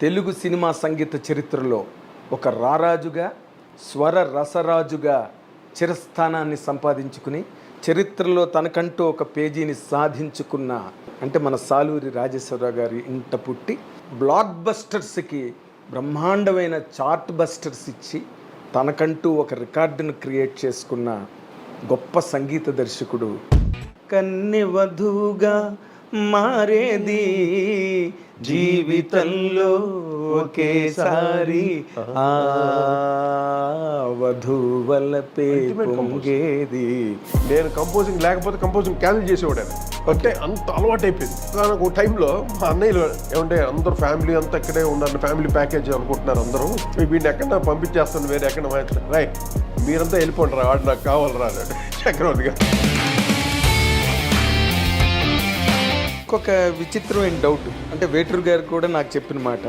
Telugu cinema సంగీత చరిత్రలో ఒక రారాజుగా, స్వర రసరాజుగా చిరస్థానాన్ని సంపాదించుకుని చరిత్రలో తనకంటూ ఒక పేజీని సాధించుకున్న అంటే మన సాలూరి రాజేశ్వరరావు గారి ఇంట పుట్టి బ్లాక్ బస్టర్స్కి బ్రహ్మాండమైన చార్ట్ బస్టర్స్ ఇచ్చి తనకంటూ ఒక రికార్డును క్రియేట్ చేసుకున్న గొప్ప సంగీత దర్శకుడు. కన్నె వధువుగా మారేది జీవితంలో ఒకేసారి ఆ వధువలపే పొంగేది. నేను కంపోజింగ్ లేకపోతే కంపోజింగ్ క్యాన్సిల్ చేసేవాడు. అంటే అంత అలవాటు అయిపోయింది. ఒక టైంలో మా అన్నయ్యలు ఏమంటే అందరూ ఫ్యామిలీ అంతా ఇక్కడే ఉన్నారు, ఫ్యామిలీ ప్యాకేజ్ అనుకుంటున్నారు అందరూ. వీడిని ఎక్కడ పంపించేస్తాను, వేరే ఎక్కడ రైట్ మీరంతా వెళ్ళిపోండి రా, వాడు నాకు కావాలరా అన్నాడు చక్రవర్తి గారు. ఒక విచిత్రమైన డౌట్ అంటే వేటూరు గారు కూడా నాకు చెప్పిన మాట,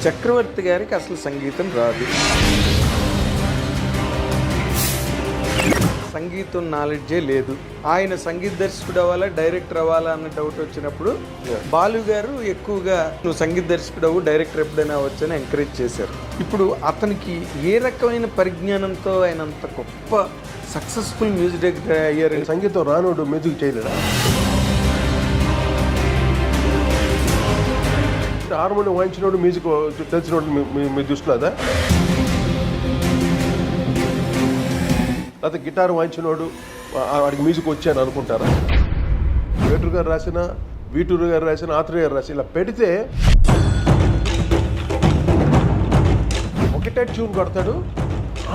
చక్రవర్తి గారికి అసలు సంగీతం రాదు, సంగీతం నాలెడ్జే లేదు, ఆయన సంగీత దర్శకుడు అవ్వాలా డైరెక్టర్ అవ్వాలా అన్న డౌట్ వచ్చినప్పుడు బాలు గారు ఎక్కువగా నువ్వు సంగీత దర్శకుడు అవ్వు, డైరెక్టర్ ఎప్పుడైనా అవ్వచ్చని ఎంకరేజ్ చేశారు. ఇప్పుడు అతనికి ఏ రకమైన పరిజ్ఞానంతో ఆయన అంత గొప్ప సక్సెస్ఫుల్ మ్యూజిక్ డైరెక్టర్ అయ్యారు? సంగీతం రానోడు మ్యూజిక్ చేయలేడా? హార్మోనియం వాయించినోడు మ్యూజిక్ తెలిసినోడు మీ దృష్టిలో అదా? లేకపోతే గిటార్ వాయించినోడు వాడికి మ్యూజిక్ వచ్చాను అనుకుంటారా? వేటూరు గారు రాసిన, వీటూరు గారు రాసిన, ఆత్రేయ గారు రాసిన ఇలా పెడితే ఒకటే ట్యూన్ కొడతాడు,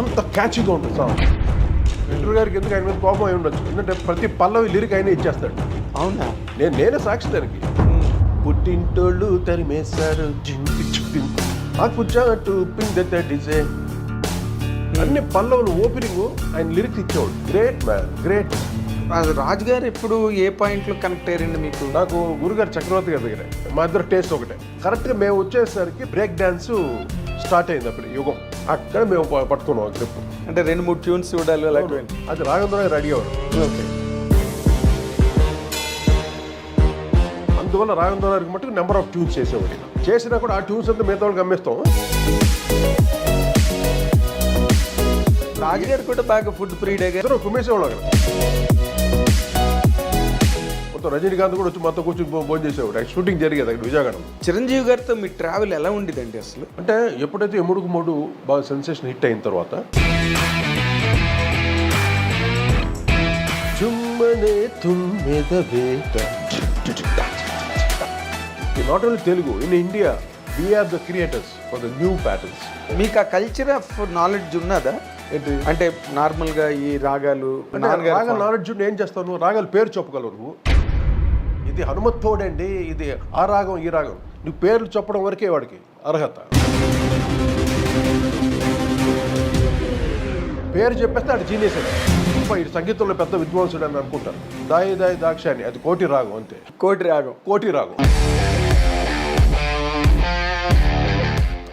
అంత క్యాచ్గా ఉంటుంది సాంగ్. వేటూరు గారికి ఎందుకు ఆయన మీద కోపం అయి ఉండొచ్చు, ఎందుకంటే ప్రతి పల్లవి లిరిక్ ఆయనే ఇచ్చేస్తాడు. అవునా? నేనే సాక్షి దానికి. పుట్టింటోళ్ళు తరిమేశారు డిజే అన్ని పల్లవులు ఓపెనింగ్ ఆయన లిరిక్స్ ఇచ్చేవాడు. Great man, great. రాజుగారు ఎప్పుడు ఏ పాయింట్లో కనెక్ట్ అయ్యారండి మీకు? నాకు గురుగారు చక్రవర్తి గారి దగ్గర మా ఇద్దరు టేస్ట్ ఒకటే. కరెక్ట్గా మేము వచ్చేసరికి బ్రేక్ డ్యాన్స్ స్టార్ట్ అయింది అప్పుడు యుగం. అక్కడ మేము పట్టుకున్నాం గ్రిప్. అంటే 2-3 ట్యూన్స్ చూడాలి అలాంటివి. అది రాఘవేంద్ర రెడీ అవ్వరు. ఓకే. అందువల్ల రాఘవేంద్ర గారికి మటుకు నెంబర్ ఆఫ్ ట్యూన్స్ చేసేవాడి. చేసినా కూడా ఆ ట్యూన్స్ అంతా మిగతా వాళ్ళకి అమ్మేస్తాం. రాజుగారు కూడా బాగా ఫుడ్ ప్రియుడే కుమ్మేసేవాళ్ళు అక్కడ. మొత్తం రజనీకాంత్ కూడా వచ్చి మొత్తం కూర్చొని భోజనం చేసేవాడు. షూటింగ్ జరిగేది అక్కడ విజయవాడ. చిరంజీవి గారితో మీ ట్రావెల్ ఎలా ఉండేదండి అసలు? అంటే ఎప్పుడైతే ఎముడుకు మూడు బాగా సెన్సేషన్ హిట్ అయిన తర్వాత not only Telugu, in India we are the creators for the new patterns. మీకు ఆ కల్చర్ ఆఫ్ నాలెడ్జ్ ఉన్నదా? అంటే నార్మల్గా ఈ రాగాలు రాగాల నాలెడ్జ్ ఉండి ఏం చేస్తావు నువ్వు? రాగాలు పేరు చెప్పగలవు నువ్వు. ఇది హనుమత్తోడండి, ఇది ఆ రాగం ఈ రాగం, నువ్వు పేర్లు చెప్పడం వరకే వాడికి అర్హత. పేరు చెప్పేస్తే అది జీనియస్. ఇది సంగీతంలో పెద్ద విద్వాంసుడు అని అనుకుంటారు. దాయి దాయి దాక్షాని అది కోటి రాగం, అంతే. కోటి రాగం.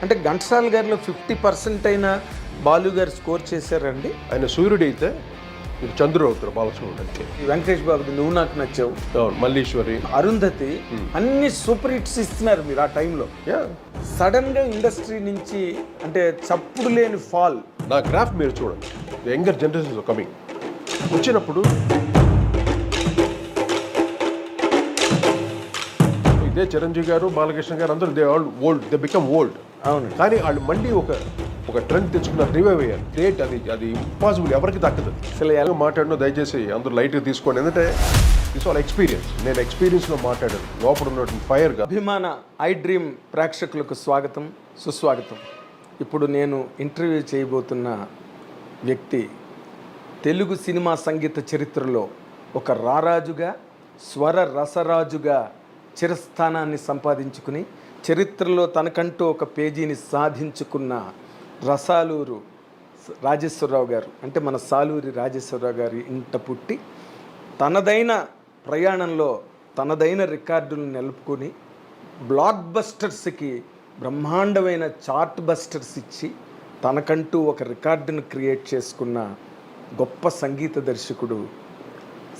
అంటే ఘంటసాల గారిలో 50% అయినా బాలు గారు స్కోర్ చేశారండి. ఆయన సూర్యుడు అయితే మీరు చంద్రుడు అవుతారు. బాలచంద్రుడు అంటే వెంకటేష్ బాబు నువ్వు నాకు నచ్చావు, మల్లీశ్వరి, అరుంధతి అన్ని సూపర్ హిట్స్ ఇస్తున్నారు మీరు ఆ టైంలో. సడన్ గా ఇండస్ట్రీ నుంచి అంటే చప్పుడు లేని ఫాల్. నా గ్రాఫ్ మీరు చూడండి, యంగర్ జనరేషన్ కమింగ్ వచ్చినప్పుడు ఇదే చిరంజీవి గారు, బాలకృష్ణ గారు అందరూ they all old, they become old. అవును. కానీ వాళ్ళు మళ్ళీ ఒక ట్రెండ్ తెచ్చుకున్నారు, రివైవ్ అయ్యారు. గ్రేట్. అది ఇంపాసిబుల్, ఎవరికి దక్కదు. అసలు ఎలా మాట్లాడినా దయచేసి అందరూ లైట్గా తీసుకోండి, ఎందుకంటే దిస్ ఆల్ ఎక్స్పీరియన్స్. నేను ఎక్స్పీరియన్స్లో మాట్లాడాను, లోపల ఉన్నటువంటి ఫైర్గా. అభిమాన ఐ డ్రీమ్ ప్రేక్షకులకు స్వాగతం, సుస్వాగతం. ఇప్పుడు నేను ఇంటర్వ్యూ చేయబోతున్న వ్యక్తి తెలుగు సినిమా సంగీత చరిత్రలో ఒక రారాజుగా, స్వర రసరాజుగా చిరస్థానాన్ని సంపాదించుకుని చరిత్రలో తనకంటూ ఒక పేజీని సాధించుకున్న రసాలూరు రాజేశ్వరరావు గారు అంటే మన సాలూరి రాజేశ్వరరావు గారి ఇంట పుట్టి తనదైన ప్రయాణంలో తనదైన రికార్డులను నిలుపుకొని బ్లాక్ బస్టర్స్కి బ్రహ్మాండమైన చార్ట్ బస్టర్స్ ఇచ్చి తనకంటూ ఒక రికార్డును క్రియేట్ చేసుకున్న గొప్ప సంగీత దర్శకుడు.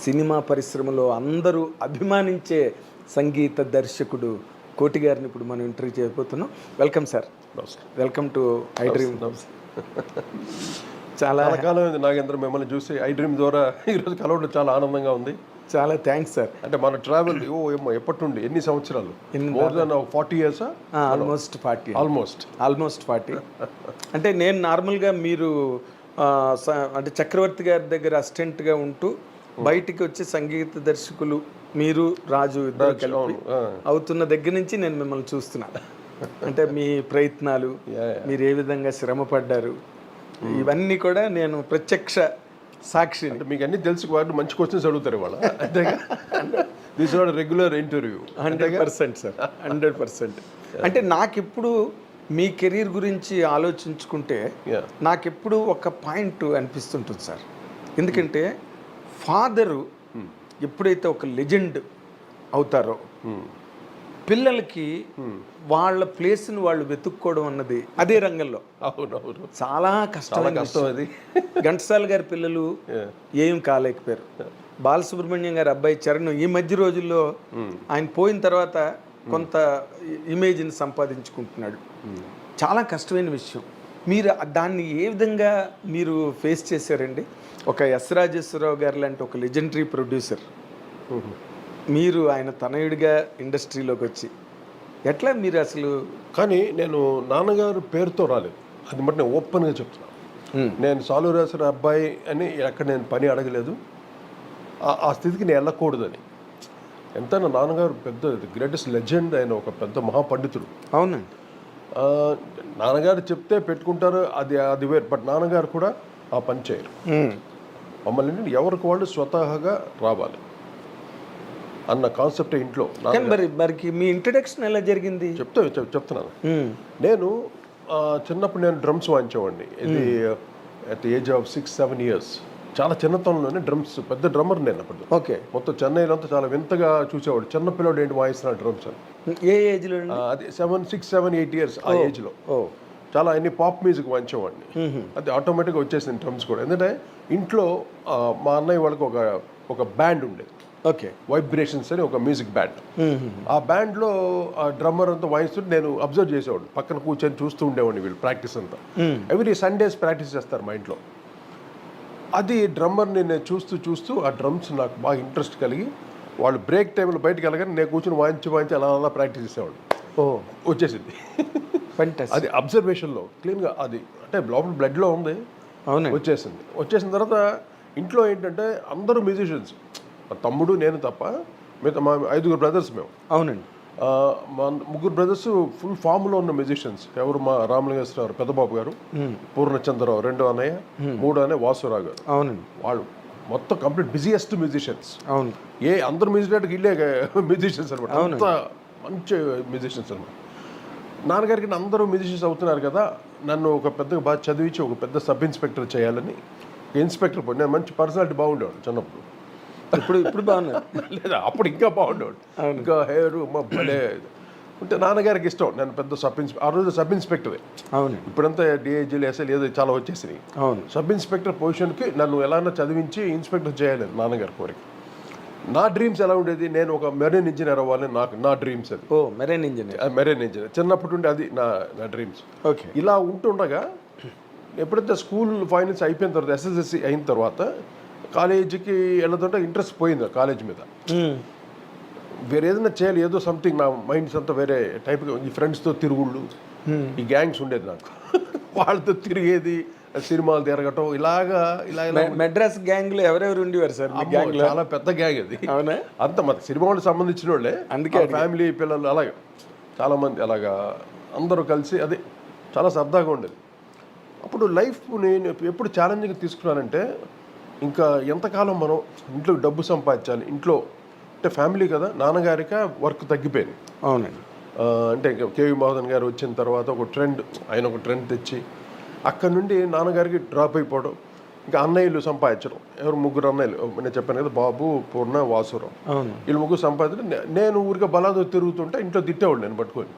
సినిమా పరిశ్రమలో అందరూ అభిమానించే సంగీత దర్శకుడు కోటి గారిని ఇప్పుడు మనం ఇంటర్వ్యూ చేయబోతున్నాం. Welcome sir. నమస్కారం. Welcome to I Dream. చాలా చాలా కాలం అయింది నాగేంద్ర మిమ్మల్ని చూసి. ఐ డ్రీమ్ ద్వారా ఈరోజు కలవడం చాలా ఆనందంగా ఉంది. చాలా థ్యాంక్స్ సార్. అంటే మన ట్రావెల్ ఏమో ఎప్పటి నుండి ఎన్ని సంవత్సరాలు? More than 40 years? Almost 40. Almost 40. అంటే నేను నార్మల్గా మీరు అంటే చక్రవర్తి గారి దగ్గర అసిస్టెంట్గా ఉంటూ బయటికి వచ్చి సంగీత దర్శకులు మీరు రాజు ఇద్దరు కలిపి అవుతున్న దగ్గర నుంచి నేను మిమ్మల్ని చూస్తున్నాను. అంటే మీ ప్రయత్నాలు, మీరు ఏ విధంగా శ్రమ పడ్డారు, ఇవన్నీ కూడా నేను ప్రత్యక్ష సాక్షి. అంటే మీకు అన్ని తెలుసు వాళ్ళు మంచి క్వశ్చన్స్ అడుగుతారు ఇవాళ. అంతేగా? This not regular interview. 100% sir, 100%. అంటే నాకెప్పుడు మీ కెరీర్ గురించి ఆలోచించుకుంటే నాకెప్పుడు ఒక పాయింట్ అనిపిస్తుంటుంది సార్. ఎందుకంటే ఫాదరు ఎప్పుడైతే ఒక లెజెండ్ అవుతారో పిల్లలకి వాళ్ళ ప్లేస్ని వాళ్ళు వెతుక్కోవడం అన్నది అదే రంగంలో అవునవును చాలా కష్టం. అది ఘంటసాల గారి పిల్లలు ఏం కాలేకపోయారు. బాలసుబ్రహ్మణ్యం గారి అబ్బాయి చరణ్ ఈ మధ్య రోజుల్లో ఆయన పోయిన తర్వాత కొంత ఇమేజ్ని సంపాదించుకుంటున్నాడు. చాలా కష్టమైన విషయం. మీరు దాన్ని ఏ విధంగా మీరు ఫేస్ చేశారండి? ఒక ఎస్ రాజేశ్వరరావు గారు లాంటి ఒక లెజెండరీ ప్రొడ్యూసర్, మీరు ఆయన తనయుడిగా ఇండస్ట్రీలోకి వచ్చి ఎట్లా మీరు అసలు? కానీ నేను నాన్నగారు పేరుతో రాలేదు, అది మట్టి నేను ఓపెన్గా చెప్తున్నాను. నేను సాలూరాశ్వర అబ్బాయి అని ఎక్కడ నేను పని అడగలేదు. ఆ స్థితికి నేను వెళ్ళకూడదని. ఎంతైనా నాన్నగారు పెద్ద గ్రేటెస్ట్ లెజెండ్, ఆయన ఒక పెద్ద మహాపండితుడు. అవునండి. నాన్నగారు చెప్తే పెట్టుకుంటారు, అది వేరు. బట్ నాన్నగారు కూడా ఆ పని చేయరు. మమ్మల్ని ఎవరికి వాళ్ళు స్వతహాగా రావాలి అన్న కాన్సెప్ట్ ఇంట్లో. మరికి మీ ఇంట్రడక్షన్ ఎలా జరిగింది చెప్తున్నాను. నేను చిన్నప్పుడు నేను డ్రమ్స్ వాయించేవాడిని. ఇది at the age of 6-7 years. చాలా చిన్నతనంలోనే డ్రమ్స్, పెద్ద డ్రమ్మర్ నేను అప్పుడు. ఓకే. మొత్తం చెన్నైలో అంతా చాలా వింతగా చూసేవాడు. చిన్న పిల్లడు ఏంటి వాయిస్తున్నాడు డ్రమ్స్ అని. ఏ ఏజ్లో? అది 6-7-8 years ఆ ఏజ్లో. చాలా అన్ని పాప్ మ్యూజిక్ వాయించేవాడిని. అది ఆటోమేటిక్గా వచ్చేసింది డ్రమ్స్ కూడా. ఎందుకంటే ఇంట్లో మా అన్నయ్య వాళ్ళకి ఒక బ్యాండ్ ఉండేది. ఓకే. వైబ్రేషన్స్ అని ఒక మ్యూజిక్ బ్యాండ్. ఆ బ్యాండ్లో ఆ డ్రమ్మర్ అంతా వాయిస్తుంటే నేను అబ్జర్వ్ చేసేవాడు, పక్కన కూర్చొని చూస్తూ ఉండేవాడిని. వీళ్ళు ప్రాక్టీస్ అంతా ఎవ్రీ సండేస్ ప్రాక్టీస్ చేస్తారు మా ఇంట్లో. అది డ్రమ్మర్ని నేను చూస్తూ ఆ డ్రమ్స్ నాకు బాగా ఇంట్రెస్ట్ కలిగి, వాళ్ళు బ్రేక్ టైంలో బయటకు వెళ్ళగానే నేను కూర్చొని వాయించి అలా ప్రాక్టీస్ చేసేవాడు. వచ్చేసింది. అది అబ్జర్వేషన్లో క్లీన్గా, అది అంటే లోపల బ్లడ్లో ఉంది. వచ్చేసిన తర్వాత ఇంట్లో ఏంటంటే అందరూ మ్యూజిషియన్స్. మా తమ్ముడు నేను తప్ప మిగతా మా 5 brothers మేము. అవునండి. మా 3 brothers ఫుల్ ఫామ్లో ఉన్న మ్యూజిషియన్స్. ఎవరు? మా రామలింగేశ్వరరావు పెద్దబాబు గారు, పూర్ణచంద్రరావు రెండో అన్నయ్య, మూడో అన్నయ్య వాసురావు గారు. అవునండి. వాళ్ళు మొత్తం కంప్లీట్ బిజియెస్ట్ మ్యూజిషియన్స్. అవును. అందరు మ్యూజిక్ ఇల్లే మ్యూజిషియన్స్ అనమాట. అంత మంచి మ్యూజిషియన్స్ అనమాట. నాన్నగారికి అందరూ మ్యూజిషియన్స్ అవుతున్నారు కదా, నన్ను ఒక పెద్దగా బాగా చదివించి ఒక పెద్ద సబ్ ఇన్స్పెక్టర్ చేయాలని. ఇన్స్పెక్టర్ పోయి నేను మంచి పర్సనాలిటీ బాగుండేవాడు చిన్నప్పుడు. ఇప్పుడు బాగున్నాడు లేదా? అప్పుడు ఇంకా బాగుండేవాడు. ఇంకా హెయిర్ మా భలే ఉంటే నాన్నగారికి ఇష్టం. నేను పెద్ద ఆ రోజు సబ్ ఇన్స్పెక్టరే. అవును. ఇప్పుడంతా డిఐజీలు ఎస్ఐలు ఏదో చాలా వచ్చేసినాయి. అవును. సబ్ ఇన్స్పెక్టర్ పొజిషన్కి నన్ను ఎలాగైనా చదివించి ఇన్స్పెక్టర్ చేయాలని నాన్నగారి కోరిక. నా డ్రీమ్స్ ఎలా ఉండేది? నేను ఒక మెరైన్ ఇంజనీర్ అవ్వాలని నా డ్రీమ్స్. అది మెరైన్ ఇంజనీర్ చిన్నప్పటి నుండి అది నా డ్రీమ్స్. ఓకే. ఇలా ఉంటుండగా ఎప్పుడైతే స్కూల్ ఫైనల్స్ అయిపోయిన తర్వాత, SSLC అయిన తర్వాత కాలేజీకి వెళ్తుంటే ఇంట్రెస్ట్ పోయింది కాలేజ్ మీద. వేరే ఏదైనా చేయాలి, ఏదో సంథింగ్. నా మైండ్స్ అంతా వేరే టైప్గా. ఈ ఫ్రెండ్స్తో తిరుగుళ్ళు, ఈ గ్యాంగ్స్ ఉండేది నాకు. వాళ్ళతో తిరిగేది, సినిమాలు తిరగటం, ఇలాగా. మెడ్రాస్ గ్యాంగ్ లో ఎవరెవరు ఉండేవారు సార్? చాలా పెద్ద గ్యాంగ్ అది. అవునా? అంత మన సినిమా వాళ్ళకి సంబంధించిన వాళ్ళే. అందుకే ఫ్యామిలీ పిల్లలు అలాగా చాలా మంది అలాగా అందరూ కలిసి, అది చాలా సరదాగా ఉండేది. అప్పుడు లైఫ్ నేను ఎప్పుడు ఛాలెంజింగ్ తీసుకున్నానంటే, ఇంకా ఎంతకాలం మనం ఇంట్లో డబ్బు సంపాదించాలి. ఇంట్లో అంటే ఫ్యామిలీ కదా, నాన్నగారికి వర్క్ తగ్గిపోయింది. అవునండి. అంటే కేవీ మోహన్ గారు వచ్చిన తర్వాత ఆయన ఒక ట్రెండ్ తెచ్చి అక్కడి నుండి నాన్నగారికి డ్రాప్ అయిపోవడం. ఇంకా అన్నయ్యలు సంపాదించడం. ఎవరు? 3 అన్నయ్యలు. నేను చెప్పాను కదా, బాబు, పూర్ణ, వాసురావు. వీళ్ళు 3 సంపాదించడం. నేను ఊరికే బలాదో తిరుగుతుంటే ఇంట్లో తిట్టేవాడు నేను పట్టుకొని,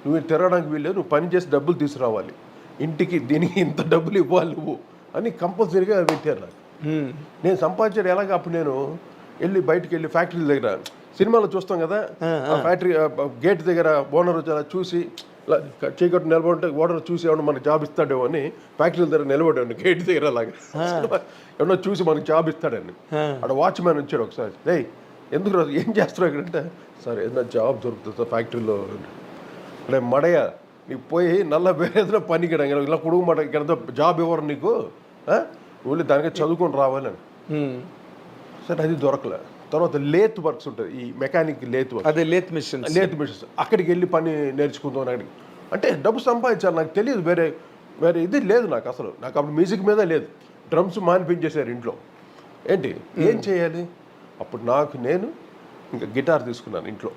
నువ్వు తిరగడానికి వీల్లేదు, నువ్వు పని చేసి డబ్బులు తీసుకురావాలి, ఇంటికి దీనికి ఇంత డబ్బులు ఇవ్వాలి నువ్వు అని కంపల్సరీగా పెట్టారు నాకు. నేను సంపాదించాడు ఎలాగ? అప్పుడు నేను బయటికి వెళ్ళి ఫ్యాక్టరీల దగ్గర సినిమాలో చూస్తాం కదా ఆ ఫ్యాక్టరీ గేట్ దగ్గర ఓనర్ వచ్చి అలా చూసి ఇలా చీకటి నిలబడి ఓనర్ చూసి ఏమన్నా మనకి జాబ్ ఇస్తాడేమో అని ఫ్యాక్టరీ దగ్గర నిలబడేవాడిని గేట్ దగ్గర అలాగా ఏమన్నా చూసి మనకి జాబ్ ఇస్తాడని అక్కడ వాచ్మ్యాన్ వచ్చాడు ఒకసారి రేయ్ ఎందుకు రోజు ఏం చేస్తున్నావు ఇక్కడ అంటే సార్ ఏదైనా జాబ్ దొరుకుతుంది సార్ ఫ్యాక్టరీలో అంటే మడయ నీకు పోయి నల్ల వేరే ఏదైనా పనికి ఇలా కొడుకు మాట ఇక్కడ జాబ్ ఇవ్వరు నీకు ఓన్లీ దానికి చదువుకొని రావాలని సరే అది దొరకలే తర్వాత లేత్ వర్క్స్ ఉంటుంది ఈ మెకానిక్ లేత్ వర్క్ అదే లేత్ మిషన్స్ అక్కడికి వెళ్ళి పని నేర్చుకుందాం అక్కడికి అంటే డబ్బు సంపాదించాలి నాకు తెలియదు వేరే ఇది లేదు నాకు అసలు నాకు అప్పుడు మ్యూజిక్ మీద లేదు డ్రమ్స్ మానిపించేశారు ఇంట్లో ఏంటి ఏం చేయాలి అప్పుడు నేను ఇంకా గిటార్ తీసుకున్నాను ఇంట్లో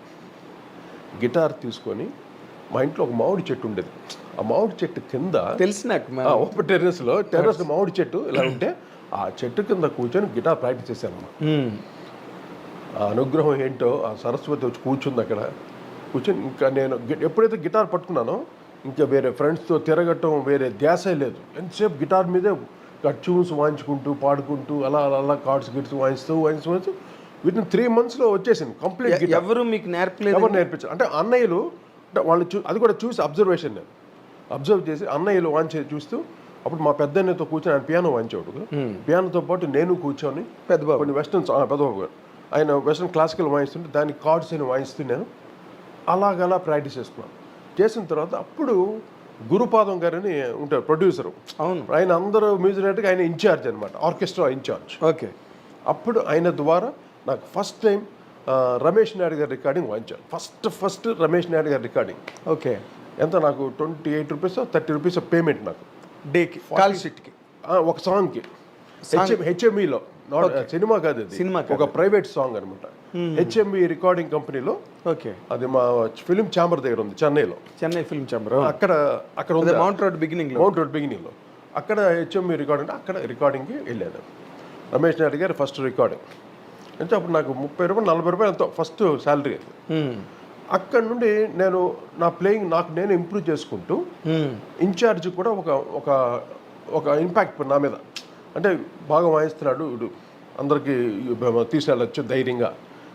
గిటార్ తీసుకొని మా ఇంట్లో ఒక మామిడి చెట్టు ఉండేది ఆ మామిడి చెట్టు కింద తెలిసి నాకు ఓపెన్ టెర్రస్లో మామిడి చెట్టు ఇలా ఉంటే ఆ చెట్టు కింద కూర్చొని గిటార్ ప్రాక్టీస్ చేశాను ఆ అనుగ్రహం ఏంటో ఆ సరస్వతి వచ్చి కూర్చుంది అక్కడ కూర్చొని ఇంకా నేను ఎప్పుడైతే గిటార్ పట్టుకున్నానో ఇంకా వేరే ఫ్రెండ్స్తో తిరగటం వేరే ధ్యాసే లేదు ఎంతసేపు గిటార్ మీదే ట్యూన్స్ వాయించుకుంటూ పాడుకుంటూ అలా కార్డ్స్ గిట్స్ వాయిస్తూ వీటిని 3 monthsలో వచ్చేసింది కంప్లీట్. ఎవరు మీకు నేర్పలేదు? ఎవరు నేర్పించారు అంటే అన్నయ్యలు అంటే వాళ్ళు అది కూడా చూసి అబ్జర్వేషన్ నేను అబ్జర్వ్ చేసి అన్నయ్యలు వాయించే చూస్తూ అప్పుడు మా పెద్ద అన్నయ్యతో కూర్చొని ఆయన పియానో వాయించేవాడు పియానోతో పాటు నేను కూర్చొని పెద్దబాబు కొన్ని వెస్టర్న్ పెద్దబాబు గారు ఆయన వెస్టర్న్ క్లాసికల్ వాయిస్తుంటే దానికి కార్డ్స్ నేను వాయిస్తూ నేను అలాగలా ప్రాక్టీస్ చేసుకున్నాను. చేసిన తర్వాత అప్పుడు గురుపాదం గారని ఉంటారు ప్రొడ్యూసరు. అవును, ఆయన అందరూ మ్యూజిక్ డైరెక్టర్గా ఆయన ఇన్ఛార్జ్ అనమాట, ఆర్కెస్ట్రా ఇన్ఛార్జ్. ఓకే. అప్పుడు ఆయన ద్వారా నాకు ఫస్ట్ టైం రమేష్ నాయుడు గారి రికార్డింగ్ వాయించాను. ఫస్ట్ రమేష్ నాయుడు గారి రికార్డింగ్. ఓకే. ఎంత నాకు 28 రూపీస్ 30 రూపీస్ పేమెంట్ నాకు డేకి కాల్ షీట్కి ఒక సాంగ్కి హెచ్ఎంఈలో సినిమా కాదు అది, సినిమా ఒక ప్రైవేట్ సాంగ్ అనమాట. హెచ్ఎంఈ రికార్డింగ్ కంపెనీలో. ఓకే. అది మా ఫిలిం ఛాంబర్ దగ్గర ఉంది చెన్నైలో, చెన్నై ఫిలిం ఛాంబర్. అక్కడ ఉంది మౌంట్ రోడ్ బిగినింగ్ లో అక్కడ హెచ్ఎంఈ రికార్డింగ్, అక్కడ రికార్డింగ్కి వెళ్ళాను. రమేష్ నాయుడు గారు ఫస్ట్ రికార్డింగ్ అంటే అప్పుడు నాకు 30 రూపాయలు 40 రూపాయలు ఎంతో ఫస్ట్ శాలరీ. అక్కడ నుండి నేను నా ప్లేయింగ్ నేను ఇంప్రూవ్ చేసుకుంటూ ఇన్ఛార్జ్ కూడా ఒక ఇంపాక్ట్ నా మీద, అంటే బాగా వాయిస్తున్నాడు వీడు, అందరికీ తీసుకెళ్ళచ్చు ధైర్యంగా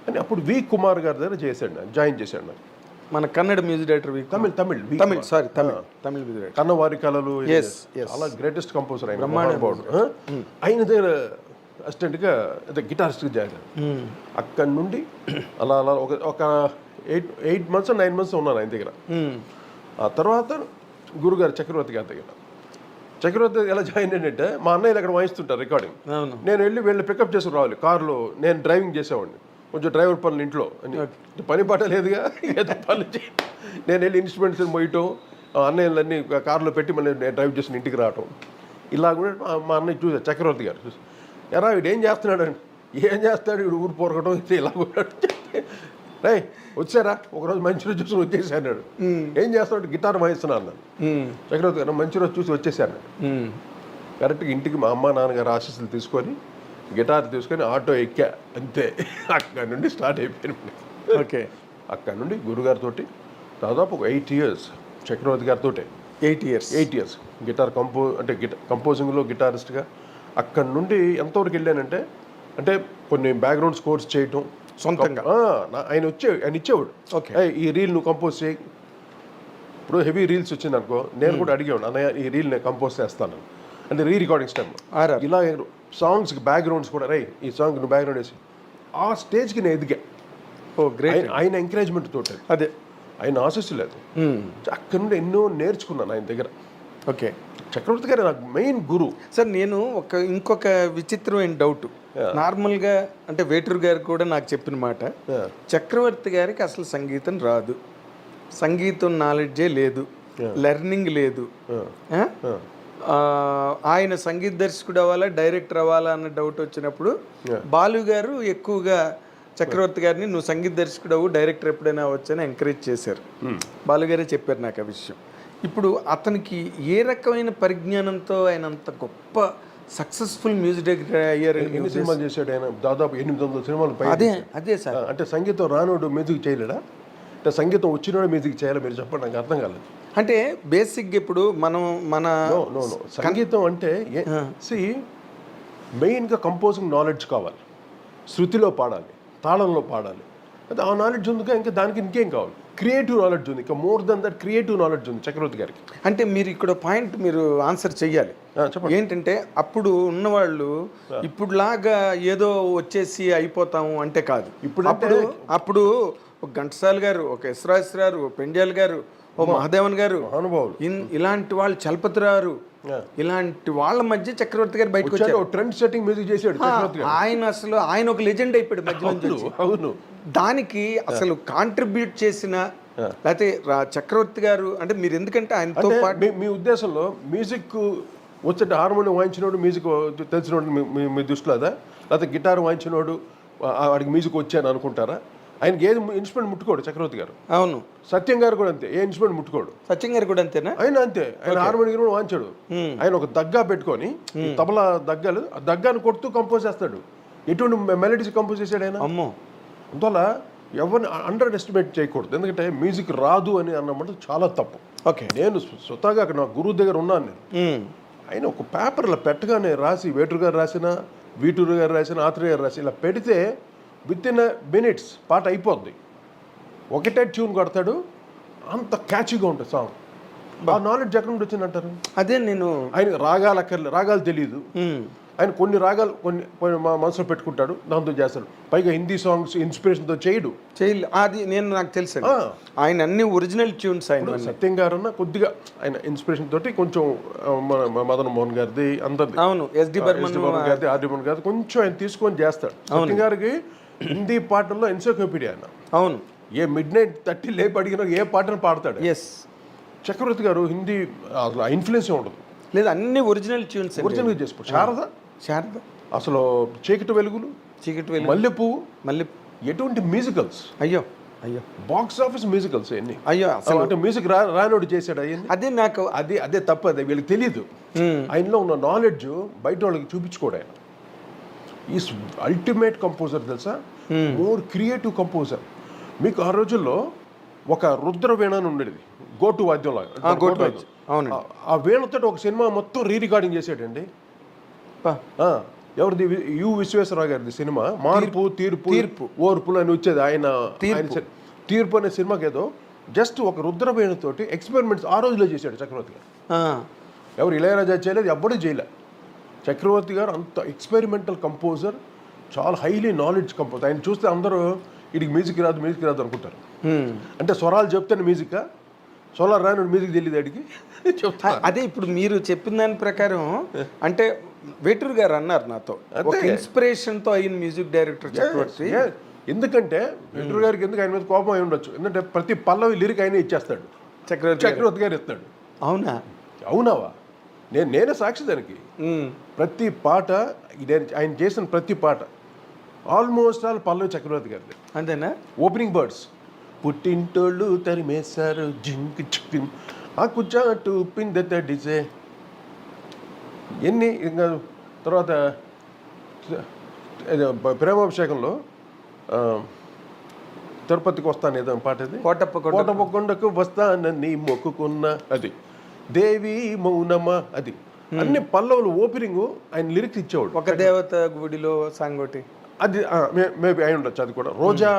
అని. అప్పుడు వి కుమార్ గారి దగ్గర జాయిన్ చేశాడు నాకు. మన Kannada music director Tamil music director కన్నవారి కళలు చాలా గ్రేటెస్ట్ కంపోజర్ ఆయన. ఆయన దగ్గర అసిస్టెంట్గా గిటారిస్ట్గా జాయిన్ అయ్యాను. అక్కడి నుండి అలా ఒక 8 months 9 months ఉన్నాను ఆయన దగ్గర. ఆ తర్వాత గురుగారు చక్రవర్తి గారి దగ్గర. చక్రవర్తి ఎలా జాయిన్ అయ్యంటే మా అన్నయ్యలు అక్కడ వాయిస్తుంటారు రికార్డింగ్. నేను వెళ్ళి పికప్ చేసుకుని రావాలి కారులో. నేను డ్రైవింగ్ చేసేవాడిని, కొంచెం డ్రైవర్ పనులు ఇంట్లో పని పాట లేదుగా, ఏదో పనులు నేను వెళ్ళి ఇన్స్ట్రుమెంట్స్ మోయటం, అన్నయ్యలన్నీ కారులో పెట్టి మళ్ళీ నేను డ్రైవ్ చేసిన ఇంటికి రావటం. ఇలా కూడా మా అన్నయ్య చూసారు, చక్రవర్తి గారు చూసి, ఎరా వీడు ఏం చేస్తున్నాడు అని. ఏం చేస్తాడు వీడు, ఊరు పోరకటం ఇలా కూడా రే వచ్చారా ఒకరోజు మంచి రోజు చూసి వచ్చేసాడు. ఏం చేస్తాడు, గిటార్ వాయిస్తున్నాను అన్నాను. చక్రవర్తి గారు మంచి రోజు చూసి వచ్చేసాను. కరెక్ట్గా ఇంటికి మా అమ్మ నాన్నగారు ఆశీస్సులు తీసుకొని గిటార్ తీసుకొని ఆటో ఎక్కా, అంతే. అక్కడ నుండి స్టార్ట్ అయిపోయింది. ఓకే. అక్కడ నుండి గురుగారితో దాదాపు ఒక 8 years చక్రవర్తి గారితో 8 years గిటార్ కంపోజింగ్లో గిటారిస్ట్గా. అక్కడ నుండి ఎంతవరకు వెళ్ళానంటే అంటే కొన్ని బ్యాక్గ్రౌండ్ స్కోర్స్ చేయటం సొంతంగా. ఆయన ఇచ్చేవాడు. ఓకే, ఈ రీల్ నువ్వు కంపోజ్ చేయి. ఇప్పుడు హెవీ రీల్స్ వచ్చింది అనుకో, నేను కూడా అడిగేవాడు, అన్నయ్య ఈ రీల్ నేను కంపోజ్ చేస్తాను అంటే రికార్డింగ్స్ టైం. ఇలా సాంగ్స్కి బ్యాక్గ్రౌండ్స్ కూడా ఈ సాంగ్ నువ్వు బ్యాక్గ్రౌండ్ వేసి ఆ స్టేజ్కి నేను ఎదిగా. గ్రేట్. ఆయన ఎంకరేజ్మెంట్ తోటి, అదే ఆయన ఆశిస్సు లేదు. అక్కడ నుండి ఎన్నో నేర్చుకున్నాను ఆయన దగ్గర. ఓకే. చక్రవర్తి గారు నాకు మెయిన్ గురువు. సార్ నేను ఇంకొక విచిత్రమైన డౌట్. నార్మల్గా అంటే వేటూరు గారు కూడా నాకు చెప్పిన మాట, చక్రవర్తి గారికి అసలు సంగీతం రాదు, సంగీతం నాలెడ్జే లేదు, లెర్నింగ్ లేదు. ఆయన సంగీత దర్శకుడు అవ్వాలా డైరెక్టర్ అవ్వాలా అన్న డౌట్ వచ్చినప్పుడు బాలు గారు ఎక్కువగా చక్రవర్తి గారిని నువ్వు సంగీత దర్శకుడు అవ్వు, డైరెక్టర్ ఎప్పుడైనా వచ్చని ఎంకరేజ్ చేశారు. బాలుగారే చెప్పారు నాకు ఆ విషయం. ఇప్పుడు అతనికి ఏ రకమైన పరిజ్ఞానంతో ఆయన అంత గొప్ప సక్సెస్ఫుల్ మ్యూజిక్ డైరెక్టర్ అయ్యారు? ఎన్ని సినిమాలు చేశాడు ఆయన? దాదాపు 800 సినిమాలు. అదే సార్. అంటే సంగీతం రానోడు మ్యూజిక్ చేయలేడా? అంటే సంగీతం వచ్చినోడు మ్యూజిక్ చేయాలి? మీరు చెప్పండి, నాకు అర్థం కాలేదు. అంటే బేసిక్గా ఇప్పుడు మన సంగీతం అంటే మెయిన్గా కంపోజింగ్ నాలెడ్జ్ కావాలి, శృతిలో పాడాలి, తాళంలో పాడాలి, అది ఆ నాలెడ్జ్ ఉందిగా, ఇంకా దానికి ఇంకేం కావాలి? క్రియేటివ్ నాలెడ్జ్ ఉంది, ఇంకా more than that creative knowledge ఉంది చక్రవర్తి గారికి. అంటే మీరు ఇక్కడ పాయింట్ మీరు ఆన్సర్ చెయ్యాలి. చెప్పండి. ఏంటంటే అప్పుడు ఉన్నవాళ్ళు ఇప్పుడులాగా ఏదో వచ్చేసి అయిపోతాము అంటే కాదు. అప్పుడు ఒక ఘంటసాల గారు, ఒక ఎస్రాజ్ గారు, ఒక పెండ్యాల్ గారు, ఓ మహాదేవన్ గారు, అనుభవాలు, ఇలాంటి వాళ్ళు, చలపతిరావు, ఇలాంటి వాళ్ళ మధ్య చక్రవర్తి గారు బయటకు వచ్చారు. ట్రెండ్ సెట్టింగ్ మ్యూజిక్ చేశాడు చక్రవర్తి గారు. ఆయన ఒక లెజెండ్ అయిపోయాడు మధ్య నుంచి. అవును. దానికి అసలు కాంట్రిబ్యూట్ చేసిన లేకపోతే చక్రవర్తి గారు అంటే మీరు, ఎందుకంటే ఆయనతో పాటు మీ ఉద్దేశంలో మ్యూజిక్ వచ్చేట హార్మోనియం వాయించినోడు మ్యూజిక్ తెలిసినోడు మీ దృష్టిలో అదా? లేకపోతే గిటార్ వాయించినోడు వాడికి మ్యూజిక్ వచ్చాను అనుకుంటారా? ఆయనకి ఏది ఇన్స్ట్రుమెంట్ ముట్టుకోడు చక్రవర్తి గారు. అవును. సత్యం గారు కూడా అంతే, ఏ ఇన్స్ట్రుమెంట్ ముట్టుకోడు. సత్యం గారు కూడా అంతేనా? ఆయన అంతే, ఆయన హార్మోనియం కూడా వాయించాడు. ఆయన ఒక దగ్గా పెట్టుకొని తబలా దగ్గలు, ఆ దగ్గాను కొడుతూ కంపోజ్ చేస్తాడు. ఎటువంటి మెలడీస్ కంపోజ్ చేశాడు ఆయన. అమ్మో. అందువల్ల ఎవరిని అండర్ ఎస్టిమేట్ చేయకూడదు, ఎందుకంటే మ్యూజిక్ రాదు అని అన్నమాట చాలా తప్పు. ఓకే. నేను స్వతహాగా అక్కడ నా గురువు దగ్గర ఉన్నాను నేను. ఆయన ఒక పేపర్లో పెట్టగానే రాసి, వేటూరు గారు రాసిన, వీటూరు గారు రాసిన, ఆత్రేయ గారు రాసి ఇలా పెడితే విత్ ఇన్ మినిట్స్ పాట అయిపోద్ది. ఒకటే ట్యూన్ కొడతాడు, అంత క్యాచీగా ఉంటుంది సాంగ్. ఆ నాలెడ్జ్ ఎక్కడ నుండి వచ్చిందంటారు? అదే నేను, ఆయన రాగాలు తెలియదు. ఆయన కొన్ని రాగాలు కొన్ని మా మనసులో పెట్టుకుంటాడు, దాంతో చేస్తాడు. పైగా హిందీ సాంగ్స్ ఇన్స్పిరేషన్తో చేయడు. అది నాకు తెలుసు. ఆయన అన్ని ఒరిజినల్ ట్యూన్స్. ఆయన సత్యం గారు కొద్దిగా ఆయన ఇన్స్పిరేషన్ తోటి కొంచెం మదన్ మోహన్ గారిది అందరిది, అవును, ఎస్డి బర్మన్ గారిది, ఆర్డి బర్మన్ గారిది కొంచెం ఆయన తీసుకొని చేస్తాడు. సత్యం గారికి హిందీ పాటల్లో ఎన్సైక్లోపీడియా ఆయన. అవును. ఏ మిడ్ నైట్ 30 లేపు అడిగినా ఏ పాటను పాడతాడు. ఎస్. చక్రవర్తి గారు హిందీ అసలు ఇన్ఫ్లుయెన్స్ ఉండదు, లేదు, అన్ని ఒరిజినల్ ట్యూన్స్. ఒరిజినల్ చేసుకో. శారద అసలు చీకటి వెలుగులు, మల్లెపువ్వు, ఎటువంటి మ్యూజికల్స్. అయ్యో బాక్స్ ఆఫీస్ మ్యూజికల్స్ అన్ని. అసలు అంటే మ్యూజిక్ రానోడు చేశాడు అవన్నీ. అదే నాకు అదే తప్పు. అదే వీళ్ళకి తెలియదు. ఆయనలో ఉన్న నాలెడ్జ్ బయట వాళ్ళకి చూపించుకోడు. ఆయన ఈస్ అల్టిమేట్ కంపోజర్ తెలుసా, మోర్ క్రియేటివ్ కంపోజర్. మీకు ఆ రోజుల్లో ఒక రుద్ర వీణ అని ఉండేది, గోటు వాద్యం లాగా. ఆ వీణతో ఒక సినిమా మొత్తం రికార్డింగ్ చేసాడండి. ఎవరిది? యు విశ్వేశ్వరరావు గారిది సినిమా మార్పు తీర్పు ఓర్పులు అని వచ్చేది. ఆయన తీర్పు అనే సినిమాకి ఏదో జస్ట్ ఒక రుద్ర వీణతోటి ఎక్స్పెరిమెంట్స్ ఆ రోజులో చేశాడు చక్రవర్తి గారు. ఎవరు ఇళయరాజా చేయలేదు, ఎవ్వడూ చేయలే. చక్రవర్తి గారు అంత ఎక్స్పెరిమెంటల్ కంపోజర్, చాలా హైలీ నాలెడ్జ్ కంపోజర్. ఆయన చూస్తే అందరూ వీడికి మ్యూజిక్ రాదు అనుకుంటారు. అంటే స్వరాలు చెప్తాను మ్యూజిక్, స్వరాలు రాను మ్యూజిక్ తెలియదు అడిగి చెప్తా. అదే ఇప్పుడు మీరు చెప్పిన దాని ప్రకారం అంటే వేటూరు గారు అన్నారు నాతో, ఇన్స్పిరేషన్తో అయిన మ్యూజిక్ డైరెక్టర్ చక్రవర్తి. ఎందుకంటే వేటూరు గారికి ఎందుకు ఆయన మీద కోపం అయి ఉండొచ్చు, ఎందుకంటే ప్రతి పల్లవి లిరిక్ ఆయన ఇచ్చేస్తాడు, చక్రవర్తి గారు ఇస్తాడు. అవునావా? నేనే సాక్షి దానికి. ప్రతి పాట ఆయన చేసిన ప్రతి పాట ఆల్మోస్ట్ ఆల్ పల్లవి చక్రవర్తి గారిది. అంతేనా? ఓపెనింగ్ బర్డ్స్, పుట్టింటోళ్ళు తరిమేశారు జింక్ చిక్కి ఆకు చాటు పిందెడిసే ఎన్ని. ఇంకా తర్వాత ప్రేమాభిషేకంలో తిరుపతికి వస్తాను ఏదో పాట, అది కోటప్ప కొండకు వస్తానని మొక్కుకున్న, అది దేవి మౌనమా, అది అన్ని పల్లవులు ఓపెనింగ్ ఆయన లిరిక్స్ ఇచ్చేవాడు. ఒక దేవత గుడిలో సాంగ్ ఒకటి, అది మేబీ అయి ఉండొచ్చు. అది కూడా రోజా,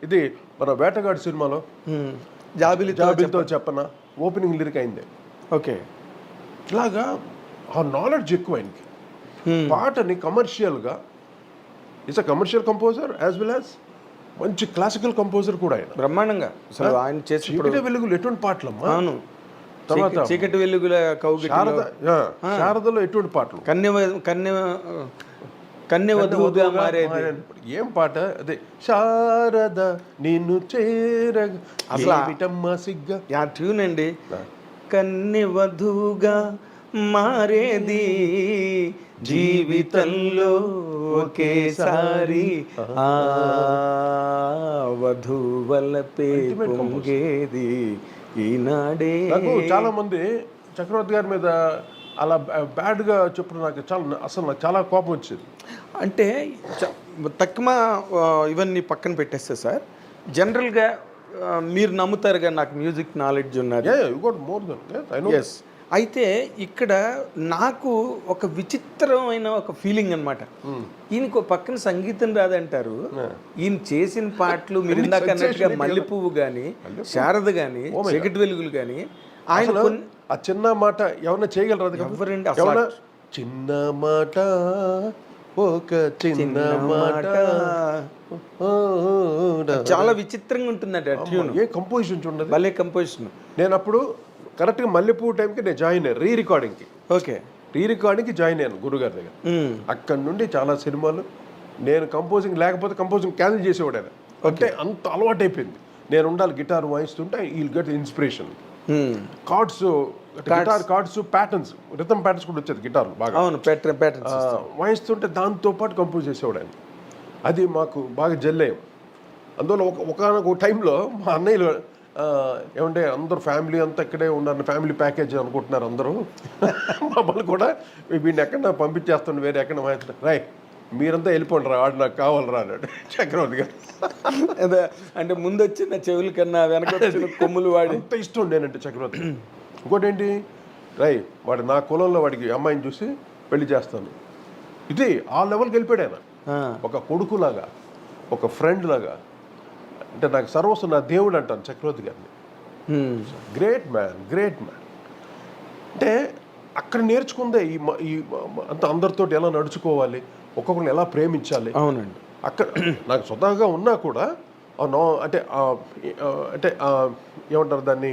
ఇది మన వేటగాడు సినిమాలో జాబిలితో చెప్పన ఓపెనింగ్ లిరిక్ అయింది. ఓకే. ఇలాగా ఆ నాలెడ్జ్ ఎక్కువ ఆయనకి. పాటని కమర్షియల్గా it's a commercial composer as well as మంచి క్లాసికల్ కంపోజర్ కూడా ఆయన. బ్రహ్మాండంగా అసలు ఆయన చేసి చీకటి వెలుగులు ఎటువంటి పాటలమ్మా. అవును. తర్వాత చీకటి వెలుగుల శారదలో ఎటువంటి పాటలు, కన్నెవధువుగా మారేది ఏం పాట అదే, శారద నిన్ను చేరగ, అసలు సిగ్గా ఆ ట్యూన్ అండి. కన్నెవధువుగా మారేది జీవితంలో ఒకేసారి, ఆ వధువలపే పొంగేది ఈనాడే. చాలా మంది చక్రవర్తి గారి మీద అలా బ్యాడ్గా చెప్పడం నాకు చాలా కోపం వచ్చింది. అంటే తక్కువ ఇవన్నీ పక్కన పెట్టేస్తే సార్, జనరల్గా మీరు నమ్ముతారుగా నాకు మ్యూజిక్ నాలెడ్జ్ ఉన్నది. More than. అయితే ఇక్కడ నాకు ఒక విచిత్రమైన ఒక ఫీలింగ్ అనమాట. ఈయనకు పక్కన సంగీతం రాదంటారు, ఈయన చేసిన పాటలు మీరు ఇందాక అన్నట్టుగా మల్లెపువ్వు కానీ, శారద కానీ, చీకటి వెలుగులు కానీ, ఆయన ఆ చిన్న మాట ఎవరన్నా చేయగలరు? అది ఎవరండి ఎవరన్నా చిన్న మాట, ఒక చిన్న మాట, చాలా విచిత్రంగా ఉంటుందంట ట్యూన్. ఏ కంపోజిషన్ చూడండి, భలే కంపోజిషన్. నేను అప్పుడు కరెక్ట్గా మల్లెపువ్వు టైంకి నేను జాయిన్ అయ్యాను రీ రికార్డింగ్కి. ఓకే, రీ రికార్డింగ్కి జాయిన్ అయ్యాను గురుగారి దగ్గర. అక్కడి నుండి చాలా సినిమాలు నేను కంపోజింగ్ లేకపోతే కంపోజింగ్ క్యాన్సిల్ చేసేవాడు ఆయన. అంటే అంత అలవాటు అయిపోయింది. నేను ఉండాలి గిటార్ వాయిస్తుంటే ఈ get inspiration. Cards, guitar cards, patterns, rhythm patterns కూడా వచ్చేది గిటార్ బాగా. అవును, ప్యాటర్న్స్ వాయిస్తుంటే దాంతో పాటు కంపోజ్ చేసేవాడు ఆయన. అది మాకు బాగా జల్లయ్యాం. అందువల్ల ఒక టైంలో మా అన్నయ్యలు ఏమంటే అందరూ ఫ్యామిలీ అంతా ఇక్కడే ఉన్నారు, ఫ్యామిలీ ప్యాకేజ్ అనుకుంటున్నారు అందరూ. మమ్మల్ని కూడా వీడిని ఎక్కడ పంపించేస్తాను, వేరే ఎక్కడ వాయిస్తాను, రాయ్ మీరంతా వెళ్ళిపోండి రా, వాడు నాకు కావాలరా అన్నాడు చక్రవర్తి గారు. అదే అంటే ముందు వచ్చిన చెవుల కన్నా వెనక వచ్చిన కొమ్ములు వాడి అంత ఇష్టం నేనంటే చక్రవర్తి. ఇంకోటి ఏంటి, రై వాడు నా కులంలో వాడికి అమ్మాయిని చూసి పెళ్లి చేస్తాను, ఇది ఆ లెవెల్కి వెళ్ళిపోయాడు ఆయన. ఒక కొడుకులాగా, ఒక ఫ్రెండ్ లాగా, అంటే నాకు సర్వస్వం, నా దేవుడు అంటాను చక్రవర్తి గారిని. Great man, great man. అంటే అక్కడ నేర్చుకుందే ఈ అంత అందరితో ఎలా నడుచుకోవాలి, ఒక్కొక్కరిని ఎలా ప్రేమించాలి. అవునండి. అక్కడ నాకు స్వతహాగా ఉన్నా కూడా అంటే అంటే ఏమంటారు దాన్ని,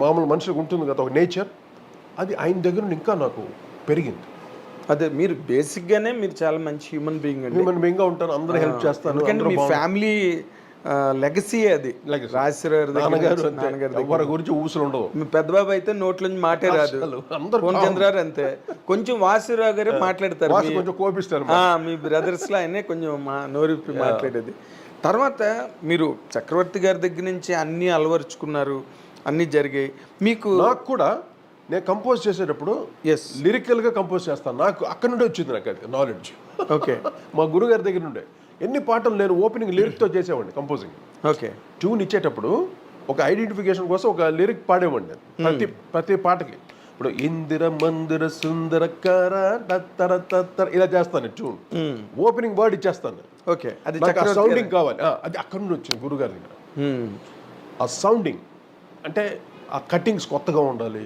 మామూలు మనుషులకు ఉంటుంది కదా ఒక నేచర్, అది ఆయన దగ్గర నుండి ఇంకా నాకు పెరిగింది. అదే మీరు బేసిక్గానే మీరు చాలా మంచి హ్యూమన్ బీయింగ్ అండి. హ్యూమన్ బీయింగ్గా ఉంటాను, అందరూ హెల్ప్ చేస్తాను. ఎందుకంటే మీ ఫ్యామిలీ లెగసీ అది. నాన్నగారు వారి గురించి ఊసులు ఉండవు. మీ పెద్దబాబు అయితే నోట్లోంచి మాటే రాదు, చంద్రారు అంతే. కొంచెం వాసురావు గారే మాట్లాడతారు, కొంచెం కోపిస్తారు. మీ బ్రదర్స్ లో ఆయనే కొంచెం నోరిప్పి మాట్లాడేది. తర్వాత మీరు చక్రవర్తి గారి దగ్గర నుంచి అన్నీ అలవరుచుకున్నారు, అన్నీ జరిగాయి. మీకు నాకు కూడా నేను కంపోజ్ చేసేటప్పుడు లిరికల్గా కంపోజ్ చేస్తాను, నాకు అక్కడ నుండి వచ్చింది నాకు అది నాలెడ్జ్. ఓకే, మా గురుగారి దగ్గర నుండే ఎన్ని పాటలు నేను ఓపెనింగ్ లిరిక్తో చేసేవాడిని కంపోజింగ్. ఓకే, ట్యూన్ ఇచ్చేటప్పుడు ఒక ఐడెంటిఫికేషన్ కోసం ఒక లిరిక్ పాడేవాడిని ప్రతి పాటకి. ఇప్పుడు ఇందిర మందిర సుందరకార తత్తర ఇలా చేస్తాను ట్యూన్, ఓపెనింగ్ వర్డ్ ఇచ్చేస్తాను. ఓకే, అది సౌండింగ్ కావాలి, అది అక్కడ నుండి వచ్చింది గురుగారి దగ్గర. ఆ సౌండింగ్ అంటే ఆ కటింగ్స్ కొత్తగా ఉండాలి,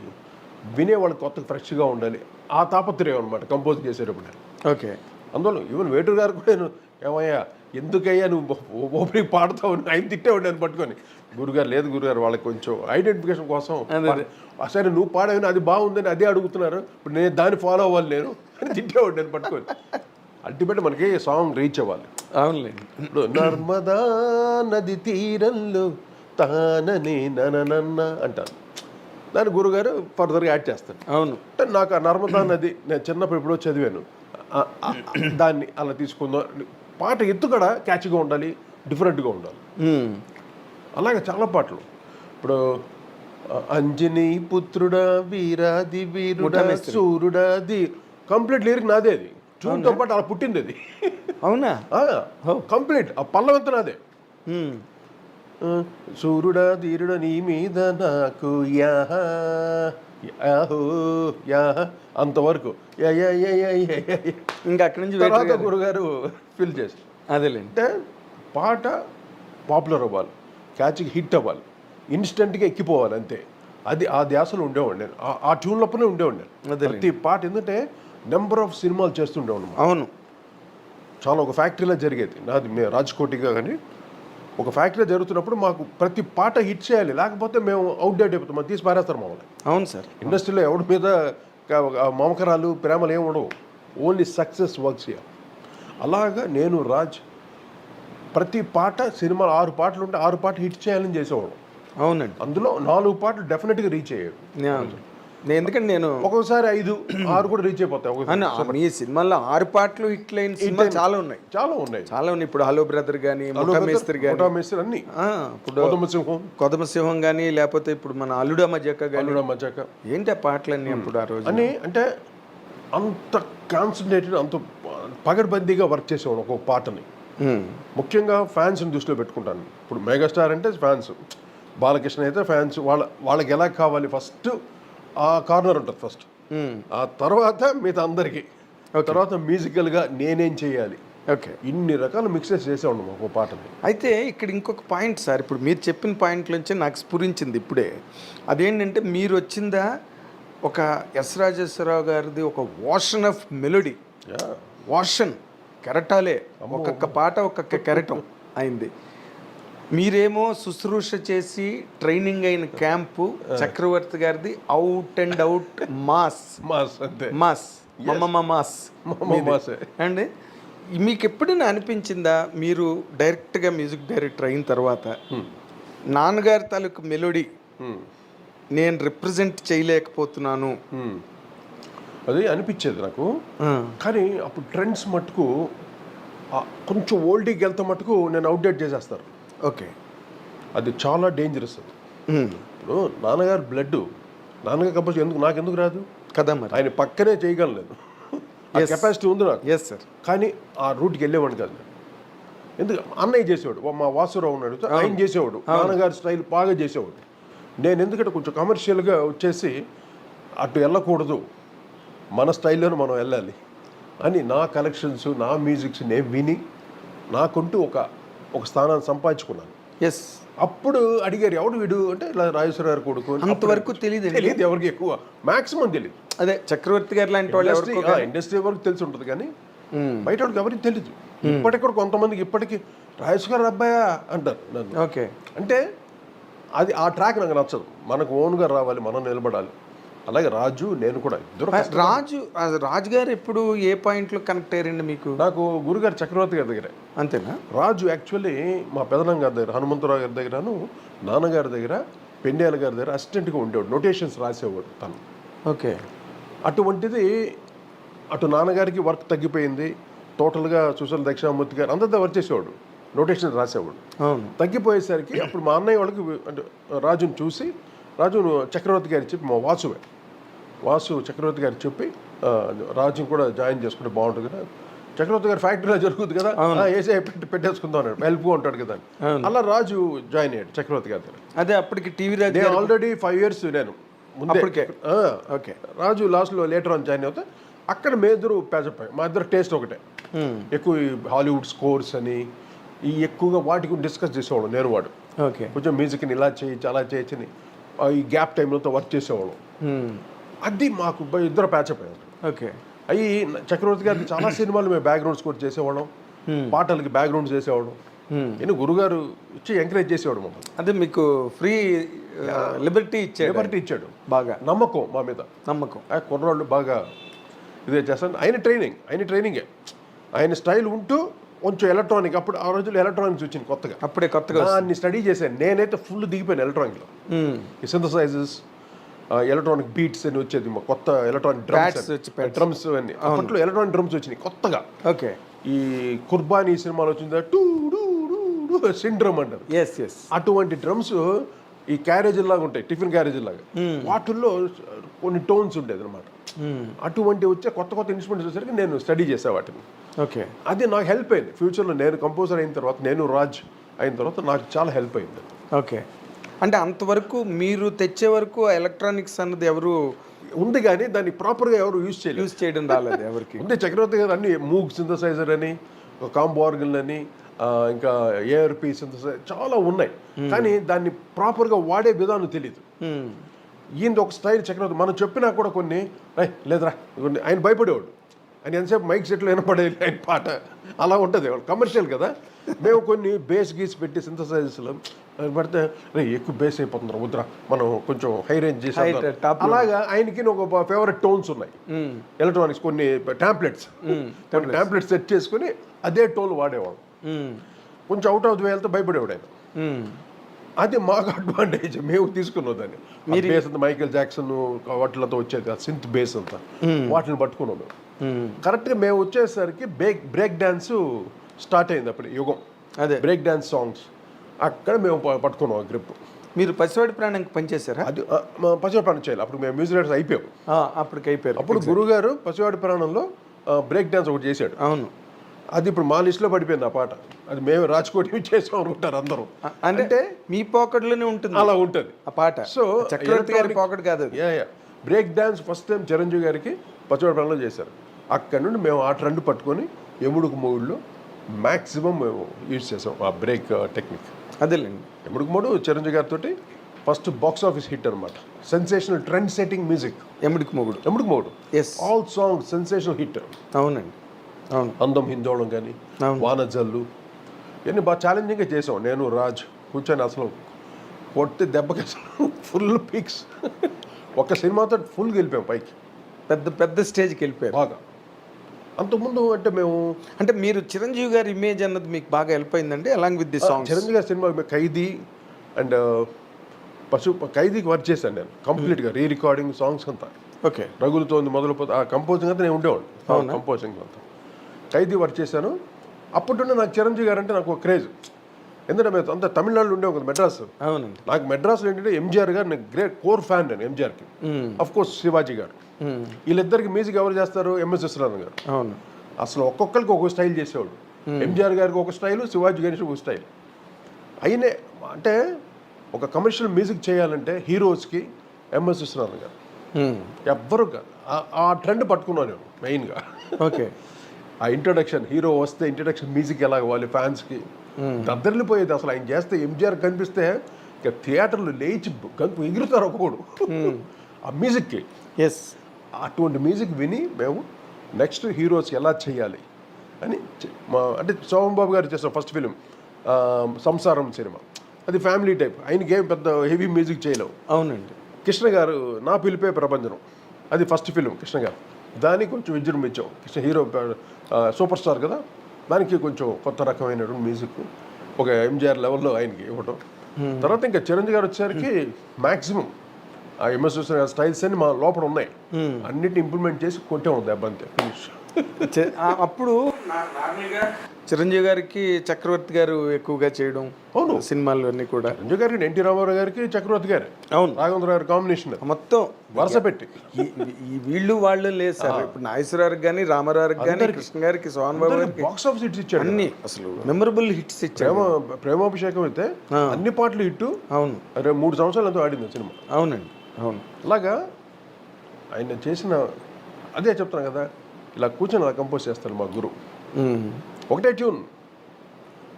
వినేవాళ్ళు కొత్తగా ఫ్రెష్గా ఉండాలి, ఆ తాపత్రయం అనమాట కంపోజ్ చేసేటప్పుడు. ఓకే, అందువల్ల ఈవెన్ వేటూరు గారు కూడా నేను ఏమయ్యా ఎందుకయ్యా నువ్వు ఓపెనింగ్ పాడుతావు, ఆయన తిట్టేవాడు నేను పట్టుకొని. గురుగారు లేదు గురుగారు, వాళ్ళకి కొంచెం ఐడెంటిఫికేషన్ కోసం, సరే నువ్వు పాడేవని అది బాగుందని అదే అడుగుతున్నారు, ఇప్పుడు నేను దాన్ని ఫాలో అవ్వాలి నేను అని తిట్టేవాడు నేను పట్టుకొని. అల్టిమేట్ మనకి సాంగ్ రీచ్ అవ్వాలి. అవునులేండి. ఇప్పుడు నర్మదా నది తీరంలో తానని నన్న అంటాను, దాన్ని గురుగారు ఫర్దర్గా యాడ్ చేస్తాను. అవును, అంటే నాకు ఆ నర్మదా నది నేను చిన్నప్పుడు ఎప్పుడో చదివాను, దాన్ని అలా తీసుకుందాం. పాట ఎత్తుగడ క్యాచ్గా ఉండాలి, డిఫరెంట్గా ఉండాలి. అలాగే చాలా పాటలు, ఇప్పుడు అంజనీ పుత్రుడా వీరాది వీరుడా సూర్యుడాది కంప్లీట్ లిరిక్ నాదే, అది ట్యూన్తో పాటు అలా పుట్టింది అది. అవునా? కంప్లీట్ ఆ పల్లవంతా నాదే. సూర్యుడా ధీరుడా నీ మీద నాకు యాహో యాహ అంతవరకు ఇంకా అక్కడి నుంచి తర్వాత గురుగారు ఫిల్ చేసి అదేలేండి. అంటే పాట పాపులర్ అవ్వాలి, క్యాచ్కి హిట్ అవ్వాలి, ఇన్స్టెంట్గా ఎక్కిపోవాలి అంతే. అది ఆ ధ్యాసలో ఉండేవాడు నేను, ఆ ట్యూన్ లోపలనే ఉండేవాడు నేను ప్రతి పాట. ఎందుకంటే నెంబర్ ఆఫ్ సినిమాలు చేస్తుండేవాడు. అవును, చాలా ఒక ఫ్యాక్టరీలో జరిగేది నాది, మేము రాజ్కోటిగా కానీ ఒక ఫ్యాక్టరీలో జరుగుతున్నప్పుడు మాకు ప్రతి పాట హిట్ చేయాలి, లేకపోతే మేము అవుట్డేట్ అయిపోతాం, మాకు తీసి పారేస్తారు మమ్మల్ని. అవును సార్, ఇండస్ట్రీలో ఎవరి మీద మమకరాలు ప్రేమలు ఏమి ఉండవు, ఓన్లీ సక్సెస్ వర్క్స్ చేయాలి. అలాగా నేను రాజ్ ప్రతి పాట సినిమాలు 6 పాటలు ఉంటే 6 పాటలు హిట్ చేయాలని చేసేవాడు. అవునండి, అందులో 4 పాటలు డెఫినెట్గా రీచ్ అయ్యాడు. ఎందుకంటే నేను ఒక్కొక్కసారి 5, 6 కూడా రీచ్ అయిపోతాయి. మీ సినిమాలో 6 పాటలు హిట్ అయిన సినిమాలు చాలా ఉన్నాయి, చాలా ఉన్నాయి. ఇప్పుడు హలో బ్రదర్ కానీ, మేస్త్రి కానీ, అన్ని, ఇప్పుడు కొదమసింహం కానీ, లేకపోతే ఇప్పుడు మన అల్లుడా మజాక కానీ, ఏంటి ఆ పాటలన్నీ అప్పుడు ఆ రోజు అని. అంటే అంత కాన్సన్ట్రేటెడ్, అంత పగడ్బందీగా వర్క్ చేసేవాడు ఒక్కొక్క పాటని. ముఖ్యంగా ఫ్యాన్స్ని దృష్టిలో పెట్టుకుంటాను. ఇప్పుడు మెగాస్టార్ అంటే ఫ్యాన్స్, బాలకృష్ణ అయితే ఫ్యాన్స్, వాళ్ళకి ఎలా కావాలి ఫస్ట్ ఆ కార్నర్ ఉంటుంది ఫస్ట్, ఆ తర్వాత మిగతా అందరికీ, తర్వాత మ్యూజికల్గా నేనేం చేయాలి, ఓకే. ఇన్ని రకాల మిక్సెస్ చేసే ఉన్నాం ఒక పాటని. అయితే ఇక్కడ ఇంకొక పాయింట్ సార్, ఇప్పుడు మీరు చెప్పిన పాయింట్ నుంచి నాకు స్ఫురించింది ఇప్పుడే. అదేంటంటే మీరు వచ్చిందా ఒక ఎస్ రాజేశ్వరరావు గారిది ఒక వాషన్ ఆఫ్ మెలోడీ, వాషన్ కెరటాలే, ఒక్కొక్క పాట ఒక్కొక్క కెరటం అయింది. మీరేమో శుశ్రూష చేసి ట్రైనింగ్ అయిన క్యాంపు చక్రవర్తి గారిది out and out mass mass అంతే, మాస్ మాస్ మాస్ అండి. మీకు ఎప్పుడైనా అనిపించిందా మీరు డైరెక్ట్గా మ్యూజిక్ డైరెక్టర్ అయిన తర్వాత నాన్నగారి తాలూకు మెలోడీ నేను రిప్రజెంట్ చేయలేకపోతున్నాను? అది అనిపించేది నాకు. కానీ అప్పుడు ట్రెండ్స్ మట్టుకు కొంచెం ఓల్డీకి వెళ్తే మట్టుకు నేను అవుట్డేట్ చేసేస్తారు. ఓకే, అది చాలా డేంజరస్. అది ఇప్పుడు నాన్నగారు బ్లడ్, నాన్నగారు కంపోజ్ నాకెందుకు రాదు కదా మరి, ఆయన పక్కనే చేయగలను, కెపాసిటీ ఉంది నాకు. Yes sir. కానీ ఆ రూట్కి వెళ్ళేవాడిని కాదు. ఎందుకు అన్నయ్య చేసేవాడు, మా వాసురావు ఉన్నాడు, ఆయన చేసేవాడు, నాన్నగారి స్టైల్ బాగా చేసేవాడు. నేను ఎందుకంటే కొంచెం కమర్షియల్గా వచ్చేసి అటు వెళ్ళకూడదు, మన స్టైల్లోనే మనం వెళ్ళాలి అని నా కలెక్షన్స్, నా మ్యూజిక్స్ నేను విని నాకుంటూ ఒక స్థానాన్ని సంపాదించుకున్నాను. ఎస్. అప్పుడు అడిగారు ఎవడు వీడు అంటే, ఇలా రాజేశ్వర గారు కొడుకు. అంతవరకు తెలియదు ఎవరికి, ఎక్కువ మ్యాక్సిమం తెలియదు. అదే చక్రవర్తి గారు లాంటి వాళ్ళు ఇండస్ట్రీ వరకు తెలిసి ఉంటుంది, కానీ బయట వాళ్ళకి ఎవరికి తెలియదు. ఇప్పటికి కూడా కొంతమందికి ఇప్పటికీ రాజేశ్వర గారు అబ్బాయా అంటారు నన్ను. ఓకే. అంటే అది ఆ ట్రాక్ నాకు నచ్చదు. మనకు ఓన్గా రావాలి, మనం నిలబడాలి. అలాగే రాజు, నేను కూడా ఇద్దరు. రాజు గారు ఎప్పుడు ఏ పాయింట్లో కనెక్ట్ అయ్యారండి మీకు? నాకు గురుగారు చక్రవర్తి గారి దగ్గర. అంతేనా? రాజు యాక్చువల్లీ మా పెదనాన్న గారి దగ్గర, హనుమంతరావు గారి దగ్గరను, నాన్నగారి దగ్గర, పెండ్యాల గారి దగ్గర అసిస్టెంట్గా ఉండేవాడు, నోటేషన్స్ రాసేవాడు తను. ఓకే. అటువంటిది అటు నాన్నగారికి వర్క్ తగ్గిపోయింది టోటల్గా. సుశల దక్షిణామూర్తి గారు అందరితో వర్క్ చేసేవాడు, నోటేషన్ రాసేవాడు. తగ్గిపోయేసరికి అప్పుడు మా అన్నయ్య వాళ్ళకి అంటే రాజుని చూసి, రాజును చక్రవర్తి గారికి చెప్పి, మా వాసు చక్రవర్తి గారికి చెప్పి రాజుని కూడా జాయిన్ చేసుకుంటే బాగుంటుంది కదా, చక్రవర్తి గారి ఫ్యాక్టరీలో జరుగుతుంది కదా, వేసే పెట్టేసుకుందాం అన్నాడు, హెల్ప్గా ఉంటాడు కదా. అలా రాజు జాయిన్ అయ్యాడు చక్రవర్తి గారి దగ్గర. అదే అప్పటికి టీవీ రాజు ఆల్రెడీ 5 years నేను ముందే. ఓకే. రాజు లాస్ట్లో లేటర్ ఆన్ జాయిన్ అవుతే అక్కడ మీ ఇద్దరు ప్యాచప్ అయ్యి, మా ఇద్దరు టేస్ట్ ఒకటే. ఎక్కువ హాలీవుడ్ స్కోర్స్ అని ఈ ఎక్కువగా వాటికి డిస్కస్ చేసేవాడు నేను వాడు. ఓకే. కొంచెం మ్యూజిక్ని ఇలా చేయొచ్చు అలా చేయొచ్చని ఈ గ్యాప్ టైంలో వర్క్ చేసేవాళ్ళం. అది మాకు ఇద్దరు ప్యాచప్ అయ్యారు. ఓకే. అవి చక్రవర్తి గారికి చాలా సినిమాలు మేము బ్యాక్గ్రౌండ్ స్కోర్ చేసేవాళ్ళం, పాటలకి బ్యాక్గ్రౌండ్ చేసేవాళ్ళం. నేను గురుగారు ఇచ్చి ఎంకరేజ్ చేసేవాడు మమ్మల్ని. అదే మీకు ఫ్రీ లిబర్టీ ఇచ్చాడు. బాగా నమ్మకం మా మీద, నమ్మకం. కుర్రాళ్ళు బాగా ఇదే చేస్తాను. ఆయన ట్రైనింగే, ఆయన స్టైల్ ఉంటూ కొంచెం ఎలక్ట్రానిక్. అప్పుడు ఆ రోజుల్లో ఎలక్ట్రానిక్స్ వచ్చింది కొత్తగా దాన్ని స్టడీ చేశాను. నేనైతే ఫుల్ దిగిపోయాను ఎలక్ట్రానిక్లో. ఈ సింథసైజర్స్, ఎలక్ట్రానిక్ బీట్స్ అని వచ్చేది, మా కొత్త ఎలక్ట్రానిక్ డ్రమ్స్ అన్ని. అప్పట్లో ఎలక్ట్రానిక్ డ్రమ్స్ వచ్చినాయి కొత్తగా. ఓకే. ఈ కుర్బానీ సినిమాలో వచ్చింది టూ సిండ్రమ్ అంటారు. అటువంటి డ్రమ్స్ ఈ క్యారేజీల లాగా ఉంటాయి, టిఫిన్ క్యారేజీ లాగా. వాటిల్లో కొన్ని టోన్స్ ఉండేది అనమాట. అటువంటి వచ్చే కొత్త ఇన్స్ట్రుమెంట్స్ వచ్చేసరికి నేను స్టడీ చేసే వాటిని. ఓకే. అది నాకు హెల్ప్ అయింది. ఫ్యూచర్లో నేను కంపోజర్ అయిన తర్వాత, నేను రాజ్ అయిన తర్వాత నాకు చాలా హెల్ప్ అయింది. ఓకే. అంటే అంతవరకు మీరు తెచ్చే వరకు ఎలక్ట్రానిక్స్ అన్నది ఎవరు ఉంది, కానీ దాన్ని ప్రాపర్గా ఎవరు యూజ్ చేయడం రాలేదు ఎవరికి. అంటే చక్రవర్తి గారు అన్ని మూగ్ సింథసైజర్ అని, కాంబో ఆర్గన్ అని, ఇంకా ఏఆర్పి సింథసైజర్ చాలా ఉన్నాయి, కానీ దాన్ని ప్రాపర్గా వాడే విధానం తెలియదు. ఈయన ఒక స్టైల్ చక్రవర్తి మనం చెప్పినా కూడా కొన్ని లేదురా ఆయన భయపడేవాడు. ఆయన ఎంతసేపు మైక్ సెట్లో వినపడేది ఆయన పాట అలా ఉంటుంది. కమర్షియల్ కదా. మేము కొన్ని బేస్ గీస్ పెట్టి సింథసైజర్స్లో పడితే ఎక్కువ బేస్ అయిపోతుంది వద్దురా, మనం కొంచెం హై రేంజ్ చేసి అలాగా. ఆయనకి ఒక ఫేవరెట్ టోన్స్ ఉన్నాయి ఎలక్ట్రానిక్స్, కొన్ని ట్యాంప్లెట్స్ సెట్ చేసుకుని అదే టోన్ వాడేవాడు. కొంచెం అవుట్ ఆఫ్ ది వే వెళ్తే భయపడేవాడు ఆయన. అది మాకు అడ్వాంటేజ్, మేము తీసుకున్నాం దాన్ని. బేస్ అంతా మైకేల్ జాక్సన్ వాటిలతో వచ్చేది సింత్ బేస్ అంతా, వాటిని పట్టుకున్నాం మేము. కరెక్ట్గా మేము వచ్చేసరికి బ్రేక్ డ్యాన్స్ స్టార్ట్ అయింది అప్పుడు యుగం. అదే బ్రేక్ డ్యాన్స్ సాంగ్స్ అక్కడ మేము పట్టుకున్నాం ఆ గ్రిప్. మీరు పసివాడి ప్రాణానికి పనిచేశారా? అది పసివాడి ప్రాణం చేయాలి. అప్పుడు మేము మ్యూజిక్ డైరెక్టర్స్ అయిపోయాం. అప్పుడు గురుగారు పసివాడి ప్రాణంలో బ్రేక్ డ్యాన్స్ ఒకటి చేశాడు. అవును. అది ఇప్పుడు మా లిస్ట్లో పడిపోయింది ఆ పాట. అది మేము రాజ్కోట్ చేసాం అనుకుంటారు అందరూ. అంటే మీ పాకెట్లోనే ఉంటుంది, అలా ఉంటుంది ఆ పాట. సో చక్రవర్తి గారి పాకెట్ కాదు. Break dance first time Chiranjeevi గారికి పచ్చవాడపల్లిలో చేశారు. అక్కడ నుండి మేము ఆ ట్రెండ్ పట్టుకొని ఎముడుకు మూడులో మ్యాక్సిమం మేము యూజ్ చేసాం ఆ బ్రేక్ టెక్నిక్. అదేలేండి. ఎముడుకు మూడు చిరంజీవి గారితో ఫస్ట్ బాక్స్ ఆఫీస్ హిట్ అనమాట. Sensational trend setting music Yamudiki Mogudu. ఎముడుకు మూడు yes, all song sensational hit. అవునండి, అవును. అందం హిందోళం కానీ అవును. వానజల్లు ఇవన్నీ బాగా ఛాలెంజింగ్గా చేసాం. నేను రాజ్ కూర్చొని అసలు కొట్టి దెబ్బకి అసలు ఫుల్ పీక్స్. ఒక సినిమాతో ఫుల్ గెలిపాం పైకి, పెద్ద పెద్ద స్టేజ్కి వెళ్ళిపోయారు బాగా. అంతకుముందు అంటే మేము అంటే మీరు చిరంజీవి గారి ఇమేజ్ అన్నది మీకు బాగా హెల్ప్ అయిందండి along with the song. Chiranjeevi గారి సినిమా ఖైదీ అండ్ ఖైదీకి వర్క్ చేశాను నేను కంప్లీట్గా, రీ రికార్డింగ్ సాంగ్స్ అంతా. ఓకే. రగులుతోంది మొదలుపోతే ఆ కంపోజింగ్ అంతా నేను ఉండేవాడు. కంపోజింగ్ అంతా ఖైదీ వర్క్ చేశాను. అప్పటి నాకు చిరంజీవి గారు అంటే నాకు ఒక క్రేజ్. ఎందుకంటే మేము అంతా తమిళనాడులో ఉండేవాం కదా, మెడ్రాస్. అవునండి. నాకు మెడ్రాస్లో ఏంటంటే ఎంజీఆర్ గారు నేను గ్రేట్ కోర్ ఫ్యాన్. నేను ఎంజీఆర్కి, అఫ్ కోర్స్ శివాజీ గారు. వీళ్ళిద్దరికి మ్యూజిక్ ఎవరు చేస్తారు? ఎంఎస్ విశ్వనాథన్ గారు. అవును. అసలు ఒక్కొక్కరికి ఒక్కొక్క స్టైల్ చేసేవాడు. ఎంజీఆర్ గారికి ఒక స్టైల్, శివాజీ గారికి ఒక స్టైల్. అయినే అంటే ఒక కమర్షియల్ మ్యూజిక్ చేయాలంటే హీరోస్కి ఎంఎస్ విశ్వనాథన్ గారు ఎవ్వరు ఆ ట్రెండ్ పట్టుకున్నాను నేను మెయిన్గా. ఓకే. ఆ ఇంట్రొడక్షన్, హీరో వస్తే ఇంట్రొడక్షన్ మ్యూజిక్ ఎలా కావాలి ఫ్యాన్స్కి దద్దరిల్లిపోయేది. అసలు ఆయన చేస్తే ఎంజీఆర్ కనిపిస్తే ఇక థియేటర్లు లేచి ఎగురుతారు ఒక్కొక్కడు ఆ మ్యూజిక్కి. ఎస్. అటువంటి మ్యూజిక్ విని మేము నెక్స్ట్ హీరోస్ ఎలా చేయాలి అని అంటే సోమన్ బాబు గారు చేస్తాం ఫస్ట్ ఫిలిం సంసారం సినిమా. అది ఫ్యామిలీ టైప్, ఆయనకి ఏం పెద్ద హెవీ మ్యూజిక్ చేయలేవు. అవునండి. కృష్ణ గారు నా పిలిపే ప్రపంచం, అది ఫస్ట్ ఫిలిం కృష్ణ గారు. దానికి కొంచెం విజృంభించాం. కృష్ణ హీరో సూపర్ స్టార్ కదా, దానికి కొంచెం కొత్త రకమైనటువంటి మ్యూజిక్ ఒక ఎంజీఆర్ లెవెల్లో ఆయనకి ఇవ్వడం. తర్వాత ఇంకా చిరంజీవి గారు వచ్చేసరికి మ్యాక్సిమం ఆ ఎంఎస్ స్టైల్స్ అన్ని మా లోపల ఉన్నాయి, అన్నిటిని ఇంప్లిమెంట్ చేసి కొంటే ఉంది దెబ్బంతే ఫినిష్. అప్పుడు నార్మల్గా చిరంజీవి గారికి చక్రవర్తి గారు ఎక్కువగా చేయడం అవును సినిమాలు అన్నీ కూడా. చిరంజీవి గారికి ఎన్టీ రామారావు గారికి చక్రవర్తి గారు, అవును, రాఘవేంద్ర గారి కాంబినేషన్ మొత్తం వరుస పెట్టి. ఈ వీళ్ళు వాళ్ళు లేదు సార్. ఇప్పుడు నాగేశ్వరరావుకి కానీ రామారావు కానీ కృష్ణ గారికి సోహన్ బాబు గారికి బాక్స్ ఆఫీస్ హిట్స్ ఇచ్చాడు. అన్ని అసలు మెమరబుల్ హిట్స్ ఇచ్చాడు. ప్రేమాభిషేకం అయితే అన్ని పాటలు హిట్. అవును. 3 సంవత్సరాలు ఎంతో ఆడింది సినిమా. అవునండి, అవును. అలాగా ఆయన చేసిన అదే చెప్తాను కదా, ఇలా కూర్చొని అలా కంపోజ్ చేస్తాడు మా గురువు. ఒకటే ట్యూన్,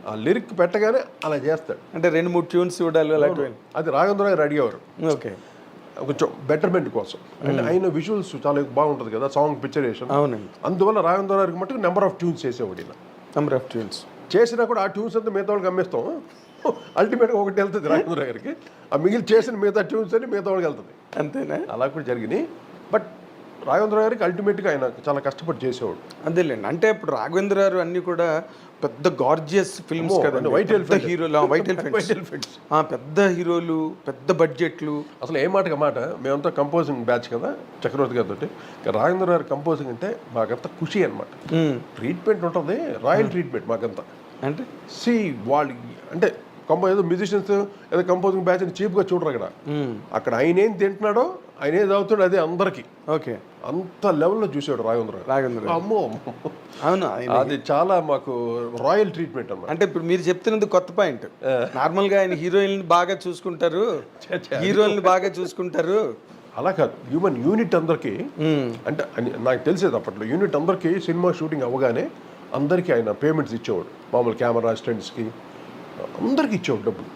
ఆ లిరిక్ పెట్టగానే అలా చేస్తాడు. అంటే 2-3 ట్యూన్స్ చూడాలి అలాంటివి. అది రాఘవేంద్ర గారు అడిగేవారు. ఓకే. కొంచెం బెటర్మెంట్ కోసం. అండ్ ఆయన విజువల్స్ చాలా బాగుంటుంది కదా, సాంగ్ పిక్చరేషన్. అవునండి. అందువల్ల రాఘవేంద్ర గారికి మటుకు నెంబర్ ఆఫ్ ట్యూన్స్ చేసేవాడు. ఇలా నెంబర్ ఆఫ్ ట్యూన్స్ చేసినా కూడా ఆ ట్యూన్స్ అంతా మిగతా వాళ్ళకి అమ్మేస్తాం. అల్టిమేట్గా ఒకటి వెళ్తుంది రాఘవేంద్ర గారికి, ఆ మిగిలి చేసిన మిగతా ట్యూన్స్ అని మిగతా వాళ్ళకి వెళ్తుంది. అంతేనా? అలా కూడా జరిగినాయి. బట్ రాఘవేంద్ర గారికి అల్టిమేట్గా ఆయన చాలా కష్టపడి చేసేవాడు. అదేలేండి. అంటే ఇప్పుడు రాఘవేంద్ర గారు అన్ని కూడా పెద్ద గార్జియస్ ఫిల్మ్స్ కదండి. వైట్ ఎలిఫెంట్ హీరోలు, వైట్ ఎలిఫెంట్స్, పెద్ద హీరోలు, పెద్ద బడ్జెట్లు. అసలు ఏ మాటకి మాట, మేమంతా కంపోజింగ్ బ్యాచ్ కదా చక్రవర్తి గారితో. రాఘవేంద్ర గారి కంపోజింగ్ అంటే మాకంతా ఖుషి అనమాట. ట్రీట్మెంట్ ఉంటుంది, రాయల్ ట్రీట్మెంట్ మాకంతా. అంటే వాళ్ళు అంటే ఏదో మ్యూజిషియన్స్ ఏదో కంపోజింగ్ బ్యాచ్ అని చీప్గా చూడరు. అక్కడ ఆయన ఏం తింటున్నాడో, ఆయన ఏది అవుతాడో అదే అందరికి. ఓకే. అంత లెవెల్లో చూసాడు రాఘవేంద్ర. అమ్మో, అవును. అది చాలా మాకు రాయల్ ట్రీట్మెంట్ అన్నమాట. అంటే ఇప్పుడు మీరు చెప్తున్నది కొత్త పాయింట్. నార్మల్ గా ఆయన హీరోయిన్ బాగా చూసుకుంటారు, హీరోయిన్ బాగా చూసుకుంటారు. అలా కాదు, హ్యూమన్ యూనిట్ అందరికి. అంటే నాకు తెలిసేది అప్పట్లో యూనిట్ అందరికి సినిమా షూటింగ్ అవ్వగానే అందరికీ ఆయన పేమెంట్స్ ఇచ్చేవాడు. మామూలు కెమెరా అసిస్టెంట్స్కి అందరికి ఇచ్చేవాడు డబ్బులు.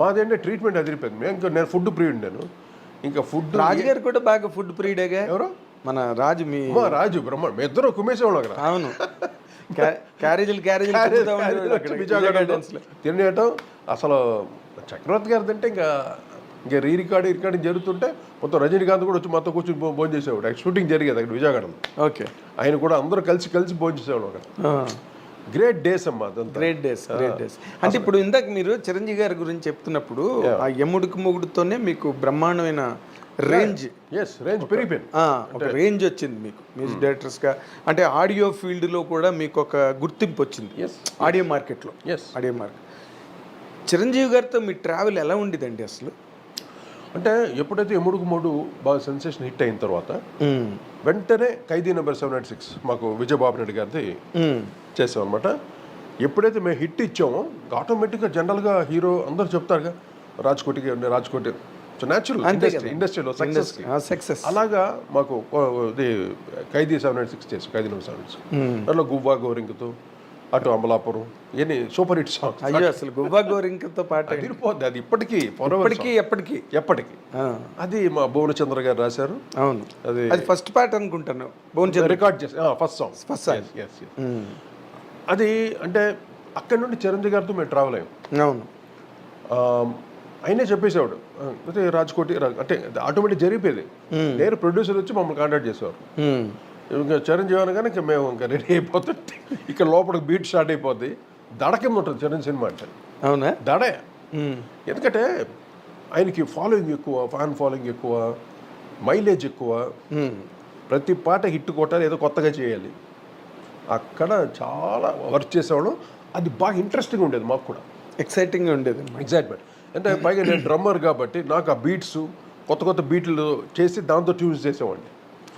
మాదేంటే ట్రీట్మెంట్ అదిరిపోయింది. ఇంకా నేను ఫుడ్ ప్రియుడు. నేను ఇంకా ఫుడ్. రాజు గారు కూడా బాగా ఫుడ్ ప్రియుడేగా. ఎవరు? మన రాజు. రాజు బ్రహ్మాండ. మీ ఇద్దరు కుమ్మేసేవాడు అక్కడ. అవును. క్యారేజీలు తినేయటం. అసలు చక్రవర్తి గారి అంటే ఇంకా రీ రికార్డింగ్ జరుగుతుంటే మొత్తం రజనీకాంత్ కూడా వచ్చి మొత్తం కూర్చొని భోజనం చేసేవాడు. అక్కడ షూటింగ్ జరిగేది అక్కడ విజయవాడలో. ఓకే. ఆయన కూడా అందరూ కలిసి భోజనం చేసేవాడు అక్కడ. గ్రేట్ డేస్ అమ్మా. Great days. అంటే ఇప్పుడు ఇందాక మీరు చిరంజీవి గారి గురించి చెప్తున్నప్పుడు ఆ యముడికి మొగుడుతోనే మీకు బ్రహ్మాండమైన రేంజ్ పెరిగిపోయింది. ఒక రేంజ్ వచ్చింది మీకు మ్యూజిక్ డైరెక్టర్స్గా. అంటే ఆడియో ఫీల్డ్లో కూడా మీకు ఒక గుర్తింపు వచ్చింది ఆడియో మార్కెట్లో. Audio market. చిరంజీవి గారితో మీ ట్రావెల్ ఎలా ఉండేదండి అసలు? అంటే ఎప్పుడైతే ఎముడుకు మూడు బాగా సెన్సేషన్ హిట్ అయిన తర్వాత వెంటనే ఖైదీ నెంబర్ 796 మాకు విజయబాబు నాయుడు గారిది చేసాం అనమాట. ఎప్పుడైతే మేము హిట్ ఇచ్చామో ఆటోమేటిక్గా జనరల్గా హీరో అందరూ చెప్తారుగా, రాజ్కోటి సో న్యాచురల్ ఇండస్ట్రీలో సక్సెస్ అలాగా మాకు ఇది ఖైదీ 796 చేసాం, ఖైదీ నెంబర్ 796 దాంట్లో గువ్వా గోరింకతో అటు అమలాపురం ఇవన్నీ సూపర్ హిట్ సాంగ్స్. అయ్యో అసలు గువ్వా గోరింకతో పాట తిరిగిపోద్ది అది ఇప్పటికీ ఎప్పటికీ అది మా భువనచంద్ర గారు రాశారు. అవును, అది ఫస్ట్ పాట అనుకుంటాను భువనచంద్ర రికార్డ్ చేసి ఫస్ట్ సాంగ్. అది అంటే అక్కడి నుండి చిరంజీవి గారితో మేము ట్రావెల్ అయ్యాం. అవును, అయినే చెప్పేసేవాడు అయితే రాజ్కోటి అంటే ఆటోమేటిక్ జరిగిపోయేది. నేను ప్రొడ్యూసర్ వచ్చి మమ్మల్ని కాంటాక్ట్ చేసేవారు. ఇంకా చిరంజీవి అనగానే ఇంకా మేము ఇంకా రెడీ అయిపోతుంటే ఇక్కడ లోపలికి బీట్ స్టార్ట్ అయిపోద్ది. దడ కింద ఉంటుంది చిరంజీవి సినిమా అంటే. అవునా, దడే. ఎందుకంటే ఆయనకి ఫాలోయింగ్ ఎక్కువ, ఫ్యాన్ ఫాలోయింగ్ ఎక్కువ, మైలేజ్ ఎక్కువ, ప్రతి పాట హిట్ కొట్టాలి, ఏదో కొత్తగా చేయాలి. అక్కడ చాలా వర్క్ చేసేవాడు. అది బాగా ఇంట్రెస్టింగ్ ఉండేది, మాకు కూడా ఎక్సైటింగ్గా ఉండేది. ఎగ్జైట్మెంట్ అంటే పైగా నేను డ్రమ్మర్ కాబట్టి నాకు ఆ బీట్స్ కొత్త బీట్లు చేసి దాంతో ట్యూన్స్ చేసేవాడిని.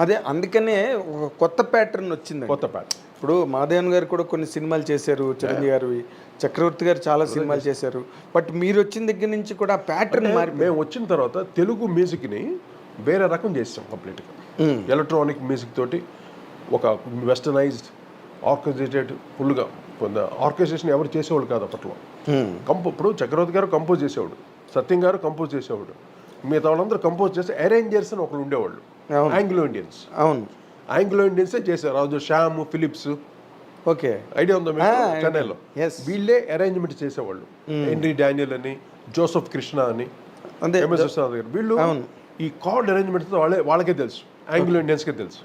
అదే అందుకనే ఒక కొత్త ప్యాటర్న్ వచ్చింది. కొత్త ప్యాటర్న్. ఇప్పుడు మాధవన్ గారు కూడా కొన్ని సినిమాలు చేశారు, చిరంజీవి గారివి, చక్రవర్తి గారు చాలా సినిమాలు చేశారు. బట్ మీరు వచ్చిన దగ్గర నుంచి కూడా ప్యాటర్న్ మారి, మేము వచ్చిన తర్వాత తెలుగు మ్యూజిక్ని వేరే రకం చేసాం కంప్లీట్గా. ఎలక్ట్రానిక్ మ్యూజిక్ తోటి ఒక వెస్టర్నైజ్డ్ ఆర్కెస్ట్రేటెడ్ ఫుల్గా. ఆర్కెస్ట్రేషన్ ఎవరు చేసేవాళ్ళు కాదు అప్పట్లో. ఇప్పుడు చక్రవర్తి గారు కంపోజ్ చేసేవాడు, సత్యం గారు కంపోజ్ చేసేవాడు, మిగతా వాళ్ళందరూ కంపోజ్ చేసి అరేంజర్స్ అని ఒకరు ఉండేవాళ్ళు, ఆంగ్లో ఇండియన్స్. అవును, ఆంగ్లో ఇండియన్సే చేశారు. రాజు శ్యామ్, ఫిలిప్స్, ఓకే ఐడియా ఉందా మీకు? చెన్నైలో వీళ్ళే అరేంజ్మెంట్ చేసేవాళ్ళు. హెన్రీ డానియల్ అని, జోసెఫ్ కృష్ణ అని, ఎంఎస్ విశ్వనాథ్ గారు, వీళ్ళు ఈ కార్డ్ అరేంజ్మెంట్స్ వాళ్ళకే తెలుసు, ఆంగ్లో ఇండియన్స్కే తెలుసు.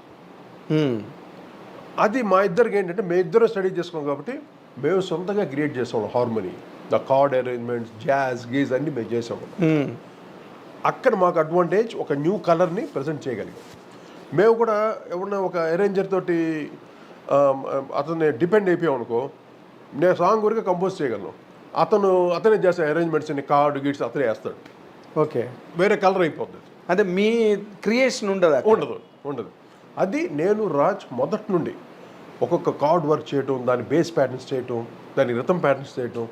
అది మా ఇద్దరికి ఏంటంటే మేము ఇద్దరు స్టడీ చేసుకున్నాం కాబట్టి మేము సొంతంగా క్రియేట్ చేసేవాళ్ళం. Harmony, the card arrangements, jazz, guise అన్ని మేము చేసేవాళ్ళం. అక్కడ మాకు అడ్వాంటేజ్, ఒక న్యూ కలర్ని ప్రజెంట్ చేయగలిగాం. మేము కూడా ఎవరన్నా ఒక అరేంజర్ తోటి అతన్ని డిపెండ్ అయిపోయాం అనుకో, నేను సాంగ్ వరకు కంపోజ్ చేయగలను, అతనే చేసే అరేంజ్మెంట్స్ అన్ని కార్డు గిట్స్ అతనే వేస్తాడు. ఓకే, వేరే కలర్ అయిపోతుంది. అదే మీ క్రియేషన్ ఉండదు. అది నేను రాజ్ మొదటి నుండి ఒక్కొక్క కార్డ్ వర్క్ చేయటం, దాని బేస్ ప్యాటర్న్స్ చేయటం, దాని రిథమ్ ప్యాటర్న్స్ చేయటం,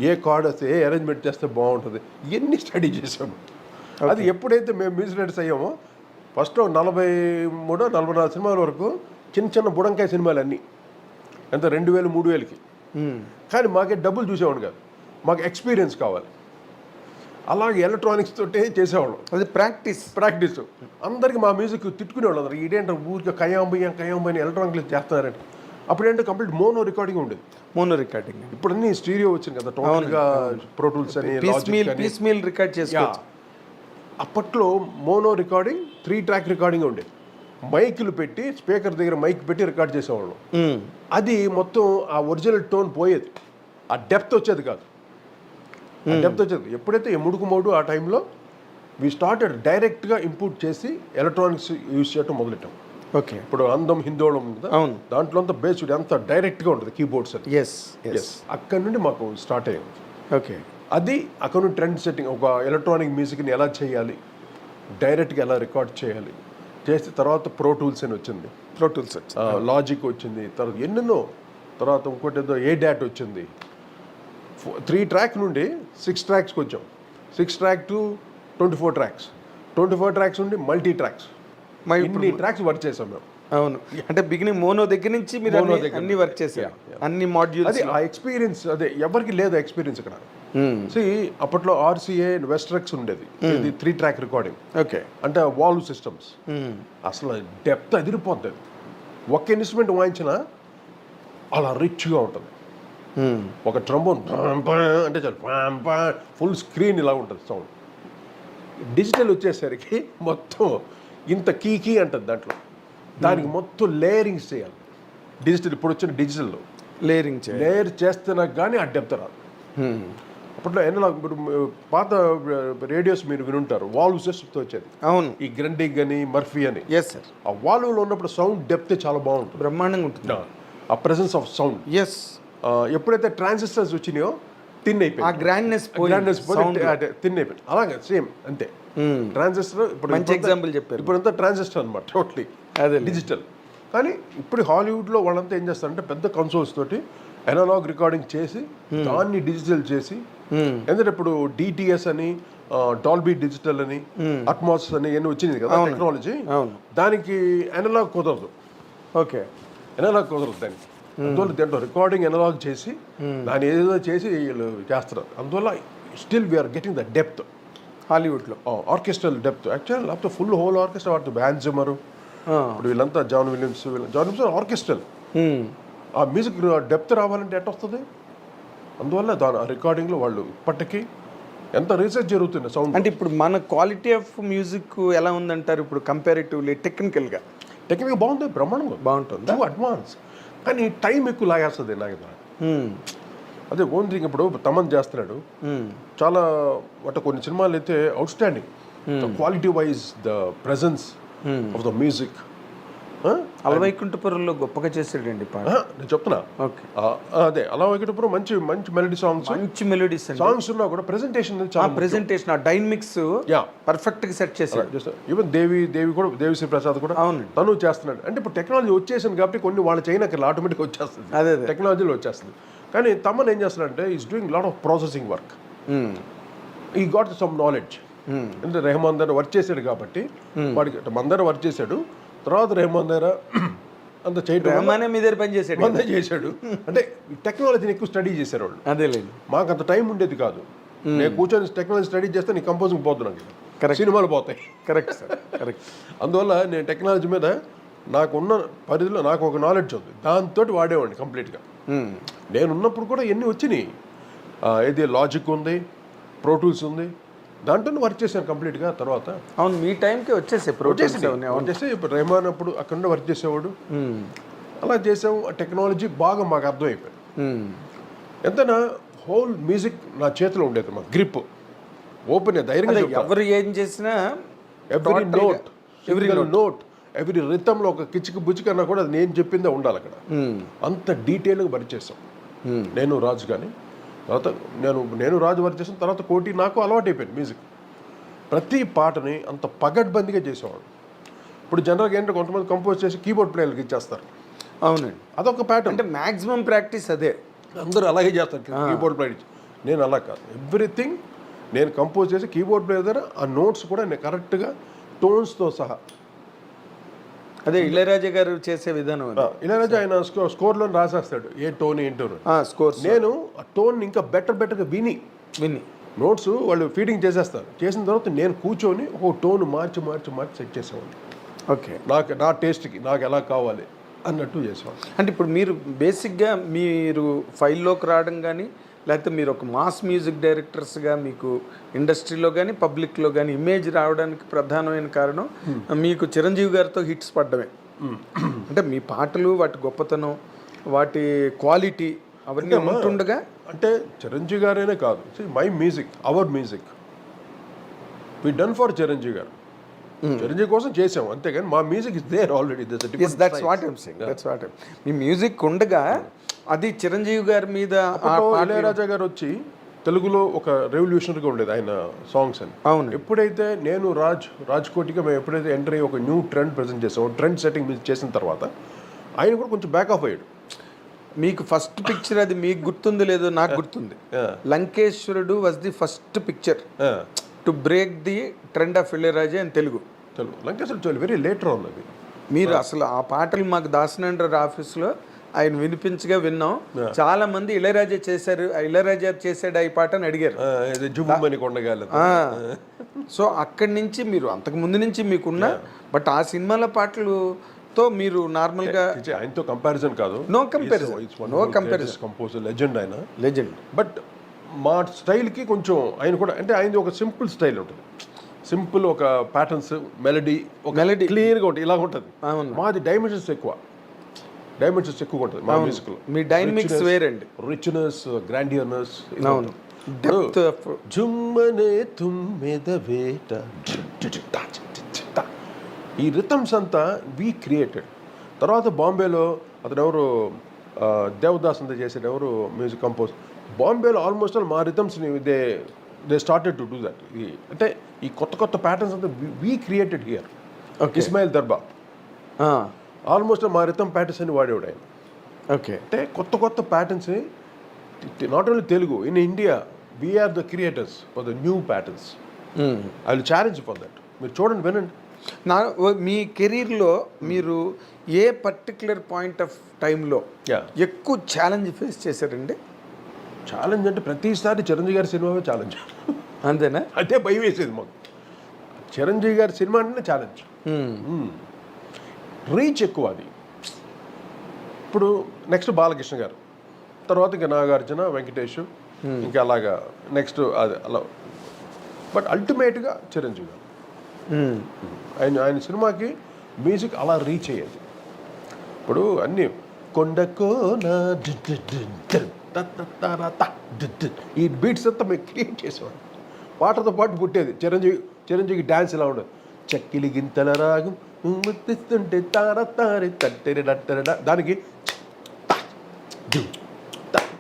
ఏ కార్డ్ వస్తే ఏ అరేంజ్మెంట్ చేస్తే బాగుంటుంది, ఇవన్నీ స్టడీ చేసాము. అది ఎప్పుడైతే మేము మ్యూజిక్ డైరెక్టర్స్ అయ్యామో ఫస్ట్ 43-44 సినిమాల వరకు చిన్న బుడంకాయ సినిమాలు అన్నీ ఎంత 2000-3000కి. కానీ మాకే డబ్బులు చూసేవాడు కాదు, మాకు ఎక్స్పీరియన్స్ కావాలి. అలాగే ఎలక్ట్రానిక్స్ తోటే చేసేవాళ్ళం. అది ప్రాక్టీస్. అందరికి మా మ్యూజిక్ తిట్టుకునేవాళ్ళు అందరికి, ఇదేంటే ఊరికి కయాంబయ్యని ఎలక్ట్రానిక్స్ చేస్తున్నారంటే. అప్పుడేంటే కంప్లీట్ మోనో రికార్డింగ్ ఉండేది. ఇప్పుడు అన్ని స్టీరియో వచ్చింది కదా, టోటల్గా ప్రో టూల్స్ అని పీస్ మీల్ రికార్డ్ చేసుకోవచ్చు. అప్పట్లో మోనో రికార్డింగ్ 3 ట్రాక్ రికార్డింగ్ ఉండేది. మైకులు పెట్టి, స్పీకర్ దగ్గర మైక్ పెట్టి రికార్డ్ చేసేవాళ్ళం. అది మొత్తం ఆ ఒరిజినల్ టోన్ పోయేది, ఆ డెప్త్ వచ్చేది కాదు. ఎప్పుడైతే ఎముడుకు మోడు ఆ టైంలో వి స్టార్టెడ్ డైరెక్ట్గా ఇంపోర్ట్ చేసి ఎలక్ట్రానిక్స్ యూజ్ చేయడం మొదలెట్టాం. ఓకే, ఇప్పుడు అందం హిందోళం ఉంది, దాంట్లో అంతా బేస్డ్ అంతా డైరెక్ట్గా ఉంటుంది కీబోర్డ్స్ అని. అక్కడ నుండి మాకు స్టార్ట్ అయ్యింది. ఓకే, అది అక్కడ నుండి ట్రెండ్ సెట్టింగ్, ఒక ఎలక్ట్రానిక్ మ్యూజిక్ని ఎలా చేయాలి, డైరెక్ట్గా ఎలా రికార్డ్ చేయాలి చేసి, తర్వాత ప్రో టూల్స్ అని వచ్చింది, లాజిక్ వచ్చింది, తర్వాత ఎన్నెన్నో, తర్వాత ఇంకోటి ఏదో ADAT వచ్చింది. 3 ట్రాక్ నుండి 6 ట్రాక్స్కి వచ్చాం. 6 ట్రాక్ టు 24 ట్రాక్స్, 24 ట్రాక్స్ నుండి మల్టీ ట్రాక్స్, ఇన్ని ట్రాక్స్ వర్క్ చేసాం మేము. అవును, అంటే బిగినింగ్ మోనో దగ్గర నుంచి మీరు అన్ని వర్క్ చేశారు, అన్ని మాడ్యూల్స్. అది ఆ ఎక్స్పీరియన్స్ అదే ఎవరికి లేదు ఎక్స్పీరియన్స్ ఇక్కడ. అప్పట్లో RCA వెస్ట్రెక్స్ ఉండేది, ఇది 3 ట్రాక్ రికార్డింగ్. ఓకే, అంటే వాల్వ్ సిస్టమ్స్. అసలు డెప్త్ అదిరిపోతుంది. ఒక ఇన్స్ట్రుమెంట్ వాయించినా అలా రిచ్గా ఉంటుంది. ఒక ట్రంబోన్ అంటే చాలు ఫుల్ స్క్రీన్ ఇలా ఉంటుంది సౌండ్. డిజిటల్ వచ్చేసరికి మొత్తం ఇంత కీ అంటుంది దాంట్లో, దానికి మొత్తం లేయరింగ్స్ చేయాలి. డిజిటల్ ఇప్పుడు వచ్చిన డిజిటల్లో లేయర్ చేస్తున్నా కానీ ఆ డెప్త్ రాదు. అప్పట్లో ఇప్పుడు పాత రేడియోస్ మీరు వినుంటారు, వాల్వ్ సిస్టమ్తో వచ్చేది. అవును, ఈ గ్రండింగ్ అని, మర్ఫీ అని. ఆ వాల్వ్లో ఉన్నప్పుడు సౌండ్ డెప్త్ చాలా బాగుంటుంది, బ్రహ్మాండంగా ఉంటుంది. ఆ ప్రెసెన్స్ ఆఫ్ సౌండ్. ఎప్పుడైతే ట్రాన్సిస్టర్స్ వచ్చినాయో థిన్ అయిపోయింది, గ్రాండ్నెస్ థిన్ అయిపోయింది. అలాగే సేమ్ అంతే. ట్రాన్సిస్టర్ ఇప్పుడు మంచి ఎగ్జాంపుల్ చెప్పారు. ఇప్పుడు అంతా ట్రాన్సిస్టర్ అనమాట, టోటలీ డిజిటల్. కానీ ఇప్పుడు హాలీవుడ్లో వాళ్ళంతా ఏం చేస్తారంటే పెద్ద కన్సోల్స్ తోటి అనలాగ్ రికార్డింగ్ చేసి దాన్ని డిజిటల్ చేసి ఎందుకంటే ఇప్పుడు డిటిఎస్ అని డాల్బీ డిజిటల్ అని అట్మాస్ అని ఇవన్నీ వచ్చింది కదా టెక్నాలజీ, దానికి అనలాగ్ కుదరదు. ఓకే, ఎనలాగ్ కుదరదు దానికి. అందువల్ల దీంట్లో రికార్డింగ్ ఎనలాగ్ చేసి దాన్ని ఏదో చేసి వీళ్ళు చేస్తారు. అందువల్ల still we are getting the depth హాలీవుడ్లో ఆర్కెస్ట్రల్ డెప్త్. యాక్చువల్ లేకపోతే ఫుల్ హోల్ ఆర్కెస్ట్రా వాడుతుంది. బ్యాన్ జిమ్మరు ఇప్పుడు వీళ్ళంతా జాన్ విలియమ్స్ ఆర్కెస్ట్రల్. ఆ మ్యూజిక్ డెప్త్ రావాలంటే ఎట్ట వస్తుంది? అందువల్ల దాని రికార్డింగ్లో వాళ్ళు ఇప్పటికీ ఎంత రీసెర్చ్ జరుగుతుంది సౌండ్. అంటే ఇప్పుడు మన క్వాలిటీ ఆఫ్ మ్యూజిక్ ఎలా ఉందంటారు ఇప్పుడు కంపారిటివ్లీ టెక్నికల్గా? టెక్నిక్గా బాగుంటుంది, బ్రహ్మాండంగా బాగుంటుంది, అడ్వాన్స్. కానీ టైం ఎక్కువ లాగేస్తుంది నాకు. అదే ఓన్ థింగ్. ఇప్పుడు తమన్ చేస్తున్నాడు చాలా అంటే కొన్ని సినిమాలు అయితే outstanding quality wise, the presence of the music. అలవైకుంఠపురంలో గొప్పగా చేసాడండి పాట. నేను చెప్తున్నా. ఓకే, అదే అలవైకుంఠపురం మంచి మంచి మెలడీ సాంగ్స్, మంచి మెలోడీస్ సాంగ్స్ ఉన్నా కూడా ప్రెజెంటేషన్ చాలా ప్రెజెంటేషన్, ఆ డైనమిక్స్ పర్ఫెక్ట్ గా సెట్ చేశాడు. ఈవెన్ దేవిశ్రీ ప్రసాద్ కూడా తను చేస్తున్నాడు. అంటే ఇప్పుడు టెక్నాలజీ వచ్చేసింది కాబట్టి కొన్ని వాళ్ళు చైనాకి ఆటోమేటిక్ వచ్చేస్తుంది, అదే టెక్నాలజీలో వచ్చేస్తుంది. కానీ తమన్ ఏం చేస్తున్నాడంటే is doing lot of processing work. ఈ గాట్ సమ్ నాలెడ్జ్. అంటే రెహమాన్ దగ్గర వర్క్ చేశాడు కాబట్టి వాడికి మందర వర్క్ చేశాడు. తర్వాత రెహమాన్ దగ్గర అంత చేయడం మీ దగ్గర పని చేశాడు. అంటే టెక్నాలజీని ఎక్కువ స్టడీ చేశారు వాళ్ళు. అదేలేదు, మాకు అంత టైం ఉండేది కాదు. నేను కూర్చొని టెక్నాలజీ స్టడీ చేస్తే నీ కంపోజింగ్ పోతున్నాను, సినిమాలు పోతాయి. Correct sir, correct. అందువల్ల నేను టెక్నాలజీ మీద నాకున్న పరిధిలో నాకు ఒక నాలెడ్జ్ ఉంది, దాంతో వాడేవాడిని కంప్లీట్గా. నేను ఉన్నప్పుడు కూడా ఎన్ని వచ్చినాయి, ఏది లాజిక్ ఉంది, ప్రోటూల్స్ ఉంది, దాంట్లో వర్క్ చేశాను కంప్లీట్గా. తర్వాత అవును, మీ టైంకి వచ్చేసి ఇప్పుడు రెహమాన్ అప్పుడు అక్కడ వర్క్ చేసేవాడు. అలా చేసాము. ఆ టెక్నాలజీ బాగా మాకు అర్థమైపోయింది. ఎంతైనా హోల్ మ్యూజిక్ నా చేతిలో ఉండేది, మా గ్రిప్ ఓపెన్, ధైర్యంగా. ఎవరు ఏం చేసినా ఎవ్రీ నోట్ ఎవ్రీ రిథంలో ఒక కిచికి బుచ్చికి అన్నా కూడా అది నేను చెప్పిందే ఉండాలి అక్కడ. అంత డీటెయిల్గా వర్క్ చేసాం నేను రాజు. కానీ తర్వాత నేను రాజు వర్క్ చేసిన తర్వాత కోటి నాకు అలవాటు అయిపోయింది మ్యూజిక్. ప్రతి పాటని అంత పగడ్బందీగా చేసేవాడు. ఇప్పుడు జనరల్గా ఏంటంటే కొంతమంది కంపోజ్ చేసి కీబోర్డ్ ప్లేయర్కి ఇచ్చేస్తారు. అవునండి, అదొక ప్యాటర్న్. అంటే మ్యాక్సిమం ప్రాక్టీస్ అదే, అందరూ అలాగే చేస్తారు కీబోర్డ్ ప్లేయర్. నేను అలా కాదు. ఎవ్రీథింగ్ నేను కంపోజ్ చేసి కీబోర్డ్ ప్లేయర్ దగ్గర ఆ నోట్స్ కూడా నేను కరెక్ట్గా టోన్స్తో సహా. అదే ఇళయరాజా గారు చేసే విధానం. ఇళయరాజా ఆయన స్కోర్లో రాసేస్తాడు ఏ టోన్ ఏంటో స్కోర్. నేను ఆ టోన్ ఇంకా బెటర్గా విని నోట్స్ వాళ్ళు ఫీడింగ్ చేసేస్తారు. చేసిన తర్వాత నేను కూర్చొని ఒక టోన్ మార్చి సెట్ చేసేవాడిని. ఓకే, నా టేస్ట్కి నాకు ఎలా కావాలి అన్నట్టు చేసేవాడు. అంటే ఇప్పుడు మీరు బేసిక్గా మీరు ఫైల్లోకి రావడం కానీ, లేకపోతే మీరు ఒక మాస్ మ్యూజిక్ డైరెక్టర్స్గా మీకు ఇండస్ట్రీలో కానీ పబ్లిక్లో కానీ ఇమేజ్ రావడానికి ప్రధానమైన కారణం మీకు చిరంజీవి గారితో హిట్స్ పడ్డమే. అంటే మీ పాటలు, వాటి గొప్పతనం, వాటి క్వాలిటీ అవన్నీ ఉంటుండగా. అంటే చిరంజీవి గారైనా కాదు, my music, our music we done for Chiranjeevi garu. Chiranjeevi కోసం చేసాము అంతేగాని మా music is there already. That's what I'm saying. మీ మ్యూజిక్ ఉండగా అది చిరంజీవి గారి మీద. ఇళయరాజా గారు వచ్చి తెలుగులో ఒక రెవల్యూషనరీగా ఉండేది ఆయన సాంగ్స్ అని. అవును, ఎప్పుడైతే నేను రాజ్కోటిగా మేము ఎప్పుడైతే ఎంటర్ అయ్యి ఒక న్యూ ట్రెండ్ ప్రజెంట్ చేసాము, ట్రెండ్ సెట్టింగ్ చేసిన తర్వాత ఆయన కూడా కొంచెం బ్యాక్ ఆఫ్ అయ్యాడు. మీకు ఫస్ట్ పిక్చర్ అది మీకు గుర్తుంది లేదో నాకు గుర్తుంది. Lankeshwarudu was the first picture to break the trend of Ilaiyaraaja in Telugu. Lankeshwarudu very later ఉంది అది. మీరు అసలు ఆ పాటలు మాకు దాసనండ్ర ఆఫీస్లో ఆయన వినిపించగా విన్నాం. చాలా మంది ఇళయరాజా చేశాడు ఈ పాట అని అడిగారు. సో అక్కడి నుంచి మీరు అంతకు ముందు నుంచి మీకున్న, బట్ ఆ సినిమాల పాటలతో మీరు నార్మల్గా ఆయనతో కంపారిజన్ కాదు, నో కంపారిజన్. కంపోజర్ లెజెండ్, ఆయన లెజెండ్. బట్ మా స్టైల్కి కొంచెం ఆయన కూడా, అంటే ఆయనది ఒక సింపుల్ స్టైల్ ఉంటుంది. సింపుల్ ఒక ప్యాటర్న్స్, మెలడీ క్లియర్గా ఉంటుంది, ఇలా ఉంటుంది. మాది డైమెన్షన్స్ ఎక్కువ ఉంటుంది మా మ్యూజిక్లో. మీ డైనమిక్స్ వేరండి. Richness, grandeurness. జుమ్మనే తుమ్మెద వేట, ఈ రిథమ్స్ అంతా వీ క్రియేటెడ్. తర్వాత బాంబేలో అతను ఎవరు దేవదాస్ అంతా చేసాడు, ఎవరు మ్యూజిక్ కంపోజ్. బాంబేలో ఆల్మోస్ట్ ఆల్ మా రిథమ్స్ని they started to do that. అంటే ఈ కొత్త ప్యాటర్న్స్ అంతా we created here. Ismail Darbar almost మా రిథమ్ ప్యాటర్న్స్ అని వాడేవాడు ఆయన. ఓకే, అంటే కొత్త patterns not only Telugu, in India we are the creators for the new patterns. I will challenge for that. మీరు చూడండి, వినండి. మీ కెరీర్లో మీరు ఏ పర్టికులర్ పాయింట్ ఆఫ్ టైంలో ఎక్కువ ఛాలెంజ్ ఫేస్ చేశారండి? ఛాలెంజ్ అంటే ప్రతిసారి చిరంజీవి గారి సినిమావే ఛాలెంజ్. అంతేనా? అదే భయం వేసేది మాకు. చిరంజీవి గారి సినిమా అంటే ఛాలెంజ్. రీచ్ ఎక్కువ అది. ఇప్పుడు నెక్స్ట్ బాలకృష్ణ గారు, తర్వాత ఇంకా నాగార్జున, వెంకటేష్, ఇంకా అలాగా నెక్స్ట్ అది అలా. బట్ అల్టిమేట్గా చిరంజీవి గారు ఆయన సినిమాకి మ్యూజిక్ అలా రీచ్ అయ్యేది. ఇప్పుడు అన్నీ ఈ బీట్స్ అంతా మేము క్రియేట్ చేసేవాడు. పాటతో పాటు పుట్టేది. చిరంజీవికి డ్యాన్స్ ఇలా ఉండదు. చక్కిలి గింతల రాగం ముత్తిస్తుంటే తార తారి తట్టెరి డట్టెర దానికి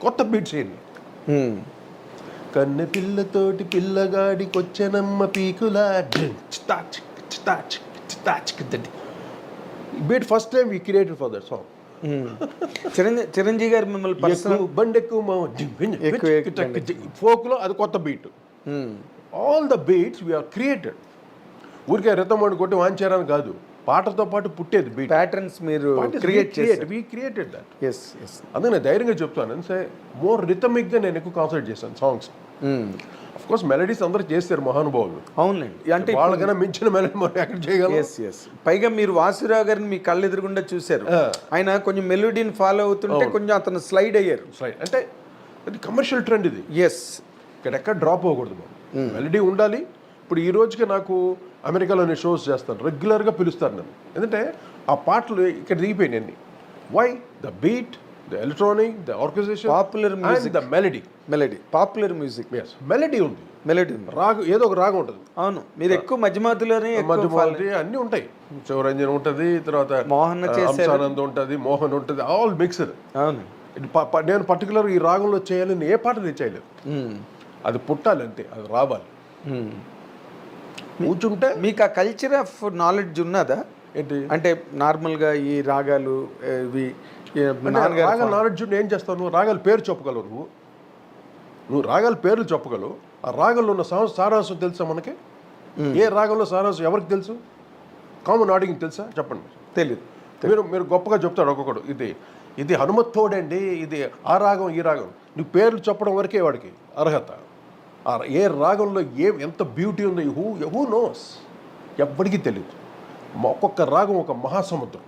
కొత్త బీట్స్ వేయండి. కన్నె పిల్లతోటి పిల్లగాడికొచ్చెనమ్మ పీకులా beat first time we created for that song. Chiranjeevi garu మిమ్మల్ని బండెక్కు ఫోక్లో అది కొత్త beat. All the beats we are created. ఊరికే రితం వండి కొట్టి వాంచారని కాదు, పాటతో పాటు పుట్టేది బీట్ ప్యాటర్న్స్ మీరు క్రియేట్ చేశారు. We created that. Yes yes. అందుకే నేను ధైర్యంగా చెప్తాను. అంటే మోర్ రిథమిక్గా నేను ఎక్కువ కాన్సన్ట్రేట్ చేశాను సాంగ్స్. అఫ్ కోర్స్ మెలడీస్ అందరూ చేస్తారు మహానుభావులు. అవునండి, అంటే వాళ్ళకైనా మించిన మెలడీ మనం ఎక్కడ చేయగలం. Yes yes. పైగా మీరు వాసురావు గారిని మీ కళ్ళు ఎదురుగుండా చూశారు. ఆయన కొంచెం మెలోడీని ఫాలో అవుతుంటే కొంచెం అతను స్లైడ్ అయ్యారు. స్లైడ్ అంటే అది కమర్షియల్ ట్రెండ్ ఇది. ఎస్. ఇక్కడెక్కడ డ్రాప్ అవ్వకూడదు. మెలడీ ఉండాలి. ఇప్పుడు ఈ రోజుకి నాకు అమెరికాలో నేను షోస్ చేస్తాను, రెగ్యులర్గా పిలుస్తారు నన్ను. ఎందుకంటే ఆ పాటలు ఇక్కడ దిగిపోయినాయి అన్ని. Why? The beat, the electronic, the orchestration, popular music, the melody. Popular music. Yes, melody ఉంది. మెలడీ ఉంది. రాగం ఏదో ఒక రాగం ఉంటుంది. అవును, మీరు ఎక్కువ మధ్యమాతులోనే మధ్యమాతి అన్నీ ఉంటాయి. శివరంజన్ ఉంటుంది, తర్వాత మోహన్ అంశానంద్ ఉంటుంది, మోహన్ ఉంటుంది, ఆల్ మిక్స్డ్. అవును. నేను పర్టికులర్ ఈ రాగంలో చేయాలని ఏ పాట నేను చేయలేదు. అది పుట్టాలి అంతే, అది రావాలి. కూర్చుంటే మీకు ఆ కల్చర్ ఆఫ్ నాలెడ్జ్ ఉన్నదా ఏంటి అంటే నార్మల్గా ఈ రాగాలు ఇవి రాగాల నాలెడ్జ్ ఉంటే ఏం చేస్తావు? నువ్వు రాగాల పేరు చెప్పగలవు. నువ్వు రాగాల పేర్లు చెప్పగలవు. ఆ రాగంలో ఉన్న సారాంశం తెలుసా మనకి? ఏ రాగంలో సారాంశం ఎవరికి తెలుసు? కామన్ ఆడియన్స్కి తెలుసా? చెప్పండి. తెలియదు. మీరు గొప్పగా చెప్తాడు ఒక్కొక్కడు, ఇది హనుమత్తోడండి, ఇది ఆ రాగం ఈ రాగం. నువ్వు పేర్లు చెప్పడం వరకే వాడికి అర్హత. ఏ రాగంలో ఎంత బ్యూటీ ఉందో హూ నోస్, ఎవ్వడికి తెలియదు. ఒక్కొక్క రాగం ఒక మహాసముద్రం.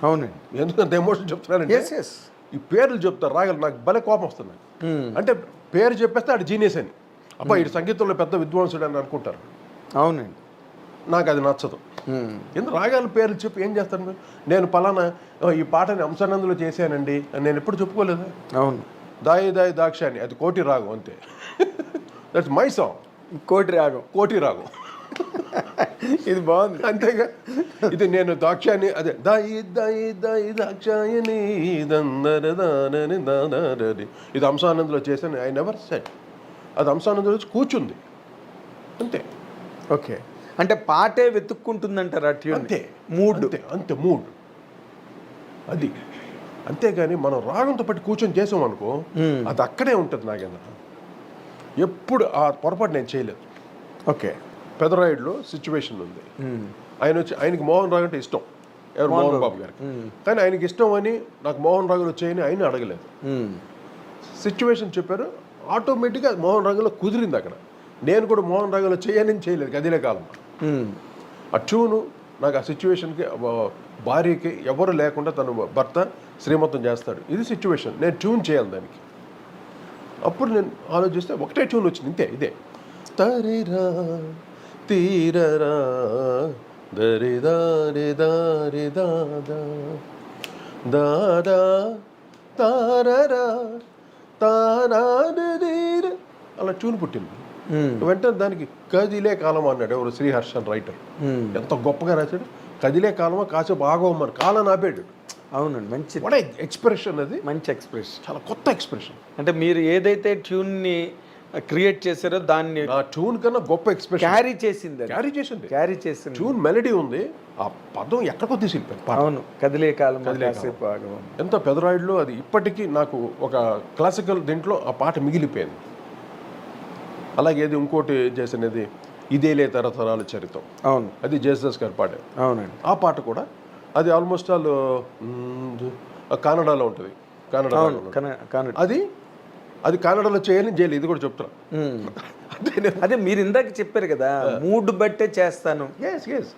అవునండి. ఎందుకంత ఎమోషన్ చెప్తున్నానంటే ఈ పేర్లు చెప్తారు రాగలు. నాకు భలే కోపం వస్తుంది. అంటే పేరు చెప్పేస్తే ఆడు జీనియస్ అని, అబ్బా ఇటు సంగీతంలో పెద్ద విద్వాంసుడు అని అనుకుంటారు. అవునండి. నాకు అది నచ్చదు. ఎందుకు రాగాల పేర్లు చెప్పి ఏం చేస్తాను మీరు? నేను పలానా ఈ పాటని అంశానందులో చేశానండి అని నేను ఎప్పుడు చెప్పుకోలేదు. అవును. దాయి దాయి దాక్షాని అది కోటి రాగం అంతే. That's my song. కోటి రాగం ఇది బాగుంది. అంతేగా. ఇది నేను దాక్షాయని, అదే దాయి దాయి దాయి దాక్షాయని దందరదానని దానరది, ఇది అంశానందులో చేశాను. I never said. అది అంశానందులో కూర్చుంది అంతే. ఓకే. అంటే పాటే వెతుక్కుంటుందంటారా ట్యూన్? అంతే. మూడ్ అంతే మూడ్ అది. అంతేగాని మనం రాగంతో పట్టి కూర్చొని చేసాం అనుకో, అది అక్కడే ఉంటుంది. నాకన్నా ఎప్పుడు ఆ పొరపాటు నేను చేయలేదు. ఓకే. పెదరాయుడులో సిచ్యువేషన్ ఉంది. ఆయనకి మోహన్ రావు అంటే ఇష్టం. ఎవరు? మోహన్ బాబు గారికి. కానీ ఆయనకి ఇష్టం అని నాకు మోహన్ రావులో చేయని ఆయన అడగలేదు. సిచ్యువేషన్ చెప్పారు, ఆటోమేటిక్గా మోహన్ రావులో కుదిరింది. అక్కడ నేను కూడా మోహన్ రావులో చేయని చేయలేదు. గదిలే కాలం ఆ ట్యూను నాకు ఆ సిచ్యువేషన్కి, భార్యకి ఎవరు లేకుండా తన భర్త శ్రీమంతం చేస్తాడు. ఇది సిచ్యువేషన్, నేను ట్యూన్ చేయాలి దానికి. అప్పుడు నేను ఆలోచిస్తే ఒకటే ట్యూన్ వచ్చింది, ఇంతే. ఇదే తరిరా తీరరా దరిదా దారి దాదా దాదా తారరా తారా అలా ట్యూన్ పుట్టింది. వెంటనే దానికి కదిలే కాలం అన్నాడు ఎవరు? శ్రీహర్షన్ రైటర్. ఎంత గొప్పగా రాశాడు. కదిలే కాలమా కాసేపు ఆగవమ్మని కాలం ఆపాడు. అవునండి. మంచి ఎక్స్ప్రెషన్. అది మంచి ఎక్స్ప్రెషన్, చాలా కొత్త ఎక్స్ప్రెషన్. అంటే మీరు ఏదైతే ట్యూన్ని క్రియేట్ చేశారో దాన్ని ఆ ట్యూన్ కన్నా గొప్ప ఎక్స్ప్రెషన్ క్యారీ చేసింది. ట్యూన్ మెలడీ ఉంది, ఆ పదం ఎక్కడికో తీసుకెళ్ళిపోయింది. అవును. కదిలే కాలం. ఎంత పెదరాయుడులో అది ఇప్పటికీ నాకు ఒక క్లాసికల్ దీంట్లో ఆ పాట మిగిలిపోయింది. అలాగే ఇది ఇంకోటి చేసినది ఇదేలే తరతరాల చరిత్రం, అవును, అది జేసస్ గారు పాడారు. అవునండి. ఆ పాట కూడా అది ఆల్మోస్ట్ ఆల్ కన్నడలో ఉంటుంది. కన్నడ అది కన్నడలో చేయాలని చేయలేదు, ఇది కూడా చెప్తున్నా. అదే మీరు ఇందాక చెప్పారు కదా, మూడ్ బట్టే చేస్తాను. ఎస్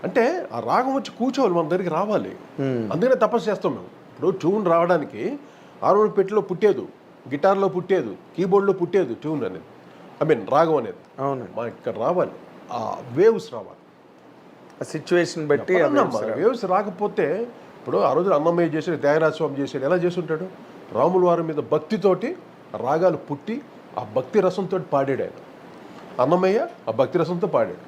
అంటే ఆ రాగం వచ్చి కూర్చోవాలి, మన దగ్గరికి రావాలి. అందుకనే తపస్సు చేస్తాం మేము. ఇప్పుడు ట్యూన్ రావడానికి హార్మోనియం పెట్టిలో పుట్టేదు, గిటార్లో పుట్టేదు, కీబోర్డ్లో పుట్టేదు ట్యూన్ అనేది, రాగం అనేది. అవునండి. మా ఇక్కడ రావాలి, ఆ వేవ్స్ రావాలి, సిచ్యువేషన్ బట్టి. వేవ్స్ రాకపోతే ఇప్పుడు ఆ రోజు అన్నమయ్య చేసాడు, త్యాగరాజ స్వామి చేసాడు, ఎలా చేస్తుంటాడు? రాముల వారి మీద భక్తితోటి రాగాలు పుట్టి ఆ భక్తి రసంతో పాడాడు ఆయన. అన్నమయ్య ఆ భక్తి రసంతో పాడాడు,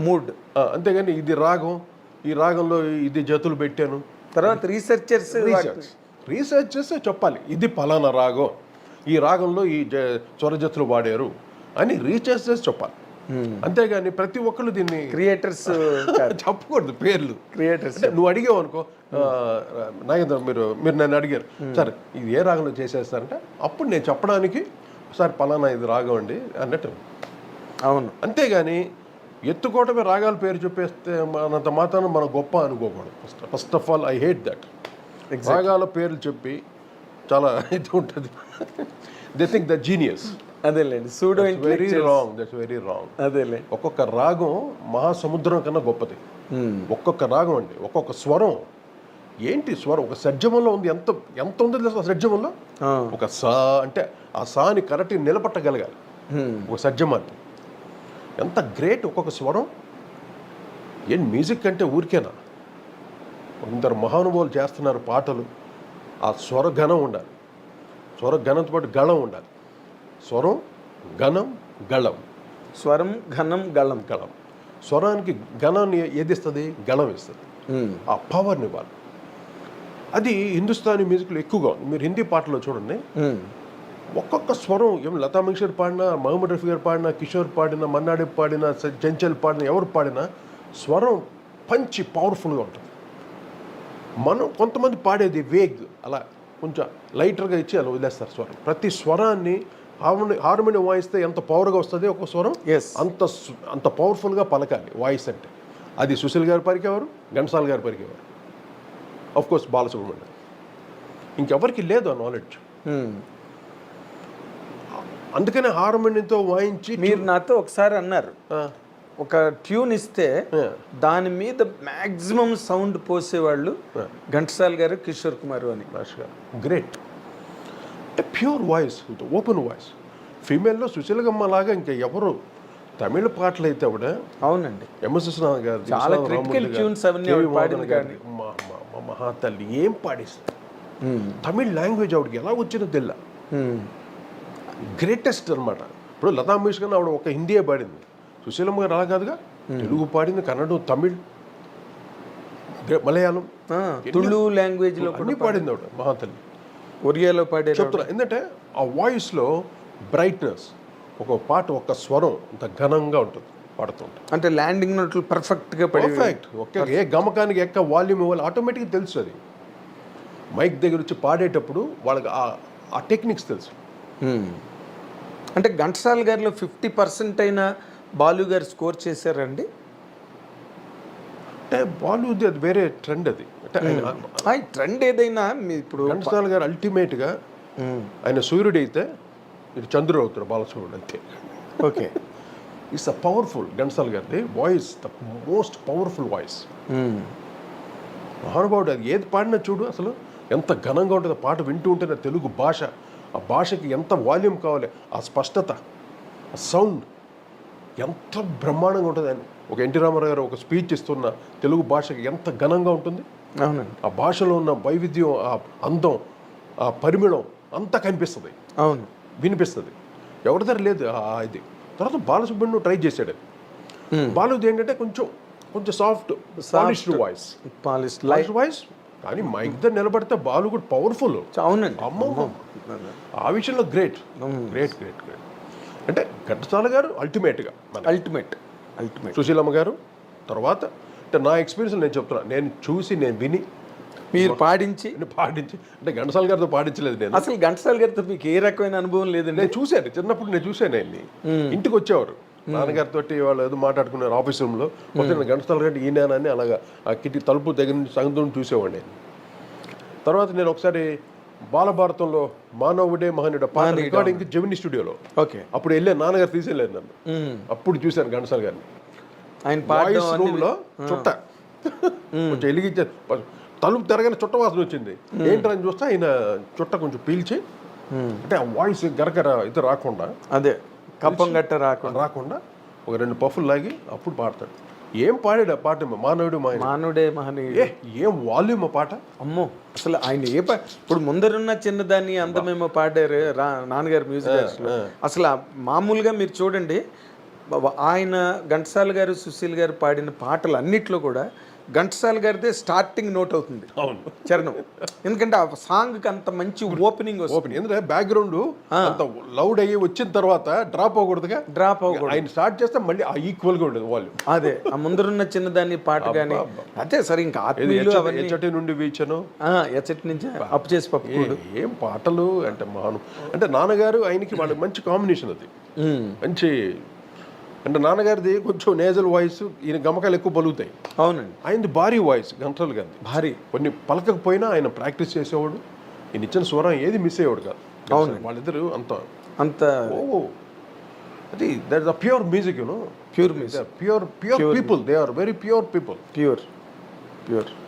మూడ్. అంతేగాని ఇది రాగం, ఈ రాగంలో ఇది జతులు పెట్టాను. తర్వాత రీసెర్చ్ చేస్తే చెప్పాలి, ఇది పలానా రాగం, ఈ రాగంలో ఈ స్వరజతులు వాడారు అని రీసెర్చ్ చేసి చెప్పాలి. అంతేగాని ప్రతి ఒక్కళ్ళు దీన్ని క్రియేటర్స్ చెప్పకూడదు పేర్లు. క్రియేటర్స్ నువ్వు అడిగావు అనుకో, నాగేంద్ర మీరు నన్ను అడిగారు, సార్ ఇది ఏ రాగంలో చేసేస్తారంటే అప్పుడు నేను చెప్పడానికి సార్ పలానా ఇది రాగం అండి అన్నట్టు. అవును. అంతేగాని ఎత్తుకోవటమే రాగాల పేరు చెప్పేస్తే మనంత మాత్రం మనం గొప్ప అనుకోకూడదు. First of all I hate that. రాగాల పేర్లు చెప్పి చాలా ఇది ఉంటుంది. They think the genius. అదేలేండి, pseudo very wrong, that's very wrong. అదేలే, ఒక్కొక్క రాగం మహాసముద్రం కన్నా గొప్పది. ఒక్కొక్క రాగం అండి, ఒక్కొక్క స్వరం. ఏంటి స్వరం? ఒక షడ్జమంలో ఉంది, ఎంత ఎంత ఉంది తెలుసు షడ్జమంలో. ఒక సా అంటే ఆ సాని కరెక్ట్గా నిలబట్టగలగాలి ఒక షడ్జమాన్ని. ఎంత గ్రేట్ ఒక్కొక్క స్వరం. ఏం మ్యూజిక్ అంటే ఊరికేనా? కొందరు మహానుభావులు చేస్తున్నారు పాటలు. ఆ స్వరఘనం ఉండాలి, స్వరఘనంతో పాటు గళం ఉండాలి. స్వరం, ఘనం, గళం. స్వరం, ఘనం, గళం. స్వరానికి ఘనాన్ని ఏది ఇస్తుంది? గళం ఇస్తుంది. ఆ పవర్ని ఇవ్వాలి. అది హిందుస్థానీ మ్యూజిక్లో ఎక్కువగా ఉంది. మీరు హిందీ పాటలో చూడండి, ఒక్కొక్క స్వరం ఏం లతా మంగేష్కర్ పాడినా, మహమ్మద్ రఫీ గారు పాడినా, కిషోర్ పాడినా, మన్నాడే పాడినా, చెంచల్ పాడినా, ఎవరు పాడినా స్వరం పంచి పవర్ఫుల్గా ఉంటుంది. మనం కొంతమంది పాడేది వేగ్, అలా కొంచెం లైటర్గా ఇచ్చి అలా వదిలేస్తారు స్వరం. ప్రతి స్వరాన్ని హార్మోనియం వాయిస్తే ఎంత పవర్గా వస్తుంది ఒక స్వరం, అంత పవర్ఫుల్గా పలకాలి వాయిస్ అంటే. అది సుశీల్ గారు పరికేవారు, ఘంటసాల గారు పరికేవారు, ఆఫ్ కోర్స్ బాలసుబ్రహ్మణ్యం. ఇంకెవరికి లేదు ఆ నాలెడ్జ్. అందుకనే హార్మోనియంతో వాయించి. మీరు నాతో ఒకసారి అన్నారు, ఒక ట్యూన్ ఇస్తే దాని మీద మ్యాక్సిమం సౌండ్ పోసేవాళ్ళు ఘంటసాల గారు, కిషోర్ కుమార్ అని. గ్రేట్. అంటే ప్యూర్ వాయిస్, ఓపెన్ వాయిస్. ఫీమేల్లో సుశీలగమ్మ లాగా ఇంకా ఎవరు తమిళ పాటలు అయితే కూడా. అవునండి, ఎంఎస్ విశ్వనాథ్ గారు చాలా క్రిటికల్ ట్యూన్స్ పాడింది. మహాతల్లి ఏం పాడిస్తారు. తమిళ్ లాంగ్వేజ్ ఆవిడకి ఎలా వచ్చిందో తెల్ల. గ్రేటెస్ట్ అనమాట. ఇప్పుడు లతా మంగేష్కర్ ఆవిడ ఒక హిందీయే పాడింది, సుశీలమ్మ గారు అలా కాదుగా. తెలుగు పాడింది, కన్నడ, తమిళ్, మలయాళం, తుళు లాంగ్వేజ్లో అన్ని పాడింది ఆవిడ మహాతల్లి. ఒరియాలో పాడే చెప్తున్నా. ఎందుకంటే ఆ వాయిస్లో బ్రైట్నెస్, ఒక పాట ఒక స్వరం అంత ఘనంగా ఉంటుంది పాడుతుంటుంది. అంటే ల్యాండింగ్ నోట్లు పర్ఫెక్ట్గా పర్ఫెక్ట్. ఒకే ఏ గమకానికి ఎక్క వాల్యూమ్ ఇవ్వాలి ఆటోమేటిక్గా తెలుసు. అది మైక్ దగ్గర వచ్చి పాడేటప్పుడు వాళ్ళకి ఆ టెక్నిక్స్ తెలుసు. అంటే ఘంటసాల గారిలో 50% అయినా బాలు గారు స్కోర్ చేశారండి. అంటే బాలుది అది వేరే ట్రెండ్. అది అంటే ట్రెండ్ ఏదైనా ఇప్పుడు ఘంటసాల గారు అల్టిమేట్గా ఆయన సూర్యుడు అయితే ఇది చంద్రుడు అవుతాడు, బాలసుబ్రహ్మణ్యం అంతే. Okay, it's a powerful. Ghantasala గారిది voice the most powerful voice. మహానుభావుడు. అది ఏది పాడినా చూడు అసలు ఎంత ఘనంగా ఉంటుంది. పాట వింటూ ఉంటే తెలుగు భాష, ఆ భాషకి ఎంత వాల్యూమ్ కావాలి, ఆ స్పష్టత, ఆ సౌండ్ ఎంత బ్రహ్మాండంగా ఉంటుంది. అని ఒక ఎన్టీ రామారావు గారు ఒక స్పీచ్ ఇస్తున్న తెలుగు భాషకి ఎంత ఘనంగా ఉంటుంది. అవునండి, ఆ భాషలో ఉన్న వైవిధ్యం, ఆ అందం, ఆ పరిమళం అంతా కనిపిస్తుంది. అవును, వినిపిస్తుంది. ఎవరి దగ్గర లేదు ఇది. తర్వాత బాలసుబ్రహ్మణ్యం ట్రై చేశాడు. బాలుది ఏంటంటే కొంచెం soft polished voice, polished voice. కానీ మైక్ దగ్గర నిలబడితే బాలు కూడా పవర్ఫుల్. అవునండి, అమ్మ ఆ విషయంలో గ్రేట్ గ్రేట్ గ్రేట్ గ్రేట్. అంటే ఘంటసాల గారు అల్టిమేట్గా అల్టిమేట్. సుశీలమ్మ గారు తర్వాత. అంటే నా ఎక్స్పీరియన్స్ నేను చెప్తున్నా, నేను చూసి నేను విని మీరు పాడించి పాడించి అంటే ఘంటసాల గారితో పాడించలేదు నేను. అసలు ఘంటసాల గారితో మీకు ఏ రకమైన అనుభవం లేదండి? నేను చూశాను, చిన్నప్పుడు నేను చూశాను ఆయన్ని. ఇంటికి వచ్చేవారు నాన్నగారితో, వాళ్ళు ఏదో మాట్లాడుకున్నారు ఆఫీస్ రూమ్లో. వస్తే ఘంటసాల గారి ఈయనని అలాగా ఆ కిటి తలుపు దగ్గర నుంచి సంగతం చూసేవాడిని నేను. తర్వాత నేను ఒకసారి బాలభారతంలో మానవుడే మహనీయుడు పాట రికార్డింగ్ జెమిని స్టూడియోలో ఓకే అప్పుడు వెళ్ళాను, నాన్నగారు తీసుకెళ్ళారు నన్ను. అప్పుడు చూశాను ఘంటసాల గారిని ఆయన వాయిస్ రూమ్ లో. చుట్ట కొంచెం వెలిగించే తలుపు తిరగని చుట్ట వాసన వచ్చింది. ఏంటని చూస్తే ఆయన చుట్ట కొంచెం పీల్చి, అంటే ఆ వాయిస్ గరగర ఇది రాకుండా, అదే కప్పం గట్ట రాకుండా ఒక 2 పఫ్ఫులు లాగి అప్పుడు పాడతాడు. ఏం పాడాడు ఆ పాట, మానవుడే మహనీయుడు. ఏం వాల్యూమ్ ఆ పాట. అమ్మో, అసలు ఆయన ఇప్పుడు ముందరున్న చిన్నదాన్ని అందమేమో పాడారు నాన్నగారు మ్యూజిక్ డైరెక్టర్లో. అసలు మామూలుగా మీరు చూడండి, ఆయన ఘంటసాల గారు సుశీల్ గారు పాడిన పాటలు అన్నిట్లో కూడా ఘంటసాల గారిదే స్టార్టింగ్ నోట్ అవుతుంది, అవును, చరణం. ఎందుకంటే ఆ సాంగ్కి అంత మంచి ఓపెనింగ్ వస్తుంది. ఎందుకంటే బ్యాక్గ్రౌండ్ అంత లౌడ్ అయ్యి వచ్చిన తర్వాత డ్రాప్ అవ్వకూడదుగా. ఆయన స్టార్ట్ చేస్తే మళ్ళీ ఆ ఈక్వల్ గా ఉండదు వాల్యూమ్. అదే ఆ ముందరున్న చిన్నదాన్ని పాట కానీ అదే సరే. ఇంకా ఆత్మీయులు ఎచ్చటి నుండి వీచను, ఎచ్చటి నుంచి అప్పు చేసి పప్పుకోడు. ఏం పాటలు అంటే అంటే నాన్నగారు ఆయనకి వాళ్ళకి మంచి కాంబినేషన్ అది. మంచి అంటే నాన్నగారిది కొంచెం నేజల్ వాయిస్, ఈయన గమకాలు ఎక్కువ పలుకుతాయి. అవునండి. ఆయనది భారీ వాయిస్ ఘంటసాల గారిది భారీ. కొన్ని పలకకపోయినా ఆయన ప్రాక్టీస్ చేసేవాడు. ఈయన ఇచ్చిన స్వరం ఏది మిస్ అయ్యేవాడు కాదు. అవును, వాళ్ళిద్దరు అంత అది that is a pure music, you know. Pure music, pure people. They are very pure people. Pure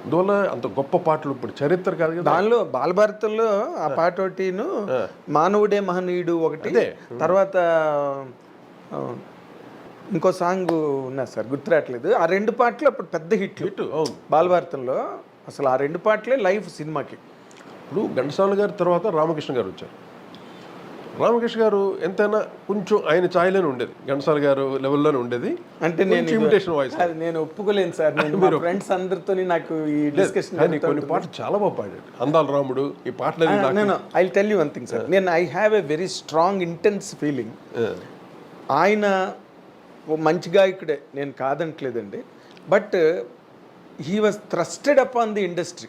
అందువల్ల అంత గొప్ప పాటలు ఇప్పుడు చరిత్ర కాదు కదా. దానిలో బాలభారతంలో ఆ పాట ఒకటిను, మానవుడే మహనీయుడు ఒకటి, తర్వాత ఇంకో సాంగ్ ఉన్నా సార్ గుర్తురాట్లేదు. ఆ 2 పాటలు అప్పుడు పెద్ద హిట్ బాలభారతంలో. అసలు ఆ 2 పాటలే లైఫ్ సినిమాకి. ఇప్పుడు ఘంటసాల గారి తర్వాత రామకృష్ణ గారు వచ్చారు. రామకృష్ణ గారు ఎంతైనా కొంచెం ఆయన ఛాయలోనే ఉండేది, ఘంటసాల గారు లెవెల్లోనే ఉండేది. అంటే నేను ఒప్పుకోలేను సార్. మీరు ఫ్రెండ్స్ అందరితో నాకు ఈ డిస్కషన్ కొన్ని పాటలు చాలా బాగా పాడాడు. అందాల రాముడు ఈ పాటలు. I tell you one thing sir, I have a very strong intense feeling. ఆయన మంచి గాయకుడే, నేను కాదంటలేదండి. But he was thrusted upon the industry.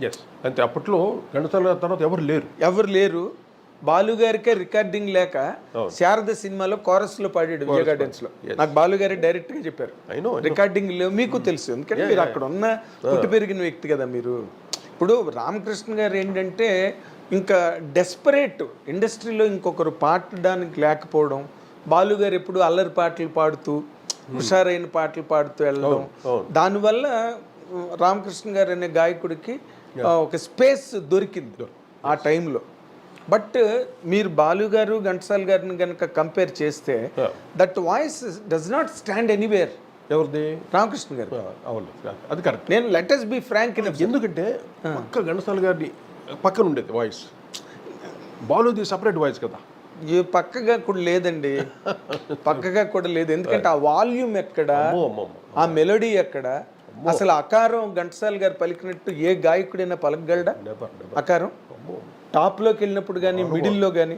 Yes, అంటే అప్పట్లో ఘంటసాల తర్వాత ఎవరు లేరు. బాలు గారికే రికార్డింగ్ లేక శారద సినిమాలో కోరస్లో పాడాడు విజయ గార్డెన్స్ లో. నాకు బాలు గారి డైరెక్ట్ గా చెప్పారు రికార్డింగ్ లేవు. మీకు తెలుసు, ఎందుకంటే మీరు అక్కడ ఉన్న పుట్టి పెరిగిన వ్యక్తి కదా మీరు. ఇప్పుడు రామకృష్ణ గారు ఏంటంటే ఇంకా డెస్పరేట్, ఇండస్ట్రీలో ఇంకొకరు పాడడానికి లేకపోవడం. బాలు గారు ఎప్పుడు అల్లరి పాటలు పాడుతూ హుషారైన పాటలు పాడుతూ వెళ్ళడం, దానివల్ల రామకృష్ణ గారు అనే గాయకుడికి ఒక స్పేస్ దొరికింది ఆ టైంలో. బట్ మీరు బాలు గారు ఘంటసాల గారిని కనుక కంపేర్ చేస్తే that voice does not stand anywhere. ఎవరిది? రామకృష్ణ గారు. అవును, అది కరెక్ట్. నేను లెట్ us be frank, ఎందుకంటే పక్క ఘంటసాల గారిని పక్కన ఉండేది వాయిస్, బాలుది సపరేట్ వాయిస్ కదా. పక్కగా కూడా లేదండి, పక్కగా కూడా లేదు. ఎందుకంటే ఆ వాల్యూమ్ ఎక్కడ, ఆ మెలోడీ ఎక్కడ, అసలు అకారం ఘంటసాల గారు పలికినట్టు ఏ గాయకుడైనా పలకగలడా? అకారం టాప్లోకి వెళ్ళినప్పుడు కానీ మిడిల్లో కానీ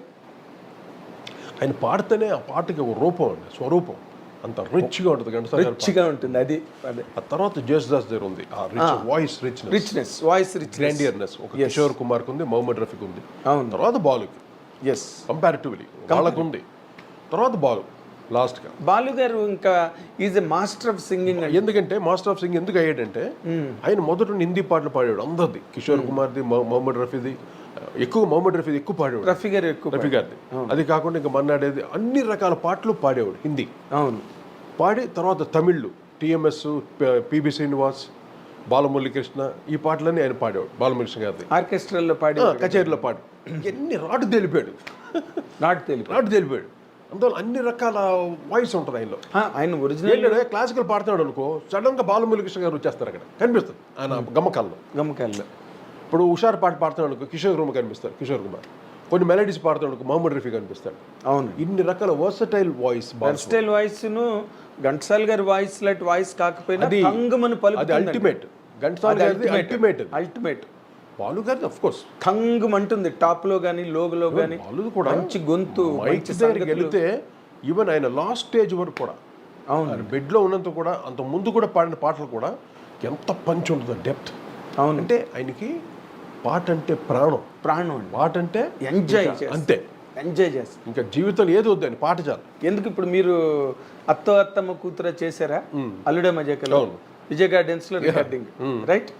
ఆయన పాడితేనే ఆ పాటకి ఒక రూపం అండి, స్వరూపం అంత రిచ్గా ఉంటుంది. ఘంటసాల రిచ్గా ఉంటుంది. అది ఆ తర్వాత జేసుదాస్ దగ్గర ఉంది ఆ voice richness, voice rich, grandeurness. ఒక కిషోర్ కుమార్కి ఉంది, మొహమ్మద్ రఫీకి ఉంది. అవును, తర్వాత బాలుకి కంపారిటివ్లీ వాళ్ళకు ఉంది. తర్వాత బాలు లాస్ట్గా. బాలు గారు ఇంకా is a master of singing. ఎందుకంటే మాస్టర్ ఆఫ్ సింగింగ్ ఎందుకు అయ్యాడంటే ఆయన మొదట హిందీ పాటలు పాడాడు అందరిది. కిషోర్ కుమార్ది, మొహమ్మద్ రఫీది ఎక్కువ, మొహమ్మద్ రఫీది ఎక్కువ పాడేవాడు, రఫీ గారిది. అది కాకుండా ఇంకా మన్నాడేది అన్ని రకాల పాటలు పాడేవాడు హిందీ. అవును, పాడి తర్వాత తమిళ్లు టిఎంఎస్, పిబి శ్రీనివాస్, బాలమురళీకృష్ణ ఈ పాటలన్నీ ఆయన పాడేవాడు. బాలమురళీకృష్ణ గారిది ఆర్కెస్ట్రాల్లో పాడి, కచేరీలో పాడు, ఎన్ని రాటు తెలిపాడు. అందువల్ల అన్ని రకాల వాయిస్ ఉంటుంది ఆయనలో. ఆయన ఒరిజినల్ క్లాసికల్ పాడుతున్నాడు అనుకో, సడన్గా బాలమురళీకృష్ణ గారు వచ్చేస్తారు అక్కడ, కనిపిస్తుంది ఆయన గమ్మకాల్లో. ఇప్పుడు హుషారు పాట పాడుతున్నాడు అనుకో, కిషోర్ కుమార్ కనిపిస్తారు, కిషోర్ కుమార్. కొన్ని మెలడీస్ పాడుతున్నాడు అనుకో, మొహమ్మద్ రఫీ కనిపిస్తాడు. అవును, ఇన్ని రకాల వర్సటైల్ వాయిస్. వర్సటైల్ వాయిస్ ను ఘంటసాల గారి వాయిస్ లాంటి వాయిస్ కాకపోయినా అది అల్టిమేట్. ఘంటసాల గారి అల్టిమేట్. బాలు గారిది ఆఫ్ కోర్స్ ఠంగుమంటుంది, టాప్ లో కానీ లోగలో కానీ. బాలు కూడా మంచి గొంతు, మంచి దగ్గరికి వెళితే ఈవెన్ ఆయన లాస్ట్ స్టేజ్ వరకు కూడా, అవును, బెడ్ లో ఉన్నంత కూడా, అంత ముందు కూడా పాడిన పాటలు కూడా ఎంత పంచి ఉంటుంది, డెప్త్. అవును. అంటే ఆయనకి పాట అంటే ప్రాణం, ప్రాణం అండి. పాట అంటే ఎంజాయ్ ఇంకా అంతే, ఎంజాయ్ చేస్తారు. ఇంకా జీవితంలో ఏది వద్దని పాట చాలు. ఎందుకు ఇప్పుడు మీరు అత్తో అత్తమ్మ కూతుర చేశారా, అల్లుడే మజాకలో అవును. విజయ్ గార్డెన్స్ లో రికార్డింగ్, రైట్?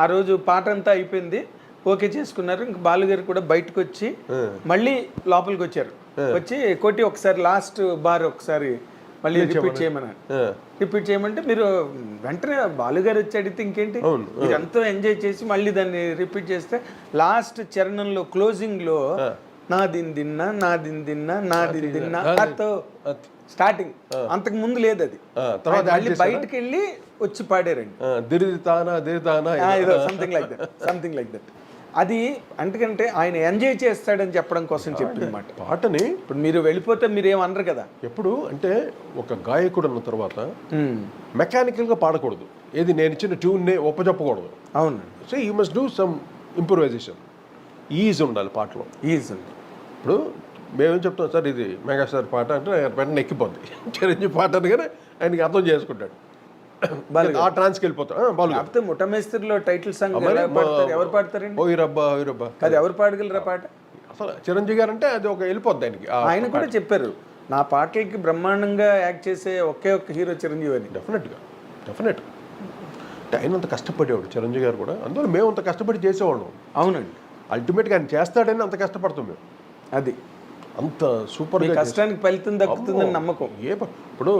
ఆ రోజు పాట అంతా అయిపోయింది, ఓకే చేసుకున్నారు. ఇంకా బాలుగారు కూడా బయటకు వచ్చి మళ్ళీ లోపలికి వచ్చారు. వచ్చి కొట్టి ఒకసారి లాస్ట్ బార్ ఒకసారి మళ్ళీ రిపీట్ చేయమన్నారు. రిపీట్ చేయమంటే మీరు వెంటనే బాలుగారు వచ్చి అడిగితే ఇంకేంటి, మీరు ఎంతో ఎంజాయ్ చేసి మళ్ళీ దాన్ని రిపీట్ చేస్తే లాస్ట్ చరణంలో క్లోజింగ్ లో నా దిన్ దిన్నా నా దిన్ దిన్నా నా దిన్ దిన్నా అత్తో స్టార్టింగ్, అంతకు ముందు లేదు అది. తర్వాత మళ్ళీ బయటకు వెళ్ళి వచ్చి పాడారండి. దిరితానా ఏదో something like that, something like that. అది ఎందుకంటే ఆయన ఎంజాయ్ చేస్తాడని చెప్పడం కోసం చెప్పిందన్నమాట. పాటని ఇప్పుడు మీరు వెళ్ళిపోతే మీరు ఏమనరు కదా. ఎప్పుడు అంటే ఒక గాయకుడు అన్న తర్వాత మెకానికల్గా పాడకూడదు, ఏది నేను ఇచ్చిన ట్యూన్నే ఒప్పచెప్పకూడదు. అవును. So you must do some improvisation, is ఉండాలి పాటలో. ఈజ్ ఉంది. ఇప్పుడు మేమేం చెప్తాం సార్, ఇది మెగాస్టార్ పాట అంటే వెంటనే ఎక్కిపోద్ది. చిరంజీవి పాట అనగానే ఆయనకి అర్థం చేసుకుంటాడు, ఆ ట్రాన్స్కి వెళ్ళిపోతాం. కాకపోతే ముఠమేస్త్రిలో టైటిల్ సాంగ్ ఎవరు పాడతారండి? ఓయి రబ్బా అది ఎవరు పాడగలరా పాట? అసలు చిరంజీవి గారు అంటే అది ఒక వెళ్ళిపోద్ది ఆయనకి. ఆయన కూడా చెప్పారు, నా పాటలకి బ్రహ్మాండంగా యాక్ట్ చేసే ఒకే ఒక్క హీరో చిరంజీవి అని. డెఫినెట్ అంటే ఆయన అంత కష్టపడేవాడు చిరంజీవి గారు కూడా, అందువల్ల మేము అంత కష్టపడి చేసేవాళ్ళం. అవునండి. అల్టిమేట్గా ఆయన చేస్తాడని అంత కష్టపడతాం మేము. అది అంత సూపర్గా కష్టానికి ఫలితం దక్కుతుందని నమ్మకం. ఇప్పుడు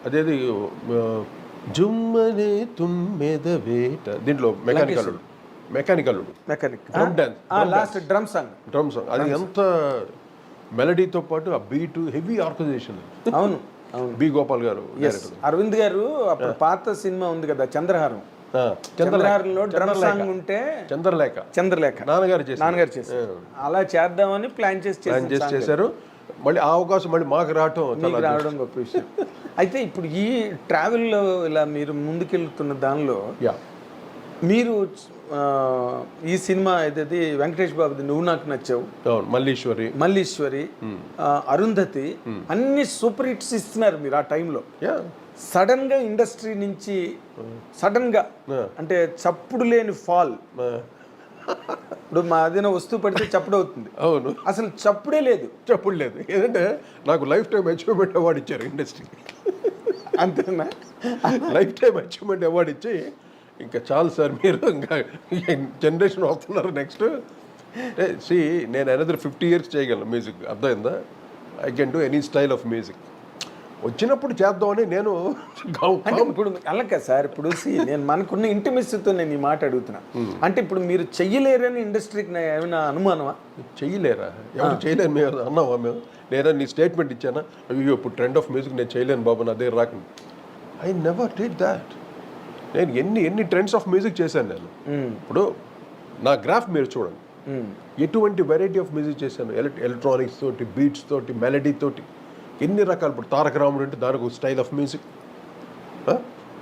అదేది జుమ్మనే తుమ్మెద వేట, దీంట్లో మెకానిక్ లాస్ట్ డ్రమ్ సాంగ్ అది ఎంత మెలడీతో పాటు ఆ బీట్ హెవీ ఆర్గనైజేషన్. అవును. బి గోపాల్ గారు, అరవింద్ గారు అప్పుడు పాత సినిమా ఉంది కదా చంద్రహారం, చంద్రహారంలో డ్రమ్ సాంగ్ ఉంటే చంద్రలేఖ నాన్నగారు చేశారు. అలా చేద్దామని ప్లాన్ చేశారు. మళ్ళీ ఆ అవకాశం మళ్ళీ మాకు రావడం గొప్ప విషయం. అయితే ఇప్పుడు ఈ ట్రావెల్లో ఇలా మీరు ముందుకెళ్తున్న దానిలో మీరు ఈ సినిమా ఏదైతే వెంకటేష్ బాబుది నువ్వు నాకు నచ్చావు, మల్లీశ్వరి, అరుంధతి అన్ని సూపర్ హిట్స్ ఇస్తున్నారు మీరు ఆ టైంలో. సడన్ గా ఇండస్ట్రీ నుంచి సడన్ గా అంటే చప్పుడు లేని ఫాల్. ఇప్పుడు మా అదేనా వస్తువు పడితే చప్పుడు అవుతుంది. అవును, అసలు చప్పుడు లేదు. ఏంటంటే నాకు లైఫ్ టైం అచీవ్మెంట్ అవార్డు ఇచ్చారు ఇండస్ట్రీకి. అంతేనా? లైఫ్ టైం అచీవ్మెంట్ అవార్డు ఇచ్చి ఇంకా చాలు సార్, మీరు ఇంకా జనరేషన్ వస్తున్నారు నెక్స్ట్. సి నేను అనదర్ 50 years చేయగలను మ్యూజిక్, అర్థమైందా? I can do any style of music. వచ్చినప్పుడు చేద్దామని నేను ఇప్పుడు అలాగే సార్. ఇప్పుడు నేను మనకున్న ఇంటిమెస్సీతో నేను ఈ మాట అడుగుతున్నా. అంటే ఇప్పుడు మీరు చెయ్యలేరని ఇండస్ట్రీకి ఏమైనా అనుమానమా? చెయ్యలేరా? ఎవరు చేయలేను మేము అన్నావా? మేము లేదా నీ స్టేట్మెంట్ ఇచ్చానా, అయ్యో ఇప్పుడు ట్రెండ్ ఆఫ్ మ్యూజిక్ నేను చేయలేను బాబు, నా దగ్గర రాకండి. I never did that. నేను ఎన్ని ట్రెండ్స్ ఆఫ్ మ్యూజిక్ చేశాను నేను. ఇప్పుడు నా గ్రాఫ్ మీరు చూడండి, ఎటువంటి వెరైటీ ఆఫ్ మ్యూజిక్ చేశాను. ఎలక్ట్రానిక్స్ తోటి, బీట్స్ తోటి, మెలడీ తోటి, ఎన్ని రకాలు. ఇప్పుడు తారక రాముడు అంటే దానికి ఒక స్టైల్ ఆఫ్ మ్యూజిక్,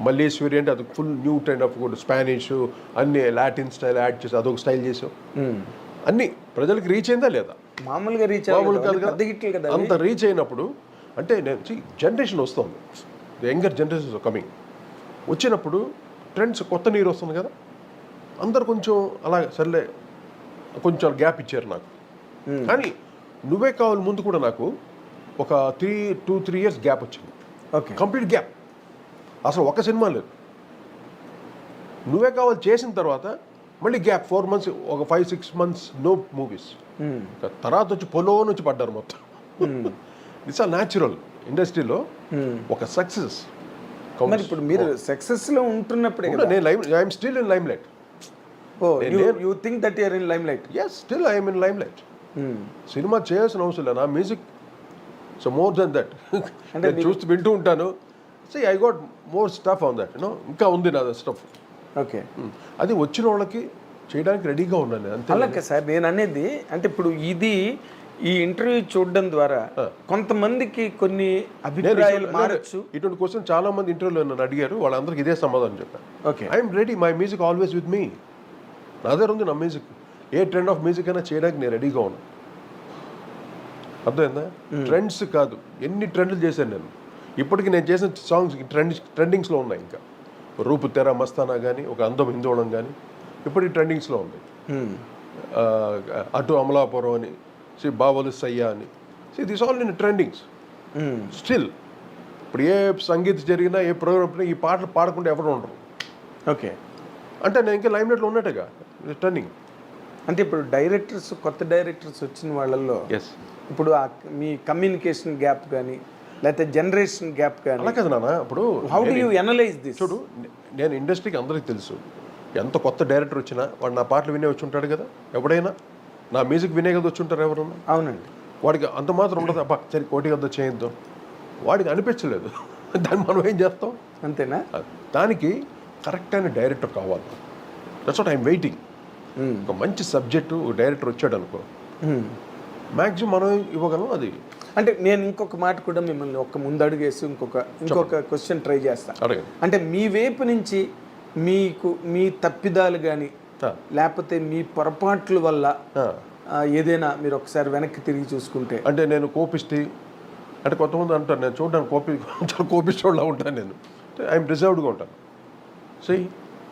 మల్లేశ్వరి అంటే అది ఫుల్ న్యూ ట్రెండ్ ఆఫ్ కూడా స్పానిష్, అన్ని లాటిన్ స్టైల్ యాడ్ చేసి అదొక స్టైల్ చేసాం. అన్ని ప్రజలకు రీచ్ అయిందా లేదా? మామూలుగా కాదు. అంత రీచ్ అయినప్పుడు అంటే నేను జనరేషన్ వస్తుంది, యంగర్ జనరేషన్ కమింగ్, వచ్చినప్పుడు ట్రెండ్స్ కొత్త నీరు వస్తుంది కదా, అందరు కొంచెం అలా సర్లే కొంచెం గ్యాప్ ఇచ్చారు నాకు. కానీ నువ్వే కావాలి ముందు కూడా నాకు ఒక 2-3 years గ్యాప్ వచ్చింది. ఓకే, కంప్లీట్ గ్యాప్, అసలు ఒక సినిమా లేదు. నువ్వే కావాలి చేసిన తర్వాత మళ్ళీ గ్యాప్ 4 months, ఒక 5-6 months నో మూవీస్. తర్వాత వచ్చి పొలో నుంచి పడ్డారు మొత్తం. ఇట్స్ ఆల్ న్యాచురల్ ఇండస్ట్రీలో ఒక సక్సెస్. మరి ఇప్పుడు మీరు సక్సెస్ లో ఉంటున్నప్పుడే I'm still in limelight. You think that you are in limelight? yes, still I am in limelight. సినిమా చేయాల్సిన అవసరం లేదు, నా music so more than that. అంటే చూస్తూ వింటూ ఉంటాను. See, I got more stuff on that, you know. ఇంకా ఉంది నా స్టఫ్. ఓకే, అది వచ్చిన వాళ్ళకి చేయడానికి రెడీగా ఉన్నాను అంతే. అలాగే సార్ నేను అనేది, అంటే ఇప్పుడు ఇది ఈ ఇంటర్వ్యూ చూడడం ద్వారా కొంతమందికి కొన్ని అభిప్రాయాలు మారచ్చు. ఇటువంటి క్వశ్చన్ చాలా మంది ఇంటర్వ్యూలో నన్ను అడిగారు, వాళ్ళందరికీ ఇదే సమాధానం చెప్పాను. Okay, I'm ready, my music always with me. నా దగ్గర ఉంది నా మ్యూజిక్, ఏ ట్రెండ్ ఆఫ్ మ్యూజిక్ అయినా చేయడానికి నేను రెడీగా ఉన్నాను. అర్థమైందా? ట్రెండ్స్ కాదు, ఎన్ని ట్రెండ్లు చేశాను నేను. ఇప్పటికి నేను చేసిన సాంగ్స్ ట్రెండింగ్స్లో ఉన్నాయి. ఇంకా రూపు తెర మస్తానా కానీ, ఒక అందం హిందోళం కానీ, ఇప్పుడు ట్రెండింగ్స్లో ఉంది. అటు అమలాపురం అని, బావలు సయ్యా అని, this all in trendings still. ఇప్పుడు ఏ సంగీత జరిగినా ఏ ప్రోగ్రామ్ ఈ పాటలు పాడకుండా ఎవరు ఉండరు. ఓకే, అంటే నేను ఇంకా లైమ్ లైట్లో ఉన్నట్టుగా ట్రెండింగ్. అంటే ఇప్పుడు డైరెక్టర్స్, కొత్త డైరెక్టర్స్ వచ్చిన వాళ్ళల్లో ఎస్, ఇప్పుడు మీ కమ్యూనికేషన్ గ్యాప్ కానీ లేకపోతే జనరేషన్ గ్యాప్ కానీ అలా కదా నాన్న. ఇప్పుడు how do you analyse this? చూడు, నేను ఇండస్ట్రీకి అందరికీ తెలుసు, ఎంత కొత్త డైరెక్టర్ వచ్చినా వాడు నా పాటలు వినే వచ్చి ఉంటాడు కదా. ఎవడైనా నా మ్యూజిక్ వినే కదా వచ్చి ఉంటారు ఎవరన్నా. అవునండి. వాడికి అంత మాత్రం ఉండదు, అబ్బా సరే కోటి కదా చేయొద్దాం, వాడికి అనిపించలేదు. దాన్ని మనం ఏం చేస్తాం? అంతేనా? దానికి కరెక్ట్ అయిన డైరెక్టర్ కావాలి. That's what I'm waiting. ఒక మంచి సబ్జెక్టు డైరెక్టర్ వచ్చాడు అనుకో, మ్యాక్సిమం మనం ఇవ్వగలం. అది అంటే నేను ఇంకొక మాట కూడా మిమ్మల్ని ఒక ముందడుగేసి ఇంకొక క్వశ్చన్ ట్రై చేస్తాను. అడగండి. అంటే మీ వైపు నుంచి మీకు మీ తప్పిదాలు కానీ లేకపోతే మీ పొరపాట్ల వల్ల ఏదైనా మీరు ఒకసారి వెనక్కి తిరిగి చూసుకుంటే. అంటే నేను కోపిస్తే, అంటే కొంతమంది అంటారు నేను చూడడానికి కోపిస్తోళ్ళ ఉంటాను. నేను ఐఎమ్ రిజర్వ్డ్గా ఉంటాను.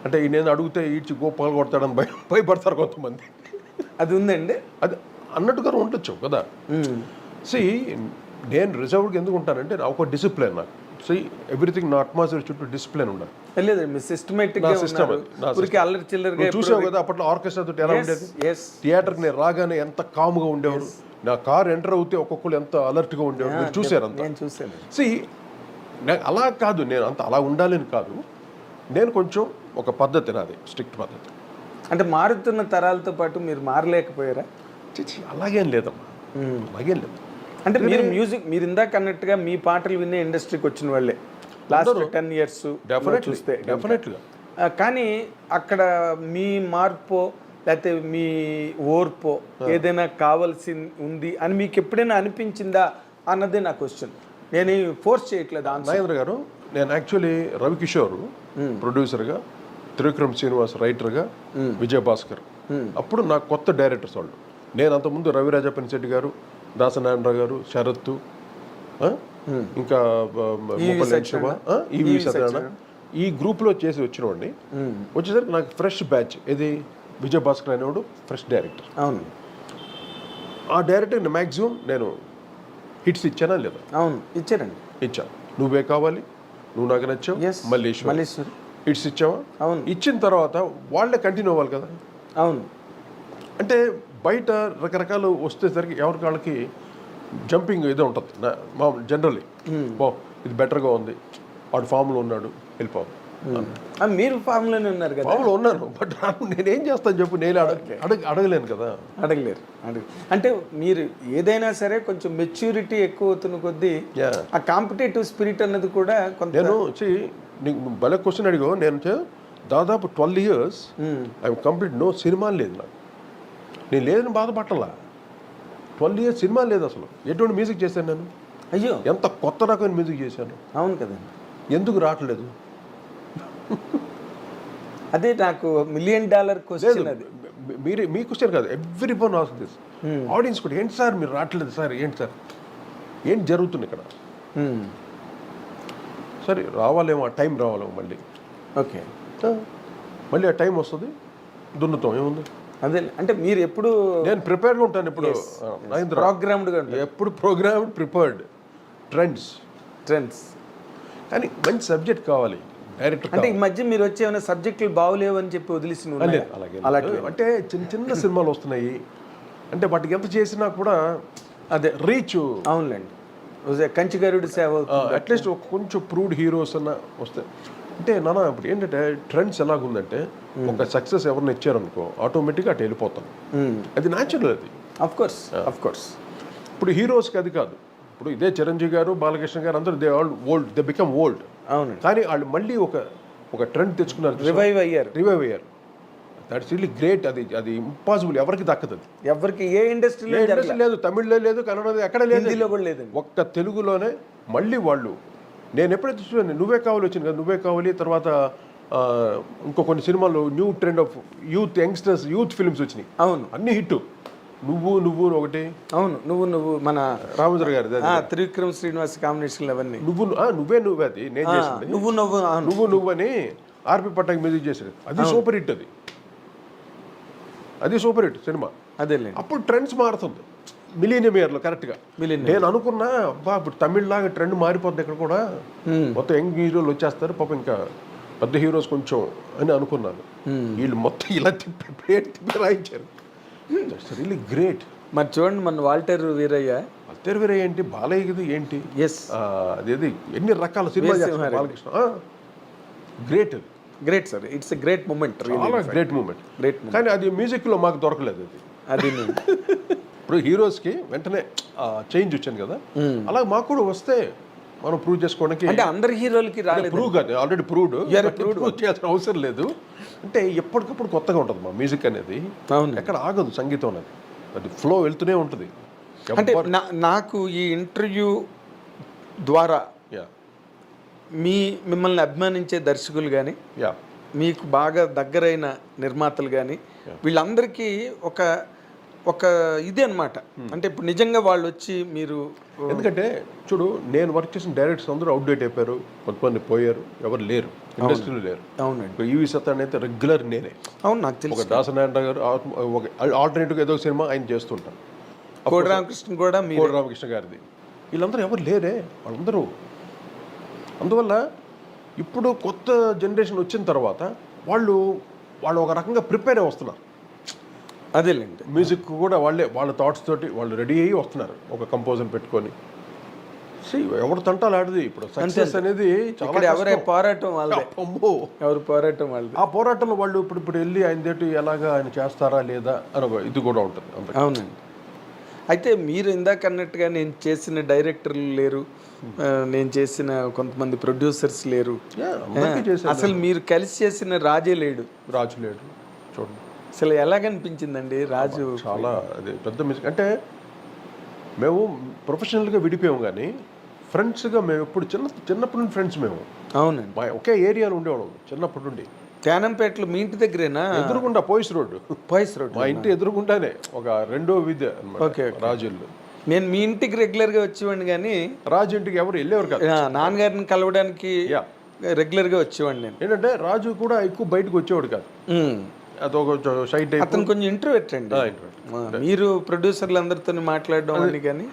అంటే నేను అడిగితే ఈడ్చి గోపాలు కొడతాడని భయపడతారు కొంతమంది. అది ఉందండి, అది అన్నట్టుగా ఉండొచ్చు కదా. నేను రిజర్వ్డ్గా ఎందుకు ఉంటానంటే నాకు ఒక డిసిప్లిన్. నాకు ఎవ్రీథింగ్ నా అట్మాస్ఫియర్ చుట్టూ డిసిప్లిన్ ఉండాలి. లేదు మీ సిస్టమేటిక్గా అల్లరి చిల్లరగా చూసావు కదా అప్పట్లో ఆర్కెస్ట్రాతో ఎలా ఉండేది. థియేటర్కి నేను రాగానే ఎంత కామ్గా ఉండేవారు. నా కార్ ఎంటర్ అవుతే ఒక్కొక్కరు ఎంత అలర్ట్గా ఉండేవారు. మీరు చూసారు అంత. నేను చూసాను. అలా కాదు, నేను అంత అలా ఉండాలని కాదు. నేను కొంచెం ఒక పద్ధతి, నాది స్ట్రిక్ట్ పద్ధతి. అంటే మారుతున్న తరాలతో పాటు మీరు మారలేకపోయారా? అలాగేం లేదమ్మా, అలాగేం లేదు. అంటే మీరు మ్యూజిక్, మీరు ఇందాక అన్నట్టుగా మీ పాటలు వినే ఇండస్ట్రీకి వచ్చిన వాళ్ళే లాస్ట్ 10 years చూస్తే డెఫినెట్గా. కానీ అక్కడ మీ మార్పో లేకపోతే మీ ఓర్పో ఏదైనా కావాల్సి ఉంది అని మీకు ఎప్పుడైనా అనిపించిందా అన్నదే నా క్వశ్చన్. నేను ఫోర్స్ చేయట్లేదు. నాగేంద్ర గారు, నేను యాక్చువల్లీ రవికిషోర్ ప్రొడ్యూసర్గా, త్రివిక్రమ్ శ్రీనివాస్ రైటర్గా, విజయభాస్కర్ అప్పుడు నాకు కొత్త డైరెక్టర్స్ వాళ్ళు. నేను అంతకుముందు రవిరాజ పెనిశెట్టి గారు, దాసనారాయణరావు గారు, శరత్, ఇంకా ఈవి సత్యనారాయణ, ఈ గ్రూప్లో చేసి వచ్చినవాడిని. వచ్చేసరికి నాకు ఫ్రెష్ బ్యాచ్. ఇది విజయభాస్కర్ అనేవాడు ఫ్రెష్ డైరెక్టర్. అవును, ఆ డైరెక్టర్ మ్యాక్సిమం నేను హిట్స్ ఇచ్చానా లేదా? అవును, ఇచ్చారండి. ఇచ్చాను. నువ్వే కావాలి, నువ్వు నాకు నచ్చావు, మల్లేశ్వరి హిట్స్ ఇచ్చావా? అవును. ఇచ్చిన తర్వాత వాళ్ళే కంటిన్యూ అవ్వాలి కదా. అవును. అంటే బయట రకరకాలు వచ్చేసరికి ఎవరికి వాళ్ళకి జంపింగ్ ఏదో ఉంటుంది మామూలు జనరల్లీ. ఇది బెటర్గా ఉంది, వాడు ఫామ్లో ఉన్నాడు, వెళ్ళిపోవాలి. మీరు ఫామ్లోనే ఉన్నారు కదా. ఫామ్లో ఉన్నాను, బట్ నేనేం చేస్తాను చెప్పు. నేను అడగలేను కదా. అడగలేరు. అంటే మీరు ఏదైనా సరే కొంచెం మెచ్యూరిటీ ఎక్కువ అవుతున్న కొద్దీ ఆ కాంపిటేటివ్ స్పిరిట్ అన్నది కూడా కొంత. నేను నీకు భలే క్వశ్చన్ అడిగో. నేను దాదాపు 12 years I complete no cinema లేదు నాకు. నేను లేదని బాధపడలా. 12 years సినిమా లేదు అసలు. ఎటువంటి మ్యూజిక్ చేశాను నేను? అయ్యో, ఎంత కొత్త రకమైన మ్యూజిక్ చేశాను. అవును కదండి. ఎందుకు రావట్లేదు? అదే నాకు $1 million క్వశ్చన్. అది మీరే, మీ క్వశ్చన్ కాదు, every one ask this. Audience కూడా ఏంటి సార్ మీరు రావట్లేదు సార్, ఏంటి సార్, ఏంటి జరుగుతుంది ఇక్కడ? సరే రావాలేమో, ఆ టైం రావాలేమో మళ్ళీ. ఓకే, మళ్ళీ ఆ టైం వస్తుంది, దున్నుతాం, ఏముంది. అదే అంటే మీరు ఎప్పుడు, నేను ప్రిపేర్డ్గా ఉంటాను ఎప్పుడు. ప్రోగ్రామ్డ్గా ఎప్పుడు ప్రోగ్రామ్డ్, ప్రిపేర్డ్. ట్రెండ్స్ కానీ మంచి సబ్జెక్ట్ కావాలి డైరెక్టర్. అంటే ఈ మధ్య మీరు వచ్చే ఏమైనా సబ్జెక్టులు బాగులేవు అని చెప్పి వదిలేసిన అలాగే. అంటే చిన్న సినిమాలు వస్తున్నాయి అంటే వాటికి ఎంత చేసినా కూడా అదే రీచ్. అవునులేండి, కంచిగారుడి సేవ. అట్లీస్ట్ కొంచెం ప్రూవ్డ్ హీరోస్ అన్న వస్తే. అంటే నాన్న ఇప్పుడు ఏంటంటే ట్రెండ్స్ ఎలాగుందంటే ఒక సక్సెస్ ఎవరిని ఇచ్చారనుకో ఆటోమేటిక్గా అటు వెళ్ళిపోతాం. అది న్యాచురల్. అది అఫ్ కోర్స్. ఇప్పుడు హీరోస్కి అది కాదు. ఇప్పుడు ఇదే చిరంజీవి గారు, బాలకృష్ణ గారు అందరూ they all old, they become old. అవును. కానీ వాళ్ళు మళ్ళీ ఒక ట్రెండ్ తెచ్చుకున్నారు, రివైవ్ అయ్యారు. That's really great. అది ఇంపాసిబుల్, ఎవరికి దక్కదు. అది ఎవరికి ఏ ఇండస్ట్రీలో లేదు, తమిళ్లో లేదు, కన్నడలో ఎక్కడ లేదు, హిందీలో కూడా లేదు. ఒక్క తెలుగులోనే మళ్ళీ వాళ్ళు. నేను ఎప్పుడైతే చూసాను నువ్వే కావాలి వచ్చింది కదా, నువ్వే కావాలి తర్వాత ఇంకో కొన్ని సినిమాలు new trend of youth youngsters, youth films వచ్చినాయి. అవును, అన్ని హిట్. నువ్వు ఒకటి. అవును, నువ్వు మన రామచంద్ర గారి త్రివిక్రమ్ శ్రీనివాస్ కాంబినేషన్ అవన్నీ. నువ్వే అది నేను చేసింది. నువ్వు అని ఆర్పి పట్టాకి మ్యూజిక్ చేసేది, అది సూపర్ హిట్. అది అది సూపర్ హిట్ సినిమా. అదేలేండి. అప్పుడు ట్రెండ్స్ మారుతుంది మిలీనియం ఇయర్లో కరెక్ట్గా. నేను అనుకున్నా అబ్బా ఇప్పుడు తమిళ్లాగా ట్రెండ్ మారిపోతుంది ఇక్కడ కూడా, మొత్తం యంగ్ హీరోలు వచ్చేస్తారు పాపం, ఇంకా పెద్ద హీరోస్ కొంచెం అని అనుకున్నాను. వీళ్ళు మొత్తం ఇలా తిప్పి రాయించారు. Really great. మరి చూడండి మన వాల్టర్ వీరయ్య ఏంటి, బాలయ్యది ఏంటి, ఎస్ అదేది ఎన్ని రకాల సినిమా చేస్తారు Balakrishna. Great great sir, it's a great moment, చాలా గ్రేట్ మూమెంట్. కానీ అది మ్యూజిక్లో మాకు దొరకలేదు అది. ఇప్పుడు హీరోస్కి వెంటనే చేంజ్ వచ్చింది కదా, అలాగే మాకు కూడా వస్తే మనం ప్రూవ్ చేసుకోవడానికి. అంటే అందరి హీరోలకి రాలేదు, ప్రూవ్ కాదు, ఆల్రెడీ ప్రూవ్డ్ చేయాల్సిన అవసరం లేదు. అంటే ఎప్పటికప్పుడు కొత్తగా ఉంటుంది మా మ్యూజిక్ అనేది, ఎక్కడ ఆగదు సంగీతం అనేది, అది ఫ్లో వెళ్తూనే ఉంటుంది. అంటే నాకు ఈ ఇంటర్వ్యూ ద్వారా మిమ్మల్ని అభిమానించే దర్శకులు కానీ, మీకు బాగా దగ్గరైన నిర్మాతలు కానీ, వీళ్ళందరికీ ఒక ఇదే అనమాట. అంటే ఇప్పుడు నిజంగా వాళ్ళు వచ్చి మీరు, ఎందుకంటే చూడు నేను వర్క్ చేసిన డైరెక్టర్స్ అందరూ అవుట్డేట్ అయిపోయారు, కొంతమంది పోయారు, ఎవరు లేరు ఇండస్ట్రీలో లేరు. అవునండి. ఈవి సత్తాన్ అయితే రెగ్యులర్ నేనే. అవును, నాకు తెలుసు. ఒక దాసనారాయణ గారు ఒక ఆల్టర్నేటివ్గా ఏదో సినిమా ఆయన చేస్తుంటాను. కోడి రామకృష్ణ కూడా, కోడి రామకృష్ణ గారిది, వీళ్ళందరూ ఎవరు లేరే వాళ్ళందరూ. అందువల్ల ఇప్పుడు కొత్త జనరేషన్ వచ్చిన తర్వాత వాళ్ళు ఒక రకంగా ప్రిపేర్ అయి వస్తున్నారు. అదేలేండి. మ్యూజిక్ కూడా వాళ్ళ థాట్స్ తోటి వాళ్ళు రెడీ అయ్యి వస్తున్నారు, ఒక కంపోజర్ పెట్టుకొని. ఎవరు తంటాలు ఆడది ఇప్పుడు సక్సెస్ అనేది చాలా. ఎవరి పోరాటం వాళ్ళది, ఎవరు పోరాటం వాళ్ళది. ఆ పోరాటంలో వాళ్ళు ఇప్పుడు వెళ్ళి ఆయన తోటి ఎలాగా ఆయన చేస్తారా లేదా అని ఇది కూడా ఉంటుంది. అవునండి. అయితే మీరు ఇందాక అన్నట్టుగా నేను చేసిన డైరెక్టర్లు లేరు, నేను చేసిన కొంతమంది ప్రొడ్యూసర్స్ లేరు, అసలు మీరు కలిసి చేసిన రాజు లేడు చూడండి. అసలు ఎలాగనిపించిందండి రాజు? చాలా అది పెద్ద మిస్. అంటే మేము ప్రొఫెషనల్గా విడిపోయాము కానీ ఫ్రెండ్స్గా మేము ఎప్పుడు చిన్నప్పటి నుండి ఫ్రెండ్స్ మేము. అవునండి. ఒకే ఏరియాలో ఉండేవాళ్ళం చిన్నప్పటి నుండి. తేనంపేటలో మీ ఇంటి దగ్గరేనా? ఎదురుగుండా పోయిస్ రోడ్. మా ఇంటి ఎదురుగుండానే ఒక రెండో విద్య అన్నమాట రాజు ఇల్లు. నేను మీ ఇంటికి రెగ్యులర్గా వచ్చేవాడిని కానీ రాజు ఇంటికి ఎవరు వెళ్ళేవారు కాదు. నాన్నగారిని కలవడానికి రెగ్యులర్గా వచ్చేవాడిని నేను. ఏంటంటే రాజు కూడా ఎక్కువ బయటకు వచ్చేవాడు కాదు, అదొక సైట్. అతను కొంచెం ఇంట్రోవర్ట్ అండి. మీరు ప్రొడ్యూసర్లు అందరితో మాట్లాడడం అని, కానీ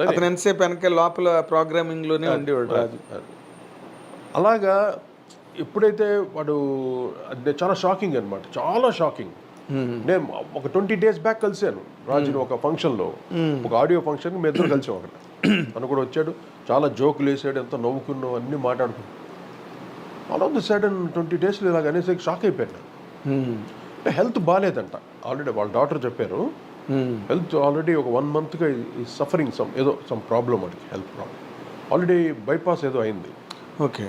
అతను ఎంతసేపు వెనక లోపల ప్రోగ్రామింగ్ లోనే ఉండేవాడు రాజు. అలాగా ఎప్పుడైతే వాడు అది చాలా షాకింగ్ అనమాట, చాలా షాకింగ్. నేను ఒక 20 days బ్యాక్ కలిశాను రాజుని ఒక ఫంక్షన్లో, ఒక ఆడియో ఫంక్షన్. మేము ఇద్దరు కలిసాం అక్కడ. తను కూడా వచ్చాడు, చాలా జోకులు వేసాడు, ఎంత నవ్వుకున్నాం, అన్నీ మాట్లాడుకున్నాం. All of the sudden 20 days ఇలాగ అనేసరికి షాక్ అయిపోయాను. హెల్త్ బాగాలేదంట ఆల్రెడీ, వాళ్ళ డాక్టర్ చెప్పారు. హెల్త్ ఆల్రెడీ ఒక 1 monthగా సఫరింగ్ సమ్ ప్రాబ్లమ్, అది హెల్త్ ప్రాబ్లం. ఆల్రెడీ బైపాస్ ఏదో అయింది. ఓకే.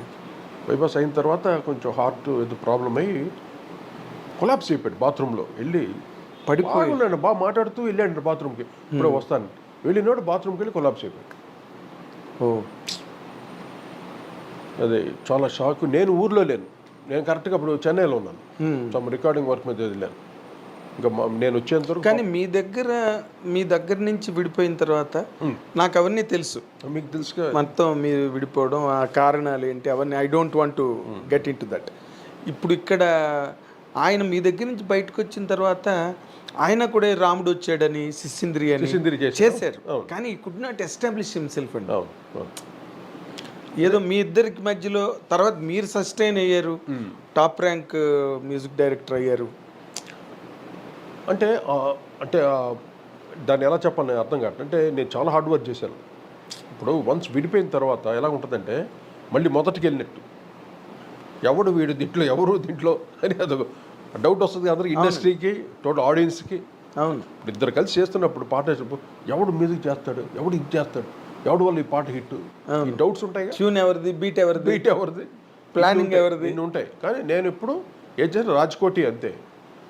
బైపాస్ అయిన తర్వాత కొంచెం హార్ట్ ఏదో ప్రాబ్లం అయ్యి కొలాప్స్ అయిపోయాడు. బాత్రూంలో వెళ్ళి పడిపోయాడు. బాగా మాట్లాడుతూ వెళ్ళాడు బాత్రూమ్కి, ఇప్పుడు వస్తాను వెళ్ళినోడు బాత్రూమ్కి వెళ్ళి కొలాప్స్ అయిపోయాడు. అదే చాలా షాక్. నేను ఊర్లో లేను, నేను కరెక్ట్గా అప్పుడు చెన్నైలో ఉన్నాను, సమ్ రికార్డింగ్ వర్క్ మీద వెళ్ళాను. ఇంకా నేను వచ్చేంత వరకు. కానీ మీ దగ్గర నుంచి విడిపోయిన తర్వాత నాకు అవన్నీ తెలుసు. మీకు తెలుసు మొత్తం మీరు విడిపోవడం, ఆ కారణాలు ఏంటి అవన్నీ. I don't want to get in to that. ఇప్పుడు ఇక్కడ ఆయన మీ దగ్గర నుంచి బయటకు వచ్చిన తర్వాత ఆయన కూడా రాముడు వచ్చాడని సిసింద్రి చేశారు, కానీ కుడ్ నాట్ ఎస్టాబ్లిష్ హిమ్సెల్ఫ్ అండి. ఏదో మీ ఇద్దరికి మధ్యలో తర్వాత మీరు సస్టైన్ అయ్యారు, టాప్ ర్యాంక్ మ్యూజిక్ డైరెక్టర్ అయ్యారు. అంటే దాన్ని ఎలా చెప్పాలి అర్థం కాదు. అంటే నేను చాలా హార్డ్ వర్క్ చేశాను. ఇప్పుడు వన్స్ విడిపోయిన తర్వాత ఎలా ఉంటుందంటే మళ్ళీ మొదటికి వెళ్ళినట్టు, ఎవడు వీడు దీంట్లో, ఎవరు దీంట్లో అని అదొక డౌట్ వస్తుంది అందరికి, ఇండస్ట్రీకి, టోటల్ ఆడియన్స్కి. అవును. ఇప్పుడు ఇద్దరు కలిసి చేస్తున్నప్పుడు పార్ట్నర్షిప్, ఎవడు మ్యూజిక్ చేస్తాడు, ఎవడు ఇది చేస్తాడు, ఎవడు వల్ల ఈ పాట హిట్, ఈ డౌట్స్ ఉంటాయి. ట్యూన్ ఎవరిది, బీట్ ఎవరిది, ప్లానింగ్ ఎవరిది, ఇన్ని ఉంటాయి. కానీ నేను ఇప్పుడు ఏం చేశాను, రాజ్కోటి అంతే.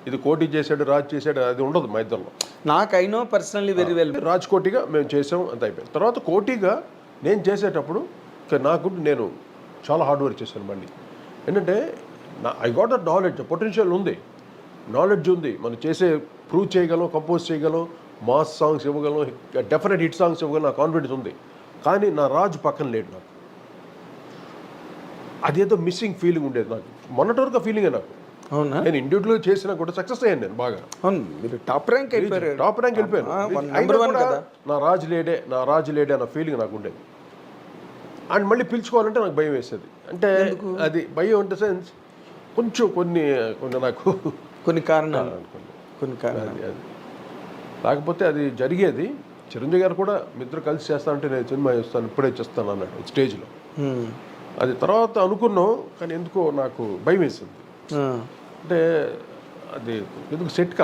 ఇది కోటి చేశాడు, రాజ్ చేశాడు, అది ఉండదు మా ఇద్దరిలో. నాకు I know personally very well. రాజ్కోటిగా మేము చేసాం, అంత అయిపోయింది. తర్వాత కోటిగా నేను చేసేటప్పుడు నేను చాలా హార్డ్ వర్క్ చేశాను. మళ్ళీ ఏంటంటే I got that knowledge, potential ఉంది, నాలెడ్జ్ ఉంది, మనం ప్రూవ్ చేయగలం, కంపోజ్ చేయగలం, మాస్ సాంగ్స్ ఇవ్వగలం, డెఫినెట్ హిట్ సాంగ్స్ ఇవ్వగలం, నా కాన్ఫిడెన్స్ ఉంది. కానీ నా రాజు పక్కన లేడు. నాకు అదేదో మిస్సింగ్ ఫీలింగ్ ఉండేది. నాకు మొన్నటి వరకు ఫీలింగే నాకు. అవునా? నేను ఇండివిజువల్గా చేసినా కూడా సక్సెస్ అయ్యాను నేను బాగా. అవును, మీరు టాప్ ర్యాంక్ అయిపోయారు. టాప్ ర్యాంక్ వెళ్ళిపోయాను. నెంబర్ 1 కదా. నా రాజు లేడే అన్న ఫీలింగ్ నాకు ఉండేది. అండ్ మళ్ళీ పిలుచుకోవాలంటే నాకు భయం వేసేది. అంటే అది భయం అంటే సెన్స్ కొంచెం కొన్ని నాకు కొన్ని కారణాలు అది లేకపోతే అది జరిగేది. చిరంజీవి గారు కూడా మీ ఇద్దరు కలిసి చేస్తానంటే నేను సినిమా చేస్తాను, ఇప్పుడే చేస్తాను అన్నాడు స్టేజ్లో. అది తర్వాత అనుకున్నాం, కానీ ఎందుకో నాకు భయం వేసింది. అంటే అది ఎందుకు సెట్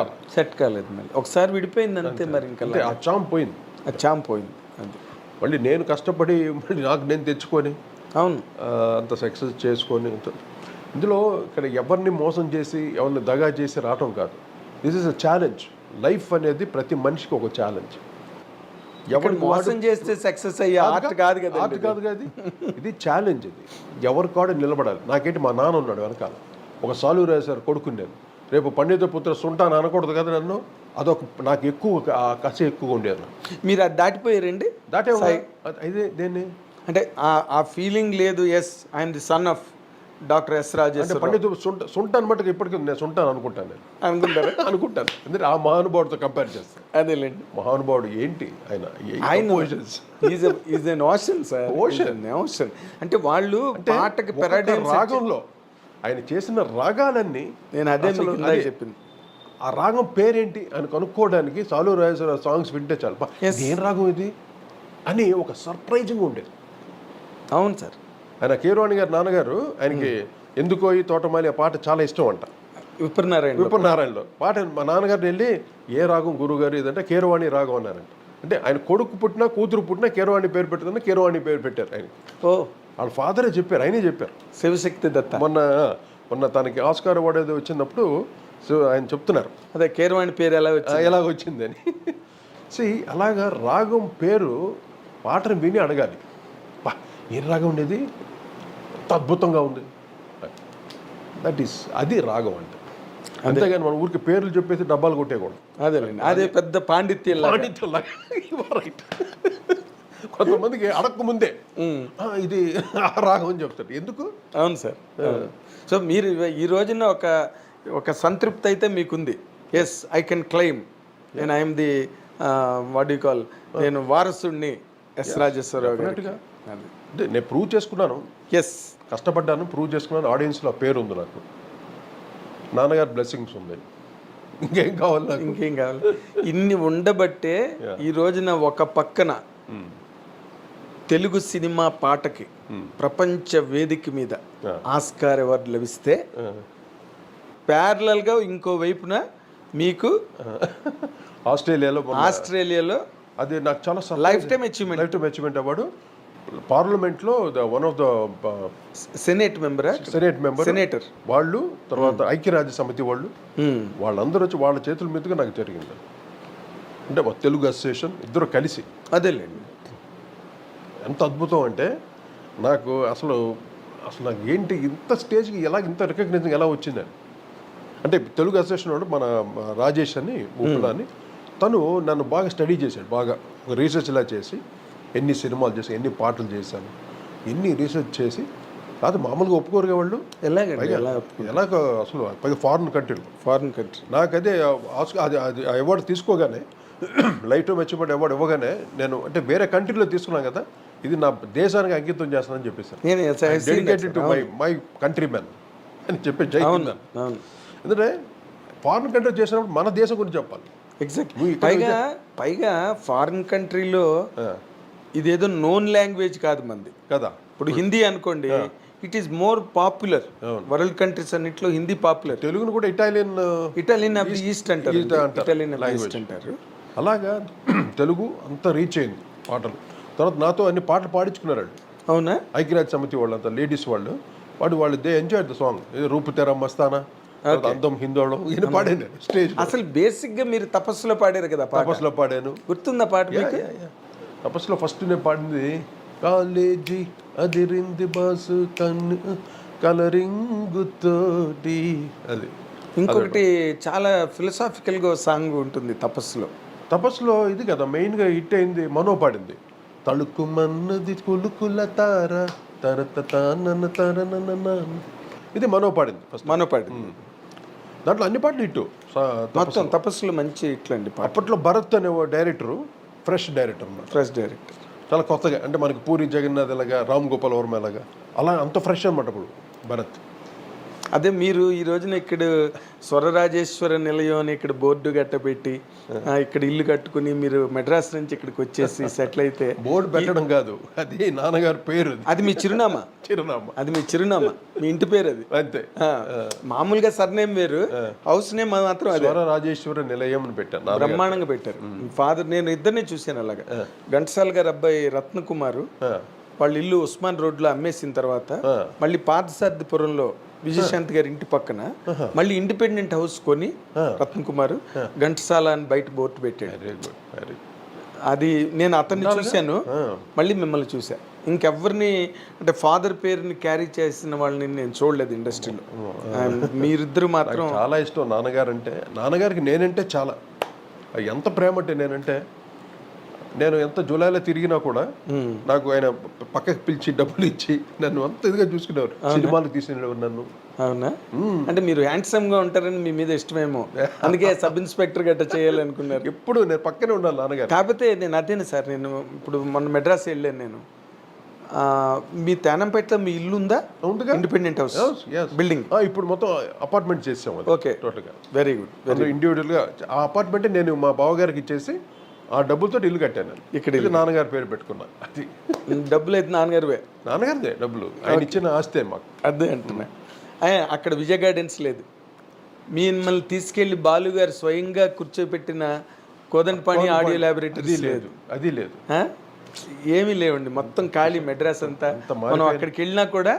కాలేదు. మళ్ళీ ఒకసారి విడిపోయింది అంతే. మరి ఇంకా ఆ చాంప్ పోయింది. అది మళ్ళీ నేను కష్టపడి మళ్ళీ నాకు నేను తెచ్చుకొని అవును అంత సక్సెస్ చేసుకొని ఇందులో ఇక్కడ ఎవరిని మోసం చేసి ఎవరిని దగా చేసి రావటం కాదు. This is a challenge. Life అనేది ప్రతి మనిషికి ఒక ఛాలెంజ్. ఎవరు మోసం చేస్తే సక్సెస్ అయ్యే ఆర్ట్ కాదు కదా. ఆర్ట్ కాదు కదా, ఇది ఛాలెంజ్. ఇది ఎవరి కాడ నిలబడాలి. నాకేంటి మా నాన్న ఉన్నాడు వెనకాల, ఒక సాలు రాశారు కొడుకుని. నేను రేపు పండిత పుత్ర సుంటాను అనకూడదు కదా నన్ను. అదొక నాకు ఎక్కువ కసి ఎక్కువగా ఉండేది. మీరు అది దాటిపోయారండి? దాటే ఇదే దేన్ని అంటే ఆ ఫీలింగ్ లేదు. Yes I'm the son of doctor S Rajeswara. పండిత సుంటాను మటుకు ఇప్పటికీ నేను సుంటాను అనుకుంటాను. నేను అనుకుంటాను ఎందుకంటే ఆ మహానుభావుడితో కంపేర్ చేస్తాను. అదేలేండి, మహానుభావుడు ఏంటి ఓషన్. అంటే వాళ్ళు పాటకి రాగంలో ఆయన చేసిన రాగాలన్నీ నేను అదే చెప్పింది. ఆ రాగం పేరేంటి అని కనుక్కోవడానికి సాలు రాజేశ్వర సాంగ్స్ వింటే చాలు ఏం రాగం ఇది అని ఒక సర్ప్రైజింగ్ ఉండేది. అవును సార్. ఆయన కీరవాణి గారి నాన్నగారు ఆయనకి ఎందుకో ఈ తోటమాలి ఆ పాట చాలా ఇష్టం అంట. విప్రనారాయణలో పాట మా నాన్నగారిని వెళ్ళి ఏ రాగం గురుగారు ఇదంటే కీరవాణి రాగం అన్నారంట. అంటే ఆయన కొడుకు పుట్టినా కూతురు పుట్టినా కీరవాణి పేరు పెట్టదని కీరవాణి పేరు పెట్టారు ఆయన. వాళ్ళ ఫాదరే చెప్పారు, ఆయనే చెప్పారు. శివశక్తి దత్త మొన్న తనకి ఆస్కార్ అవార్డు ఏదో వచ్చినప్పుడు ఆయన చెప్తున్నారు అదే కీరవాణి పేరు ఎలా వచ్చింది అని. అలాగా రాగం పేరు పాటను విని అడగాలి, ఏం రాగం ఉండేది ఎంత అద్భుతంగా ఉంది. అది రాగం అంటే. అంతేగాని మన ఊరికి పేర్లు చెప్పేసి డబ్బాలు కొట్టేయకూడదు. అదే పెద్ద పాండిత్యం. కొంతమందికి అడక్క ముందే ఇది రాగం అని చెప్తారు. ఎందుకు? అవును సార్. సో మీరు ఈ రోజున ఒక సంతృప్తి అయితే మీకుంది. ఎస్ ఐ కెన్ క్లెయిమ్ నేను I'm the what you call, నేను వారసుడిని ఎస్ రాజేశ్వరరావు గారు. అంటే నేను ప్రూవ్ చేసుకున్నాను. ఎస్, కష్టపడ్డాను, ప్రూవ్ చేసుకున్నాను. ఆడియన్స్లో ఆ పేరు ఉంది నాకు, నాన్నగారు బ్లెస్సింగ్స్ ఉంది. ఇంకేం కావాలి? ఇన్ని ఉండబట్టే ఈ రోజున ఒక పక్కన తెలుగు సినిమా పాటకి ప్రపంచ వేదిక మీద ఆస్కార్ అవార్డు లభిస్తే ప్యారలల్గా ఇంకో వైపున మీకు ఆస్ట్రేలియాలో అది నాకు చాలా లైఫ్ టైమ్ అచీవ్మెంట్ అవార్డు. పార్లమెంట్లో వన్ ఆఫ్ ద సెనేటర్ వాళ్ళు, తర్వాత ఐక్యరాజ్య సమితి వాళ్ళందరూ వచ్చి వాళ్ళ చేతుల మీదుగా నాకు జరిగింది. అంటే తెలుగు అసోసియేషన్ ఇద్దరు కలిసి. అదేలేండి, ఎంత అద్భుతం అంటే నాకు అసలు నాకు ఏంటి ఇంత స్టేజ్కి ఇంత రికగ్నైజింగ్ ఎలా వచ్చిందని. అంటే తెలుగు అసోసియేషన్ వాడు మన రాజేష్ అని ఊపులాని తను నన్ను బాగా స్టడీ చేశాడు. బాగా ఒక రీసెర్చ్ ఇలా చేసి ఎన్ని సినిమాలు చేసి ఎన్ని పాటలు చేశాను ఎన్ని రీసెర్చ్ చేసి, కాదు మామూలుగా ఒప్పుకోరుగా వాళ్ళు. ఎలాగ అసలు పైగా ఫారిన్ కంట్రీ నాకు అదే అది ఆ అవార్డు తీసుకోగానే లైఫ్ టైమ్ అచీవ్మెంట్ అవార్డు ఇవ్వగానే నేను అంటే వేరే కంట్రీలో తీసుకున్నాను కదా, ఇది నా దేశానికి అంకితం చేస్తానని చెప్పేసాను. Dedicated to my country man అని చెప్పి జై హింద్. ఎందుకంటే ఫారిన్ కంట్రీ చేసినప్పుడు మన దేశం గురించి చెప్పాలి. ఎగ్జాక్ట్లీ. పైగా ఫారిన్ కంట్రీలో ఇదేదో నోన్ లాంగ్వేజ్ కాదు మంది కదా. ఇప్పుడు హిందీ అనుకోండి, it is more popular. World countries అన్నిట్లో హిందీ పాపులర్. తెలుగును కూడా ఇటాలియన్ ఆఫ్ ది ఈస్ట్ అంటారు. అలాగా తెలుగు అంతా రీచ్ అయింది పాటలు. తర్వాత నాతో అన్ని పాటలు పాడించుకున్నారు. అవునా? ఐక్యరాజ్య సమితి వాళ్ళు అంతా లేడీస్ వాళ్ళు దే ఎంజాయ్ ద సాంగ్. రూపు తెర మస్తానా, అందం హిందోళం ఈయన పాడాను స్టేజ్. అసలు బేసిక్ గా మీరు తపస్సులో పాడారు కదా. తపస్సులో పాడాను, గుర్తుందా పాట? తపస్సులో ఫస్ట్ నేను పాడింది కాలేజీ అదిరింది బాసు కన్ను కలరింగుతోటి. అది ఇంకొకటి చాలా ఫిలసాఫికల్ గా సాంగ్ ఉంటుంది తపస్సులో. ఇది కదా మెయిన్ గా హిట్ అయింది, మనో పాడింది. తళుకు మన్నది కులుకుల తార తరత తాన తరన. ఇది మనో పాడింది. దాంట్లో అన్ని పాటలు ఇట్టు మొత్తం తపస్సులో మంచి ఇట్లండి పాట. అప్పట్లో భరత్ అనే డైరెక్టరు ఫ్రెష్ డైరెక్టర్ అన్నమాట. Fresh director. చాలా కొత్తగా, అంటే మనకి పూరి జగన్నాథ్ ఎలాగా, రామ్ గోపాల్ వర్మ ఎలాగా, అలా అంత ఫ్రెష్ అనమాట ఇప్పుడు భరత్. అదే మీరు ఈ రోజున ఇక్కడ స్వరరాజేశ్వర నిలయం అని ఇక్కడ బోర్డు గట్టపెట్టి ఇక్కడ ఇల్లు కట్టుకుని మీరు మెడ్రాస్ నుంచి ఇక్కడికి వచ్చేసి సెటిల్ అయితే, బోర్డు పెట్టడం కాదు, అది నాన్నగారి పేరు, అది మీ చిరునామా. అది మీ చిరునామా, మీ ఇంటి పేరు అది. అంతే. మామూలుగా సర్నేమ్ వేరు, హౌస్ నేమ్ మాత్రం అదే. స్వరరాజేశ్వర నిలయం అని పెట్టాను, బ్రహ్మాండంగా పెట్టారు. ఫాదర్, నేను ఇద్దరిని చూశాను అలాగా. ఘంటసాల గారి అబ్బాయి రత్నకుమారు వాళ్ళ ఇల్లు ఉస్మాన్ రోడ్లో అమ్మేసిన తర్వాత మళ్ళీ పాతసారథిపురంలో విజయశాంతి గారి ఇంటి పక్కన మళ్ళీ ఇండిపెండెంట్ హౌస్ కొని రత్నకుమార్ ఘంటసాల అని బయట బోర్డు పెట్టాడు. అది నేను అతన్ని చూశాను, మళ్ళీ మిమ్మల్ని చూసా. ఇంకెవరిని అంటే ఫాదర్ పేరుని క్యారీ చేసిన వాళ్ళని నేను చూడలేదు ఇండస్ట్రీలో. మీరిద్దరు మాత్రం చాలా ఇష్టం నాన్నగారు అంటే. నాన్నగారికి నేనంటే చాలా ఎంత ప్రేమ అంటే, నేను ఎంత జూలైలో తిరిగినా కూడా నాకు ఆయన పక్కకి పిలిచి డబ్బులు ఇచ్చి నన్ను అంత ఇదిగా చూసుకునేవారు. సినిమాలు తీసినవారు నన్ను. అవునా? అంటే మీరు హ్యాండ్సమ్ గా ఉంటారని మీ మీద ఇష్టమేమో, అందుకే సబ్ ఇన్స్పెక్టర్ గట్ట చేయాలనుకున్నారు. ఎప్పుడు నేను పక్కనే ఉండాలి నాన్నగారు. కాకపోతే నేను అదేనా సార్, నేను ఇప్పుడు మొన్న మెడ్రాస్ వెళ్ళాను. నేను మీ తేనంపేటలో మీ ఇల్లు ఉందా? Independent house building. ఇప్పుడు మొత్తం అపార్ట్మెంట్ చేసాం. ఓకే, టోటల్గా వెరీ గుడ్. ఇండివిజువల్ గా ఆ అపార్ట్మెంట్ నేను మా బావగారికి ఇచ్చేసి ఆ డబ్బులతో ఇల్లు కట్టాను. ఇక్కడ నాన్నగారి పేరు పెట్టుకున్నా. అది డబ్బులు అయితే నాన్నగారిదే డబ్బులు, ఆయన ఇచ్చిన ఆస్తే మాకు. అదే అంటున్నా. అక్కడ విజయ గార్డెన్స్ లేదు. మిమ్మల్ని తీసుకెళ్లి బాలుగారు స్వయంగా కూర్చోబెట్టిన కోదండపాణి ఆడియో ల్యాబొరేటరీ లేదు. అది లేదు, ఏమీ లేవండి. మొత్తం ఖాళీ మెడ్రాస్ అంతా. మనం అక్కడికి వెళ్ళినా కూడా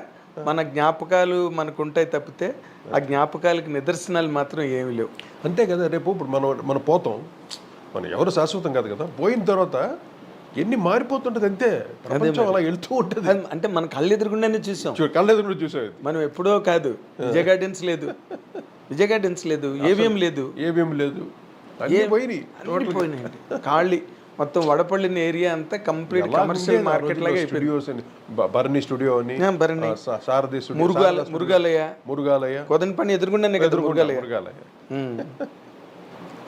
మన జ్ఞాపకాలు మనకు ఉంటాయి తప్పితే ఆ జ్ఞాపకాలకి నిదర్శనాలు మాత్రం ఏమీ లేవు. అంతే కదా. రేపు ఇప్పుడు మనం పోతాం, మనం ఎవరు శాశ్వతం కాదు కదా. పోయిన తర్వాత ఎన్ని మారిపోతుంటది, అంతే. ప్రపంచం అలా వెళ్తూ ఉంటుంది. అంటే మన కళ్ళు ఎదురుగుండానే చూసాం. కళ్ళెదురు చూసాం. మనం ఎప్పుడో కాదు. విజయ గార్డెన్స్ లేదు, ఏవిఎం లేదు, అన్నీ పోయినాయి. ఖాళీ మొత్తం వడపల్లిన ఏరియా అంతా కంప్లీట్ కమర్షియల్ మార్కెట్ లాగా అయిపోయింది. భరణి స్టూడియో అని, సారథి మురుగాలయ, కోదండపాణి ఎదురుగుండానే కదా మురుగాలయ.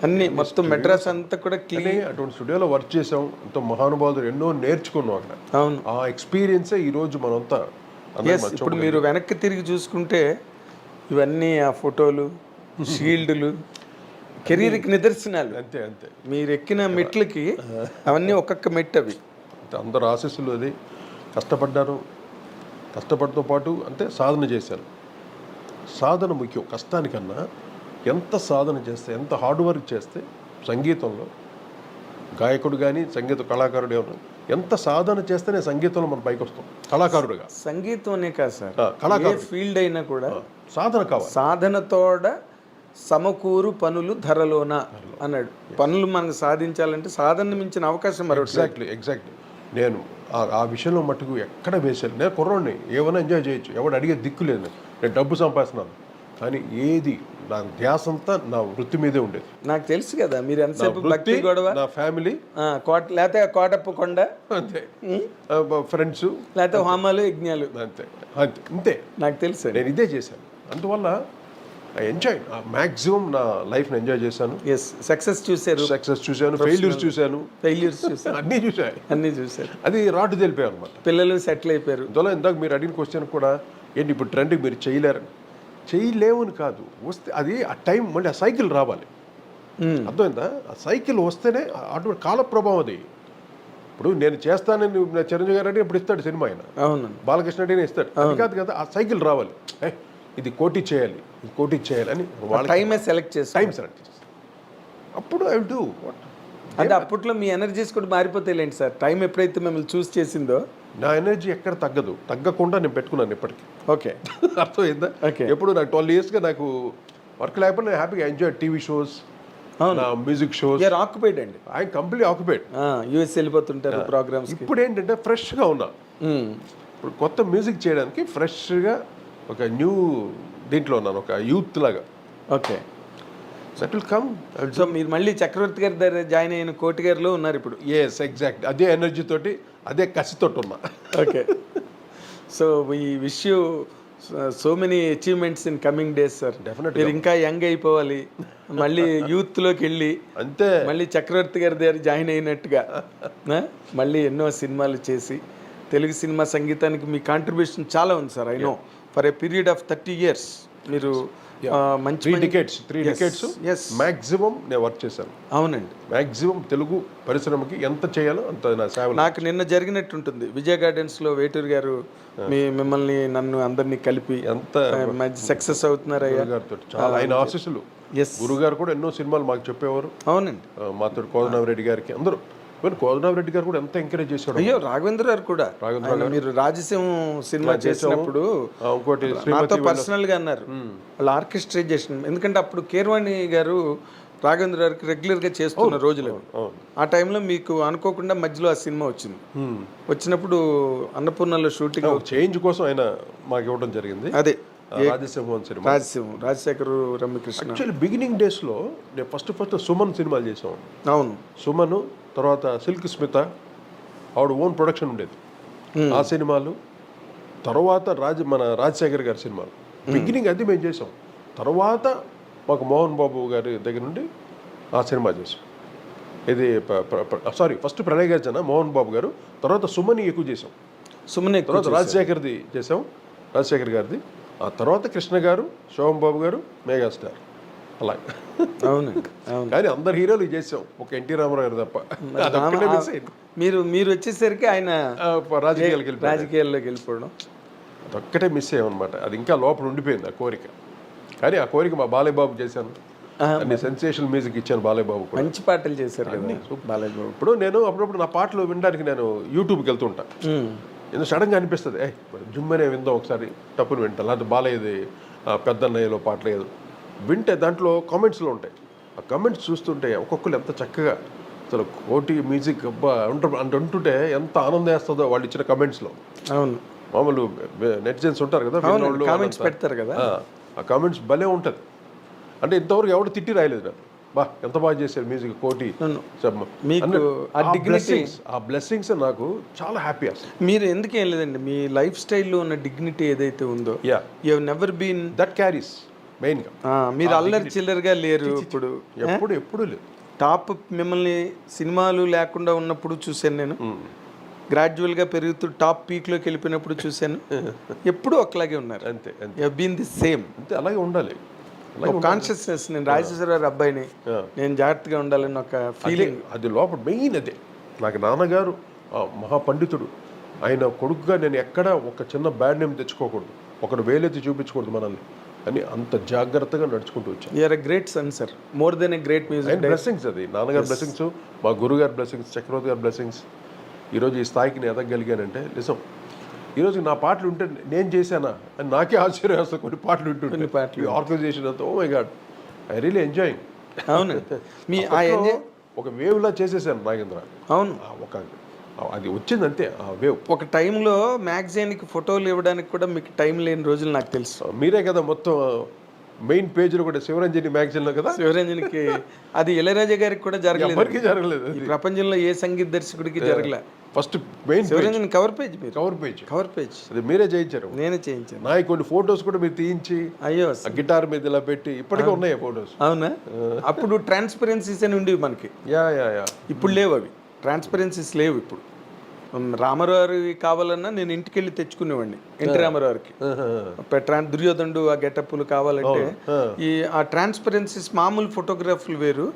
అన్ని మొత్తం మెడ్రాస్ అంతా కూడా క్లీన్. అటువంటి స్టూడియోలో వర్క్ చేసాం. ఎంతో మహానుభావులు ఎన్నో నేర్చుకున్నాం అక్కడ. అవును, ఆ ఎక్స్పీరియన్సే ఈ రోజు మనంతా. ఇప్పుడు మీరు వెనక్కి తిరిగి చూసుకుంటే ఇవన్నీ ఆ ఫోటోలు, షీల్డ్లు కెరీర్కి నిదర్శనాలు. అంతే. మీరు ఎక్కిన మెట్లకి అవన్నీ ఒక్కొక్క మెట్టు. అవి అందరు ఆశీస్సులు. అది కష్టపడతో పాటు అంటే సాధన చేశాను. సాధన ముఖ్యం కష్టానికన్నా. ఎంత సాధన చేస్తే, ఎంత హార్డ్ వర్క్ చేస్తే సంగీతంలో గాయకుడు కానీ సంగీత కళాకారుడు ఏమన్నా ఎంత సాధన చేస్తేనే సంగీతంలో మనం పైకి వస్తాం కళాకారుడుగా. సంగీతం అనే కాదు సార్, కళాకారుడు ఫీల్డ్ అయినా కూడా సాధన కావాలి. సాధనతోడ సమకూరు పనులు ధరలోన అన్నాడు. పనులు మనకు సాధించాలంటే సాధన మించిన అవకాశం మరొకటి. ఎగ్జాక్ట్లీ. నేను ఆ విషయంలో మట్టుకు ఎక్కడ వేసాను. నేను కుర్రోడిని, ఏమైనా ఎంజాయ్ చేయొచ్చు, ఎవడు అడిగే దిక్కు లేదు. నేను డబ్బు సంపాదిస్తున్నాను కానీ ఏది నా ధ్యాస అంతా నా వృత్తి మీదే ఉండేది. నాకు తెలుసు కదా, మీరు ఎంతసేపు భక్తి గొడవ, నా ఫ్యామిలీ, లేకపోతే కోటప్ప కొండ, అంతే, ఫ్రెండ్స్, లేకపోతే హోమాలు యజ్ఞాలు, అంతే. నాకు తెలుసు, నేను ఇదే చేశాను. అందువల్ల ఎంజాయ్ మ్యాక్సిమం నా లైఫ్ని ఎంజాయ్ చేశాను. సక్సెస్ చూశాను, ఫెయిల్యూర్స్ చూశాను, అన్నీ చూశాను. అది రాటు తెలిపాయి అనమాట. పిల్లలు సెటిల్ అయిపోయారు. అందువల్ల ఇందాక మీరు అడిగిన క్వశ్చన్ కూడా ఏంటి ఇప్పుడు ట్రెండ్కి మీరు చేయలేవని కాదు, వస్తే అది ఆ టైం మళ్ళీ ఆ సైకిల్ రావాలి. అర్థమైందా? ఆ సైకిల్ వస్తేనే అటువంటి కాల ప్రభావం అది. ఇప్పుడు నేను చేస్తానని చిరంజీవి గారు అంటే ఇప్పుడు ఇస్తాడు సినిమా, ఆయన బాలకృష్ణ అంటే ఇస్తాడు. అది కాదు కదా, ఆ సైకిల్ రావాలి. ఇది కోటి చేయాలి అని టైం సెలెక్ట్ చేసి అప్పుడు ఐ విల్ డూ వాట్. అంటే అప్పట్లో మీ ఎనర్జీస్ కూడా మారిపోతాయిలేండి సార్. టైం ఎప్పుడైతే మిమ్మల్ని చూస్ చేసిందో నా ఎనర్జీ ఎక్కడ తగ్గకుండా నేను పెట్టుకున్నాను ఇప్పటికీ. ఓకే, అర్థమైందా? ఎప్పుడు నాకు 12 yearsగా నాకు వర్క్ లేకపోతే నేను హ్యాపీగా enjoy TV shows, music shows. Occupied అండి, ఐ కంప్లీట్లీ ఆక్యుపైడ్. యూఎస్ వెళ్ళిపోతుంటారు ప్రోగ్రామ్స్. ఇప్పుడు ఏంటంటే ఫ్రెష్గా ఉన్నా. ఇప్పుడు కొత్త మ్యూజిక్ చేయడానికి ఫ్రెష్గా ఒక న్యూ దీంట్లో ఉన్నాను, ఒక యూత్ లాగా. Okay, that will come. So మీరు మళ్ళీ చక్రవర్తి గారి దగ్గర జాయిన్ అయిన కోటి గారిలో ఉన్నారు ఇప్పుడు. ఎగ్జాక్ట్. అదే ఎనర్జీ తోటి, అదే కసితోటి ఉన్నా. ఓకే, సో ఈ wish you so many achievements in coming days sir. Definitely. మీరు ఇంకా యంగ్ అయిపోవాలి, మళ్ళీ యూత్లోకి వెళ్ళి అంతే మళ్ళీ చక్రవర్తి గారి దగ్గర జాయిన్ అయినట్టుగా మళ్ళీ ఎన్నో సినిమాలు చేసి తెలుగు సినిమా సంగీతానికి మీ కాంట్రిబ్యూషన్ చాలా ఉంది sir. I know for a period of 30 years మీరు మంచి 3 decades yes. మ్యాక్సిమం నేను వర్క్ చేశాను. అవునండి, మ్యాక్సిమం తెలుగు పరిశ్రమకి ఎంత చేయాలో అంత నా సేవలు. నాకు నిన్న జరిగినట్టుంటుంది విజయ గార్డెన్స్లో వేటూరు గారు మిమ్మల్ని నన్ను అందరినీ కలిపి ఎంత మంచి సక్సెస్ అవుతున్నారయ్యా. గారితో చాలా ఆయన ఆశీస్సులు. ఎస్, గురుగారు కూడా ఎన్నో సినిమాలు మాకు చెప్పేవారు. అవునండి. మాతో కోదండరామిరెడ్డి గారికి అందరూ, కోదండరామిరెడ్డి గారు కూడా ఎంత ఎంకరేజ్ చేశాడు. అయ్యో రాఘవేంద్ర గారు కూడా ఆయన మీరు రాజసీమ సినిమా చేసినప్పుడు ఇంకోటి నాతో పర్సనల్ గా అన్నారు వాళ్ళ ఆర్కెస్ట్రైజేషన్, ఎందుకంటే అప్పుడు కీరవాణి గారు రాఘవేంద్ర గారికి రెగ్యులర్ గా చేస్తున్న రోజులు ఆ టైంలో మీకు అనుకోకుండా మధ్యలో ఆ సినిమా వచ్చింది. వచ్చినప్పుడు అన్నపూర్ణలో షూటింగ్ చేంజ్ కోసం ఆయన మాకు ఇవ్వడం జరిగింది. అదే Rajasimham cinema, Rajasekhar Ramyakrishna. Actually beginning days లో నేను ఫస్ట్ సుమన్ సినిమాలు చేసాం. అవును, సుమన్ తర్వాత సిల్క్ స్మిత ఆవిడ ఓన్ ప్రొడక్షన్ ఉండేది ఆ సినిమాలు. తర్వాత మన రాజశేఖర్ గారి సినిమాలు బిగినింగ్ అది మేము చేసాం. తర్వాత మాకు మోహన్ బాబు గారి దగ్గర నుండి ఆ సినిమా చేసాం. ఇది ఫస్ట్ ప్రణయ్ గారు, మోహన్ బాబు గారు, తర్వాత సుమని ఎక్కువ చేసాం. సుమని తర్వాత రాజశేఖర్ది చేసాం, రాజశేఖర్ గారిది. ఆ తర్వాత కృష్ణ గారు, శోభన్ బాబు గారు, మెగాస్టార్ అలా. అవును అవును, కానీ అందరు హీరోలు చేసాం, ఒక ఎన్టీ రామారావు గారు తప్ప. మీరు వచ్చేసరికి ఆయన రాజకీయాల్లోకి వెళ్ళిపోవడం అదొక్కటే మిస్ అయ్యామన్నమాట. అది ఇంకా లోపల ఉండిపోయింది ఆ కోరిక. కానీ ఆ కోరిక మా బాలయ్య బాబు చేశాను. అన్ని సెన్సేషనల్ మ్యూజిక్ ఇచ్చాను బాలయ్య బాబు కూడా. మంచి పాటలు చేశారు కదా బాలయ్య బాబు. ఇప్పుడు నేను అప్పుడప్పుడు నా పాటలు వినడానికి నేను యూట్యూబ్కి వెళ్తుంటా. ఎందుకు సడన్గా అనిపిస్తుంది జుమ్మనే విందాం ఒకసారి, తప్పును వింటా. లేకపోతే బాలయ్యది పెద్దన్నయ్యలో పాటలు ఏదో వింటే దాంట్లో కామెంట్స్లో ఉంటాయి. ఆ కామెంట్స్ చూస్తుంటే ఒక్కొక్కరు ఎంత చక్కగా అసలు కోటి మ్యూజిక్ అబ్బా అంటుంటే ఎంత ఆనందం వేస్తుందో వాళ్ళు ఇచ్చిన కమెంట్స్లో. అవును, మామూలు నెటిజన్స్ ఉంటారు కదా, కామెంట్స్ పెడతారు కదా, ఆ కామెంట్స్ భలే ఉంటుంది. అంటే ఇంతవరకు ఎవరు తిట్టి రాయలేదు నాకు, బా ఎంత బాగా చేశారు మ్యూజిక్ కోటి. ఆ బ్లెస్సింగ్స్ నాకు చాలా హ్యాపీ. అసలు మీరు ఎందుకు ఏం లేదండి, మీ లైఫ్ స్టైల్లో ఉన్న డిగ్నిటీ ఏదైతే ఉందో, you have never been that carries మెయిన్గా. మీరు అల్లరి చిల్లరగా లేరు ఇప్పుడు, ఎప్పుడు లేదు. టాప్ మిమ్మల్ని సినిమాలు లేకుండా ఉన్నప్పుడు చూశాను నేను, గ్రాడ్యువల్గా పెరుగుతూ టాప్ పీక్లోకి వెళ్ళిపోయినప్పుడు చూశాను. ఎప్పుడూ ఒకలాగే ఉన్నారు. అంతే, యూ బీన్ ది సేమ్. అంతే, అలాగే ఉండాలి. కాన్షియస్నెస్, నేను రాజశేఖర గారి అబ్బాయిని, నేను జాగ్రత్తగా ఉండాలని ఒక ఫీలింగ్ అది లోపల మెయిన్. అదే నాకు నాన్నగారు మహాపండితుడు, ఆయన కొడుకుగా నేను ఎక్కడ ఒక చిన్న బ్యాడ్ నేమ్ తెచ్చుకోకూడదు, ఒకడు వేలెత్తి చూపించకూడదు మనల్ని అని అంత జాగ్రత్తగా నడుచుకుంటూ వచ్చాను. You are a great son sir, more than a great music. Blessings అది నాన్నగారి బ్లెస్సింగ్స్, మా గురుగారి బ్లెస్సింగ్స్, చక్రవర్తి గారి బ్లెస్సింగ్స్. ఈరోజు ఈ స్థాయికి నేను ఎదగలిగానంటే నిజం. ఈరోజు నా పాటలు ఉంటే నేను చేశానా అని నాకే ఆశ్చర్యం వేస్తాను. కొన్ని పాటలు ఉంటుంటే ఆర్గనైజేషన్ అంతా, oh my god, I really enjoying. అవును, మీ ఒక వేవ్లా చేసేసాను నాగేంద్ర. అవును, ఒక అది వచ్చింది అంతే ఆ వేవ్. ఒక టైంలో మ్యాగజైన్కి ఫోటోలు ఇవ్వడానికి కూడా మీకు టైం లేని రోజులు నాకు తెలుసు. మీరే కదా మొత్తం మెయిన్ పేజ్లో కూడా శివరంజని మ్యాగజైన్లో కదా. శివరంజనికి అది ఇళయరాజా గారికి కూడా జరగలేదు. ఈ ప్రపంచంలో ఏ సంగీత దర్శకుడికి జరగలే. First main Shivaranjani cover page, cover page అది మీరే చేయించారు. నేనే చేయించాను. నా కొన్ని ఫొటోస్ కూడా మీరు తీయించి, అయ్యో గిటార్ మీద ఇలా పెట్టి ఇప్పటికే ఉన్నాయి ఫొటోస్. అవునా, అప్పుడు ట్రాన్స్పరెన్సీస్ అని ఉండేవి మనకి. ఇప్పుడు లేవు అవి, ట్రాన్స్పరెన్సీస్ లేవు ఇప్పుడు. రామారావు కావాలన్నా నేను ఇంటికి వెళ్ళి తెచ్చుకునేవాడిని, ఎన్టీ రామారావుకి. దుర్యోధనుడు ఆ గెటప్లు కావాలంటే ఈ ఆ ట్రాన్స్పరెన్సీస్, మామూలు ఫోటోగ్రాఫ్లు వేరు,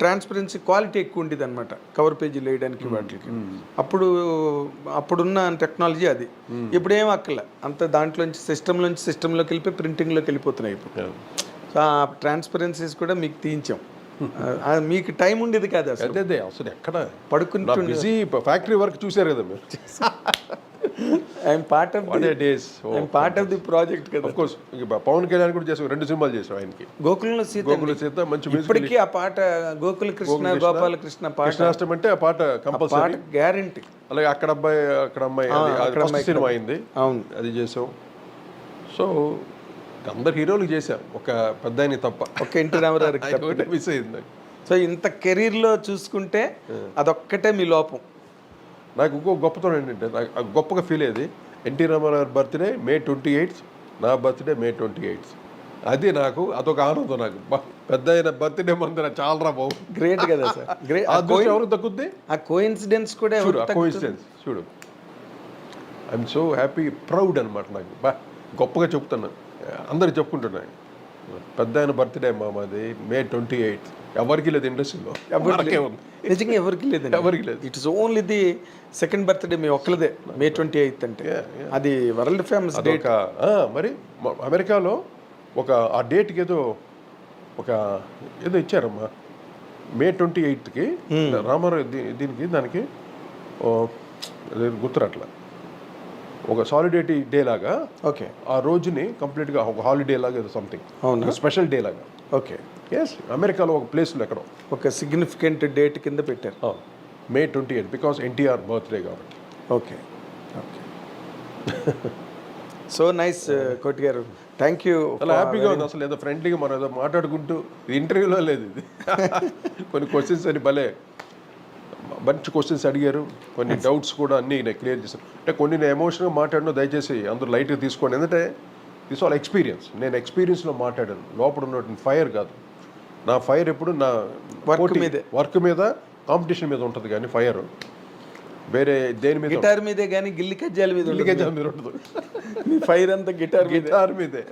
ట్రాన్స్పరెన్సీ క్వాలిటీ ఎక్కువ ఉండేది అనమాట కవర్ పేజీలు వేయడానికి వాటికి. అప్పుడున్న టెక్నాలజీ అది. ఇప్పుడు ఏం అక్కల అంత దాంట్లోంచి సిస్టంలోకి వెళ్ళిపోయి ప్రింటింగ్లోకి వెళ్ళిపోతున్నాయి ఇప్పుడు. సో ఆ ట్రాన్స్పరెన్సీస్ కూడా మీకు తీయించాం. మీకు టైం ఉండేది కాదు అసలు. అసలు ఎక్కడ పడుకుంటూ బిజీ ఫ్యాక్టరీ వర్క్ చూసారు కదా మీరు. I'm part of the project కదా. ఆఫ్ కోర్స్ పవన్ కళ్యాణ్ కూడా చేసాం, 2 సినిమాలు చేసాం ఆయనకి. గోకుల సీత మంచి ఇప్పటికీ ఆ పాట గోకుల కృష్ణ గోపాల కృష్ణ పాట, కృష్ణాష్టమి అంటే ఆ పాట కంపల్సరీ గ్యారంటీ. అలాగే అక్కడ అమ్మాయి సినిమా అయింది, అవును, అది చేసాం. సో అందరు హీరోలు చేశాం, ఒక పెద్ద ఆయన తప్ప, ఒక ఎన్టీ రామారావు మిస్ అయింది. సో ఇంత కెరీర్లో చూసుకుంటే అదొక్కటే మీ లోపం. నాకు ఇంకో గొప్పతనం ఏంటంటే, నాకు గొప్పగా ఫీల్ అయ్యేది, ఎన్టీ రామారావు బర్త్డే May 28, నా బర్త్డే May 28th. అది నాకు అదొక ఆనందం నాకు. పెద్ద అయిన బర్త్డే మంది చాలా రా బాబు. గ్రేట్ కదా సార్. గ్రేట్. అదృష్టం ఎవరికి దక్కుద్ది? ఆ కోఇన్సిడెన్స్ కూడా చూడు, ఆ కోఇన్సిడెన్స్ చూడు. ఐఎమ్ సో హ్యాపీ, ప్రౌడ్ అనమాట నాకు. గొప్పగా చెప్తున్నా, అందరికి చెప్పుకుంటున్నాను. పెద్ద ఆయన బర్త్డే మాది May 28th. ఎవరికి లేదు ఇండస్ట్రీలో, ఎవరికే ఉంది. నిజంగా ఎవరికి లేదు, ఎవరికి లేదు. It is only the second birthday మీ ఒక్కలదే May 28th అంటే. అది వరల్డ్ ఫేమస్ డేట్. మరి అమెరికాలో ఒక ఆ డేట్కి ఏదో ఇచ్చారమ్మా. May 28th రామారావు దీనికి దానికి గుర్తురట్లా, ఒక సాలిడేటీ డే లాగా. ఓకే. ఆ రోజుని కంప్లీట్గా ఒక హాలిడే లాగా ఏదో సంథింగ్, అవునా, స్పెషల్ డే లాగా. ఓకే. ఎస్, అమెరికాలో ఒక ప్లేస్లో ఎక్కడో ఒక సిగ్నిఫికెంట్ డేట్ కింద పెట్టారు May 28th, because NTR birthday కాబట్టి. ఓకే. ఓకే. సో నైస్ కోటి గారు, థ్యాంక్ యూ. చాలా హ్యాపీగా ఉంది అసలు. ఏదో ఫ్రెండ్లీగా మనం ఏదో మాట్లాడుకుంటూ, ఇది ఇంటర్వ్యూలో లేదు ఇది. కొన్ని క్వశ్చన్స్ అని భలే మంచి క్వశ్చన్స్ అడిగారు, కొన్ని డౌట్స్ కూడా అన్నీ నేను క్లియర్ చేశాను. అంటే కొన్ని నేను ఎమోషనల్గా మాట్లాడినా దయచేసి అందరూ లైట్గా తీసుకోండి, ఎందుకంటే దిస్ ఆల్ ఎక్స్పీరియన్స్. నేను ఎక్స్పీరియన్స్లో మాట్లాడాను, లోపల ఉన్నటువంటి ఫైర్ కాదు. నా ఫైర్ ఎప్పుడు నా వర్క్ మీద కాంపిటీషన్ మీద ఉంటుంది, కానీ ఫైర్ వేరే దేని మీద, గిటార్ మీదే కానీ గిల్లి కజ్జాల మీద ఉండదు. మీ ఫైర్ అంతా గిటార్ మీదే.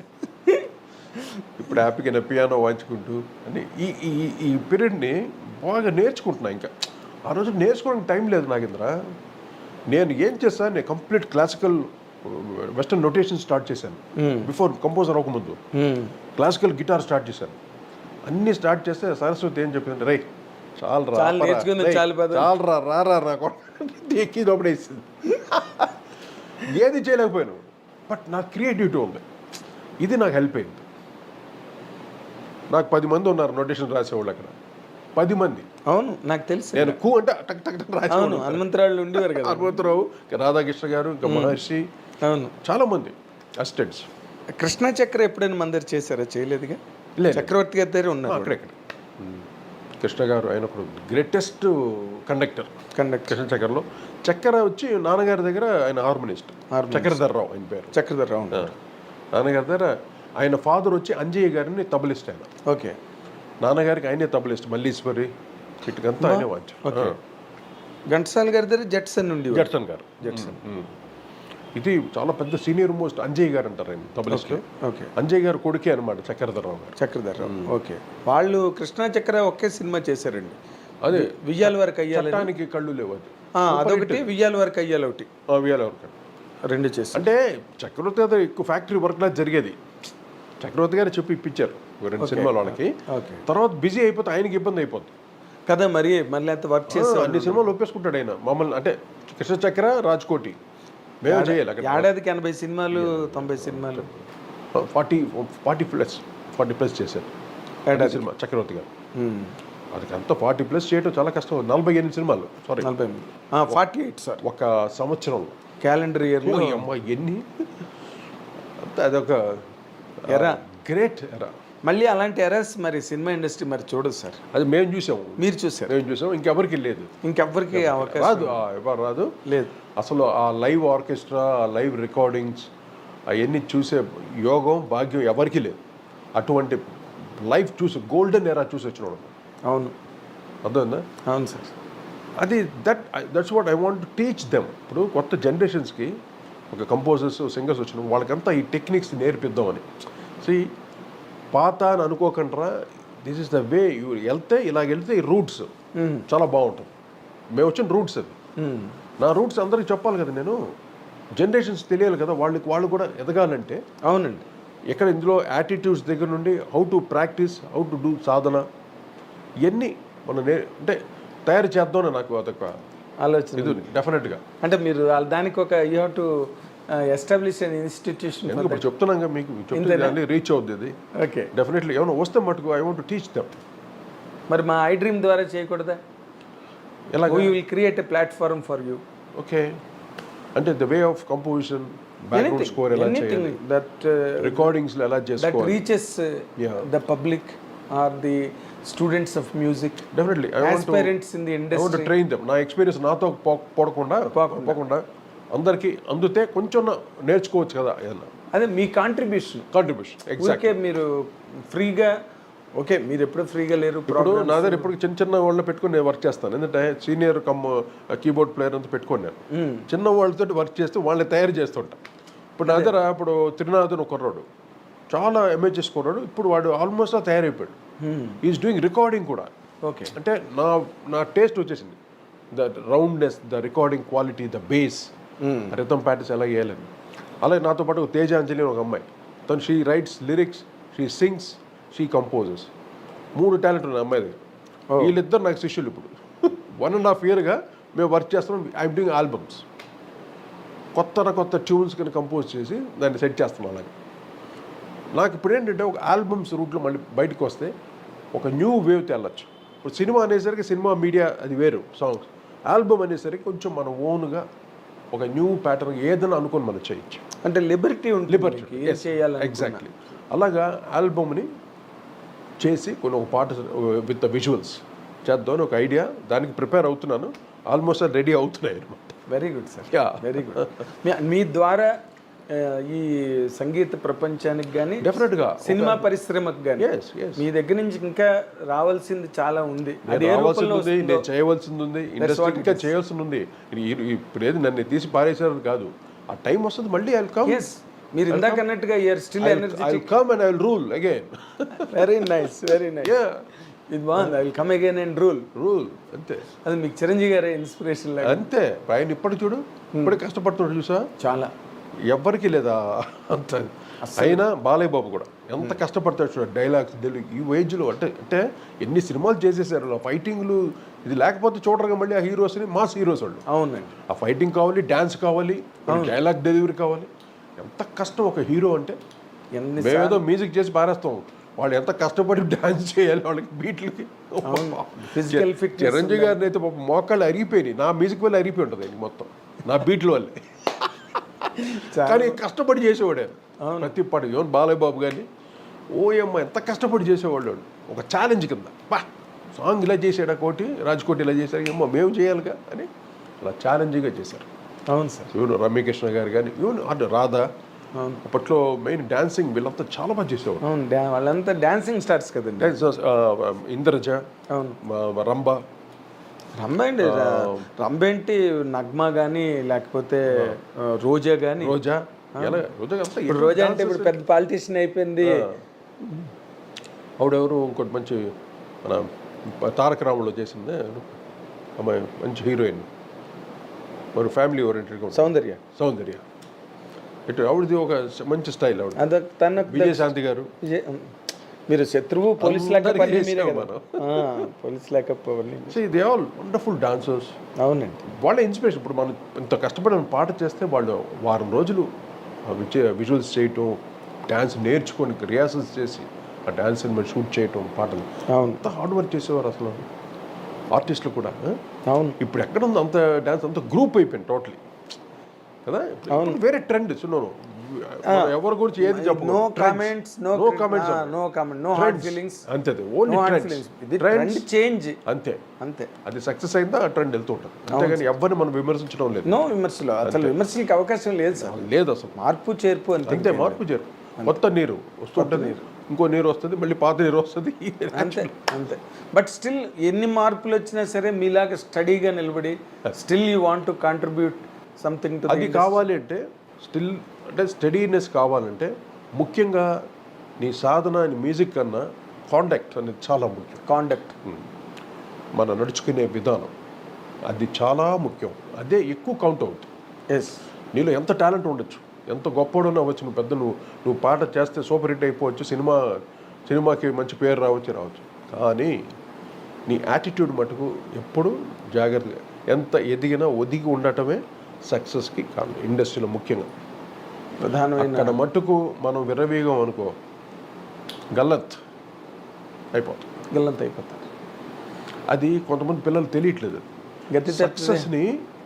ఇప్పుడు హ్యాపీగా పియానో వాయించుకుంటూ అని ఈ పీరియడ్ని బాగా నేర్చుకుంటున్నా. ఇంకా ఆ రోజు నేర్చుకోవడానికి టైం లేదు నాగేంద్ర. నేను ఏం చేస్తాను, నేను complete classical western notation start చేశాను. బిఫోర్ కంపోజర్ అవ్వకముందు క్లాసికల్ గిటార్ స్టార్ట్ చేశాను. అన్నీ స్టార్ట్ చేస్తే సరస్వతి ఏం చెప్పిందంటే, రై చాలరా రారా నాకు ఎక్కి లోపడేసింది. ఏది చేయలేకపోయాను, బట్ నాకు క్రియేటివిటీ ఉంది. ఇది నాకు హెల్ప్ అయింది. నాకు 10 మంది ఉన్నారు నోటేషన్ రాసేవాళ్ళు అక్కడ, 10 మంది. అవును, నాకు తెలుసు. నేను అంటే టక్ టక్ టక్ రాసేవాళ్ళు. హనుమంతరావు ఉండేవారు కదా, హనుమంతరావు, రాధాకృష్ణ గారు, ఇంకా మహర్షి, అవును, చాలా మంది అసిస్టెంట్స్. కృష్ణా చక్ర ఎప్పుడైనా మందరు చేశారా? చేయలేదుగా. చక్రవర్తి గారి దగ్గర ఉన్నారు అక్కడెక్కడ. కృష్ణ గారు ఆయన ఒక గ్రేటెస్ట్ కండక్టర్ కృష్ణ చక్రలో. చక్కెర వచ్చి నాన్నగారి దగ్గర ఆయన హార్మోనిస్ట్, చక్రధర్రావు ఆయన పేరు. చక్రధర్రావు నాన్నగారి దగ్గర. ఆయన ఫాదర్ వచ్చి అంజయ్య గారిని తబలిస్ట్ ఆయన. ఓకే. నాన్నగారికి ఆయనే తబలిస్ట్, మల్లీశ్వరి ఇటుకంతా ఆయనే వాయించారు. ఘంటసాల గారి దగ్గర జట్సన్ నుండి, జట్సన్ గారు. ఇది చాలా పెద్ద సీనియర్ మోస్ట్ అంజయ్ గారు అంటారు ఆయన తబలిస్ట్. ఓకే. అంజయ్ గారు కొడుకే అనమాట చక్రధర్రావు గారు. చక్రధర్రావు. ఓకే. వాళ్ళు కృష్ణా చక్ర ఒకే సినిమా చేశారండి. అదే వియ్యాల వరకు అయ్యాలి, కళ్ళు లేవు. అది అదొకటి, వియ్యాల వరకు అయ్యాలి ఒకటి. వియ్యాల వరకు రెండు చేసి. అంటే చక్రవర్తి గారు ఎక్కువ ఫ్యాక్టరీ వర్క్ లా జరిగేది. చక్రవర్తి గారు చెప్పి ఇప్పించారు 2 సినిమాలు వాళ్ళకి. తర్వాత బిజీ అయిపోతే ఆయనకి ఇబ్బంది అయిపోతుంది కదా, మరి మళ్ళీ అంత వర్క్ చేసి అన్ని సినిమాలు ఒప్పేసుకుంటాడు ఆయన మమ్మల్ని. అంటే కృష్ణ చక్ర, రాజ్కోటి మేము చేయాలి. ఏడాదికి 80 సినిమాలు 90 సినిమాలు 40+ చేశారు ఏడాది సినిమా చక్రవర్తి గారు. అది అంతా 40+ చేయడం చాలా కష్టం. 48 సినిమాలు, సారీ 48 సార్ ఒక సంవత్సరంలో, క్యాలెండర్ ఇయర్లో. అమ్మ ఎన్ని అంతా అదొక ఎరా, గ్రేట్ ఎరా. మళ్ళీ అలాంటి ఎరాస్ మరి సినిమా ఇండస్ట్రీ మరి చూడదు సార్. అది మేము చూసాము, మీరు చూసారు, మేము చూసాము. ఇంకెవరికి లేదు, ఇంకెవ్వరికి అవకాశం రాదు, ఎవరు రాదు లేదు. అసలు ఆ లైవ్ ఆర్కెస్ట్రా, ఆ లైవ్ రికార్డింగ్స్ అవన్నీ చూసే యోగం, భాగ్యం ఎవరికి లేదు. అటువంటి లైవ్ చూసి గోల్డెన్ ఎరా చూసి వచ్చిన. అవును, అర్థమైందా? అవును సార్. అది that's what I want to teach them. ఇప్పుడు కొత్త జనరేషన్స్కి ఒక కంపోజర్స్, సింగర్స్ వచ్చిన వాళ్ళకంతా ఈ టెక్నిక్స్ నేర్పిద్దామని. సో పాత అని అనుకోకుండా, this is the way you వెళ్తే, ఇలాగ వెళ్తే ఈ రూట్స్ చాలా బాగుంటుంది. మేము వచ్చిన రూట్స్ అది. నా రూట్స్ అందరికి చెప్పాలి కదా, నేను జనరేషన్స్ తెలియాలి కదా, వాళ్ళు కూడా ఎదగాలంటే. అవునండి. ఇక్కడ ఇందులో యాటిట్యూడ్స్ దగ్గర నుండి how to practise, how to do సాధన, ఇవన్నీ మనం అంటే తయారు చేద్దామని నాకు అదొక ఆలోచన. ఇది డెఫినెట్గా. అంటే మీరు దానికి ఒక you have to establish an institution. ఇప్పుడు చెప్తున్నాగా మీకు, చెప్తుంది రీచ్ అవుద్ది ఇది. Okay, definitely. ఏమైనా వస్తే మటుకు I want to teach them. మరి మా ఐ డ్రీమ్ ద్వారా చేయకూడదా? ఎలా? We will create a platform for you. Okay. అంటే the way of composition, background score ఎలా చేయాలి, దట్ రికార్డింగ్స్ ఎలా చేసుకోవాలి, that reaches the public or the students of music. Definitely I want to train them. నా experience నాతో పోకుండా అందరికీ అందుతే కొంచెం నేర్చుకోవచ్చు కదా ఏదన్నా. అదే మీ కాంట్రిబ్యూషన్ ఎగ్జాక్ట్. ఊరికే మీరు ఫ్రీగా ఓకే మీరు ఎప్పుడు ఫ్రీగా లేరు ఇప్పుడు నా దగ్గర ఇప్పుడు చిన్న వాళ్ళని పెట్టుకొని నేను వర్క్ చేస్తాను. ఎందుకంటే సీనియర్ కీబోర్డ్ ప్లేయర్ అంతా పెట్టుకొని నేను చిన్న వాళ్ళతో వర్క్ చేస్తే వాళ్ళని తయారు చేస్తుంటా. ఇప్పుడు నా దగ్గర ఇప్పుడు త్రినాథన్ ఒక కుర్రాడు చాలా ఎంఏజెస్ కుర్రాడు, ఇప్పుడు వాడు ఆల్మోస్ట్ తయారైపోయాడు. ఈజ్ డూయింగ్ రికార్డింగ్ కూడా. ఓకే అంటే నా టేస్ట్ వచ్చేసింది, the roundness, the recording quality, the bass, rhythm patterns ఎలా వేయాలని. అలాగే నాతో పాటు తేజాంజలి ఒక అమ్మాయి, తను she writes lyrics, she sings, she composes. 3 talent ఉన్న అమ్మాయి దగ్గర. వీళ్ళిద్దరు నాకు శిష్యులు. ఇప్పుడు 1.5 yearగా మేము వర్క్ చేస్తున్నాం. ఐఎమ్ డూయింగ్ ఆల్బమ్స్, కొత్త ట్యూన్స్ కానీ కంపోజ్ చేసి దాన్ని సెట్ చేస్తున్నాం. అలాగే నాకు ఇప్పుడు ఏంటంటే ఒక ఆల్బమ్స్ రూట్లో మళ్ళీ బయటకు వస్తే ఒక న్యూ వేవ్ తెల్లచ్చు. ఇప్పుడు సినిమా అనేసరికి సినిమా మీడియా అది వేరు, సాంగ్స్. ఆల్బమ్ అనేసరికి కొంచెం మన ఓన్గా ఒక న్యూ ప్యాటర్న్ ఏదైనా అనుకొని మనం చేయొచ్చు. అంటే లిబర్టీ ఎగ్జాక్ట్లీ. అలాగా ఆల్బమ్ని చేసి కొన్ని ఒక పాట విత్ విజువల్స్ చేద్దామని ఒక ఐడియా, దానికి ప్రిపేర్ అవుతున్నాను. ఆల్మోస్ట్ రెడీ అవుతున్నాయి అనమాట. Very good sir, very good. మీ ద్వారా ఈ సంగీత ప్రపంచానికి కానీ డెఫినెట్గా సినిమా పరిశ్రమకు కానీ మీ దగ్గర నుంచి ఇంకా రావాల్సింది చాలా ఉంది. నేను చేయవలసింది ఉంది, ఇండస్ట్రీ ఇంకా చేయాల్సింది ఉంది. ఇప్పుడు ఏది నన్ను తీసి పారేసారు కాదు, ఆ టైం వస్తుంది మళ్ళీ. I come. మీరు ఇందాక అన్నట్టుగా you are still energetic. I come and I will rule again. Very nice, very nice. ఇది బాగుంది. I will come again and rule. అంతే. అది మీకు చిరంజీవి గారే ఇన్స్పిరేషన్ లాగా. అంతే. ఆయన ఇప్పటి చూడు, ఇప్పుడే కష్టపడుతున్నాడు చూసా. చాలా. ఎవ్వరికి లేదా అంత. అయినా బాలయ్య బాబు కూడా ఎంత కష్టపడతాడు చూడ, డైలాగ్స్ ఈ ఏజ్లో. అంటే ఎన్ని సినిమాలు చేసేసారు, ఫైటింగ్లు. ఇది లేకపోతే చూడరుగా మళ్ళీ ఆ హీరోస్ని, మాస్ హీరోస్ వాళ్ళు. అవునండి. ఆ ఫైటింగ్ కావాలి, డ్యాన్స్ కావాలి, డైలాగ్ డెలివరీ కావాలి. ఎంత కష్టం ఒక హీరో అంటే. మేమేదో మ్యూజిక్ చేసి పారేస్తాం, వాళ్ళు ఎంత కష్టపడి డాన్స్ చేయాలి వాళ్ళకి, బీట్లకి. Physical fit. చిరంజీవి గారిని అయితే మోకాళ్ళు అరిగిపోయినాయి, నా మ్యూజిక్ వల్ల అరిగిపోయి ఉంటుంది మొత్తం, నా బీట్ల వల్లే. కానీ కష్టపడి చేసేవాడు ప్రతి పాట. యోన్ బాలయ్య బాబు గారిని ఓయమ్మ ఎంత కష్టపడి చేసేవాళ్ళు. ఒక ఛాలెంజ్ కింద, బా సాంగ్ ఇలా చేసాడు, కోటి రాజ్కోటి ఇలా చేశారు, ఏమో మేము చేయాలిగా అని అలా ఛాలెంజింగ్గా చేశారు. అవును సార్. ఈవెన్ రమ్యకృష్ణ గారు కానీ, ఈవెన్ అటు రాధా, అప్పట్లో మెయిన్ డాన్సింగ్ వీళ్ళంతా చాలా బాగా చేసేవారు. అవును, వాళ్ళంతా డాన్సింగ్ స్టార్స్ కదండి. ఇంద్రజ, రంభ ఏంటి, రంభ ఏంటి, నగ్మా కానీ లేకపోతే రోజా కానీ. రోజా ఇప్పుడు రోజా అంటే ఇప్పుడు పెద్ద పాలిటీషియన్ అయిపోయింది. ఆవిడెవరు ఇంకోటి మంచి మన తారక రాములో చేసింది అమ్మాయి, మంచి హీరోయిన్, మరి ఫ్యామిలీ ఓరియంటెడ్. సౌందర్య ఇటు ఆవిడది ఒక మంచి స్టైల్. ఆవిడ విజయశాంతి గారు. మీరు శత్రువు police they all wonderful dancers. అవునండి. వాళ్ళ ఇన్స్పిరేషన్. ఇప్పుడు మనం ఇంత కష్టపడి పాట చేస్తే వాళ్ళు వారం రోజులు విజువల్స్ చేయటం, డ్యాన్స్ నేర్చుకొని రిహార్సల్స్ చేసి ఆ డ్యాన్స్ మరి షూట్ చేయటం, పాటలు అంత హార్డ్ వర్క్ చేసేవారు అసలు ఆర్టిస్టులు కూడా. అవును. ఇప్పుడు ఎక్కడ ఉంది అంత డ్యాన్స్, అంత గ్రూప్ అయిపోయింది టోటలీ కదా. వేరే ట్రెండ్. సున్నాను ఎవరి గురించి ఏది చెప్పు, నో కామెంట్స్, అంతే. Only trend change. అంతే. అది సక్సెస్ అయిందా ఆ ట్రెండ్ వెళ్తూ ఉంటుంది. అంతేగాని ఎవరిని మనం విమర్శించడం లేదు. నో విమర్శలు, అసలు విమర్శలకి అవకాశం లేదు సార్. లేదు అసలు. మార్పు చేర్పు అంతే. మార్పు చేర్పు. కొత్త నీరు వస్తుంటుంది, ఇంకో నీరు వస్తుంది, మళ్ళీ పాత నీరు వస్తుంది. అంతే. బట్ స్టిల్ ఎన్ని మార్పులు వచ్చినా సరే మీలాగా స్టడీగా నిలబడి still you want to contribute something to. అది కావాలి అంటే స్టిల్, అంటే స్టడీనెస్ కావాలంటే ముఖ్యంగా నీ సాధన, నీ మ్యూజిక్ కన్నా కాండక్ట్ అనేది చాలా ముఖ్యం. కాండక్ట్, మన నడుచుకునే విధానం, అది చాలా ముఖ్యం. అదే ఎక్కువ కౌంట్ అవుతుంది. ఎస్. నీలో ఎంత టాలెంట్ ఉండొచ్చు, ఎంత గొప్పడని అవ్వచ్చు, నువ్వు పెద్ద నువ్వు పాట చేస్తే సూపర్ హిట్ అయిపోవచ్చు, సినిమాకి మంచి పేరు రావచ్చు. కానీ నీ యాటిట్యూడ్ మటుకు ఎప్పుడు జాగ్రత్తగా, ఎంత ఎదిగినా ఒదిగి ఉండటమే సక్సెస్కి కారణం ఇండస్ట్రీలో. ముఖ్యంగా ప్రధానమైన అక్కడ మట్టుకు మనం విరవీగం అనుకో, గల్లత్ అయిపోతుంది. అది కొంతమంది పిల్లలు తెలియట్లేదు. సక్సెస్ని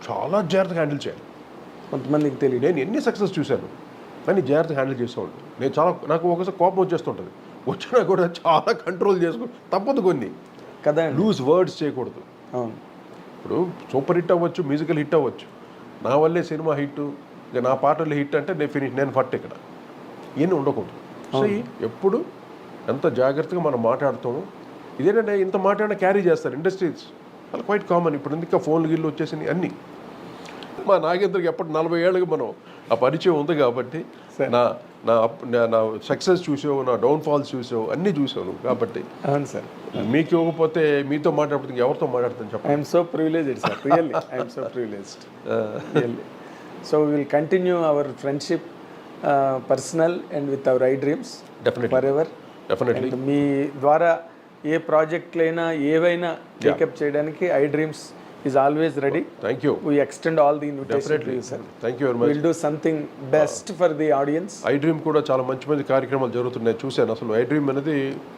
చాలా జాగ్రత్తగా హ్యాండిల్ చేయాలి. కొంతమందికి తెలియదు. నేను ఎన్ని సక్సెస్ చూశాను, కానీ జాగ్రత్తగా హ్యాండిల్ చేసేవాళ్ళు. నాకు ఒకసారి కోపం వచ్చేస్తుంటుంది, వచ్చినా కూడా చాలా కంట్రోల్ చేసుకో, తప్పదు కొన్ని కదా. లూజ్ వర్డ్స్ చేయకూడదు. ఇప్పుడు సూపర్ హిట్ అవ్వచ్చు, మ్యూజికల్ హిట్ అవ్వచ్చు, నా వల్లే సినిమా హిట్, నా పాటలు హిట్ అంటే నేను ఫట్ ఇక్కడ. ఇవన్నీ ఉండకూడదు. సో ఎప్పుడు ఎంత జాగ్రత్తగా మనం మాట్లాడుతామో ఇదేంటంటే ఇంత మాట్లాడినా క్యారీ చేస్తారు ఇండస్ట్రీస్ అలా క్వైట్ కామన్. ఇప్పుడు ఇంకా ఫోన్లు గిల్లు వచ్చేసినాయి అన్నీ. మా నాగేంద్రకి ఎప్పటి 40 ఏళ్ళకి మనం ఆ పరిచయం ఉంది కాబట్టి నా నా నా సక్సెస్ చూసావు, నా డౌన్ఫాల్స్ చూసావు, అన్నీ చూసావు నువ్వు కాబట్టి. అవును సార్. మీకు ఇవ్వకపోతే మీతో మాట్లాడుతుంది ఎవరితో మాట్లాడుతాను చెప్పండి. I'm so privileged sir, really I'm so privileged really. So will continue our friendship personal and with our I Dreams forever. Definitely మీ ద్వారా ఏ ప్రాజెక్టులైనా ఏవైనా టేకప్ చేయడానికి I Dreams is always ready. Thank you. We extend all the invitation to you, sir. Thank you very much. We'll do something best for the audience. I Dream కూడా చాలా మంచి మంచి కార్యక్రమాలు జరుగుతున్నాయి చూశాను. అసలు ఐ డ్రీమ్ అనేది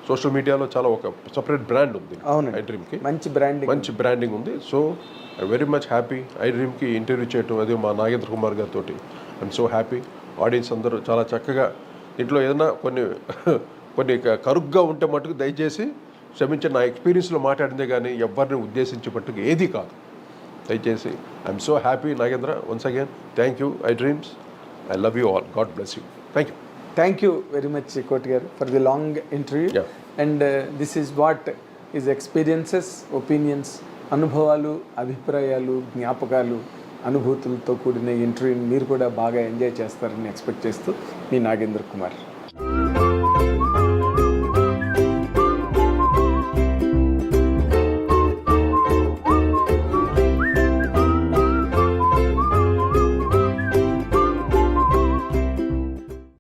సోషల్ మీడియాలో చాలా ఒక సపరేట్ బ్రాండ్ ఉంది. అవును, ఐ డ్రీమ్కి మంచి బ్రాండింగ్, మంచి బ్రాండింగ్ ఉంది. So I very much happy I డ్రీమ్కి ఇంటర్వ్యూ చేయటం, అది మా నాగేంద్ర కుమార్ గారితో. I'm so happy. ఆడియన్స్ అందరూ చాలా చక్కగా, ఇంట్లో ఏదైనా కొన్ని కరుగ్గా ఉంటే మటుకు దయచేసి క్షమించి, నా ఎక్స్పీరియన్స్లో మాట్లాడిందే కానీ ఎవరిని ఉద్దేశించి మట్టుకు ఏది కాదు. దయచేసి I'm so happy Nagendra. Once again thank you I dreams. I love you all. God bless you. Thank you. Thank you very much కోటి గారు for the long interview. Yeah. And this is what is experiences, opinions, అనుభవాలు, అభిప్రాయాలు, జ్ఞాపకాలు, అనుభూతులతో కూడిన ఇంటర్వ్యూని మీరు కూడా బాగా enjoy చేస్తారని ఎక్స్పెక్ట్ చేస్తూ మీ నాగేంద్ర కుమార్.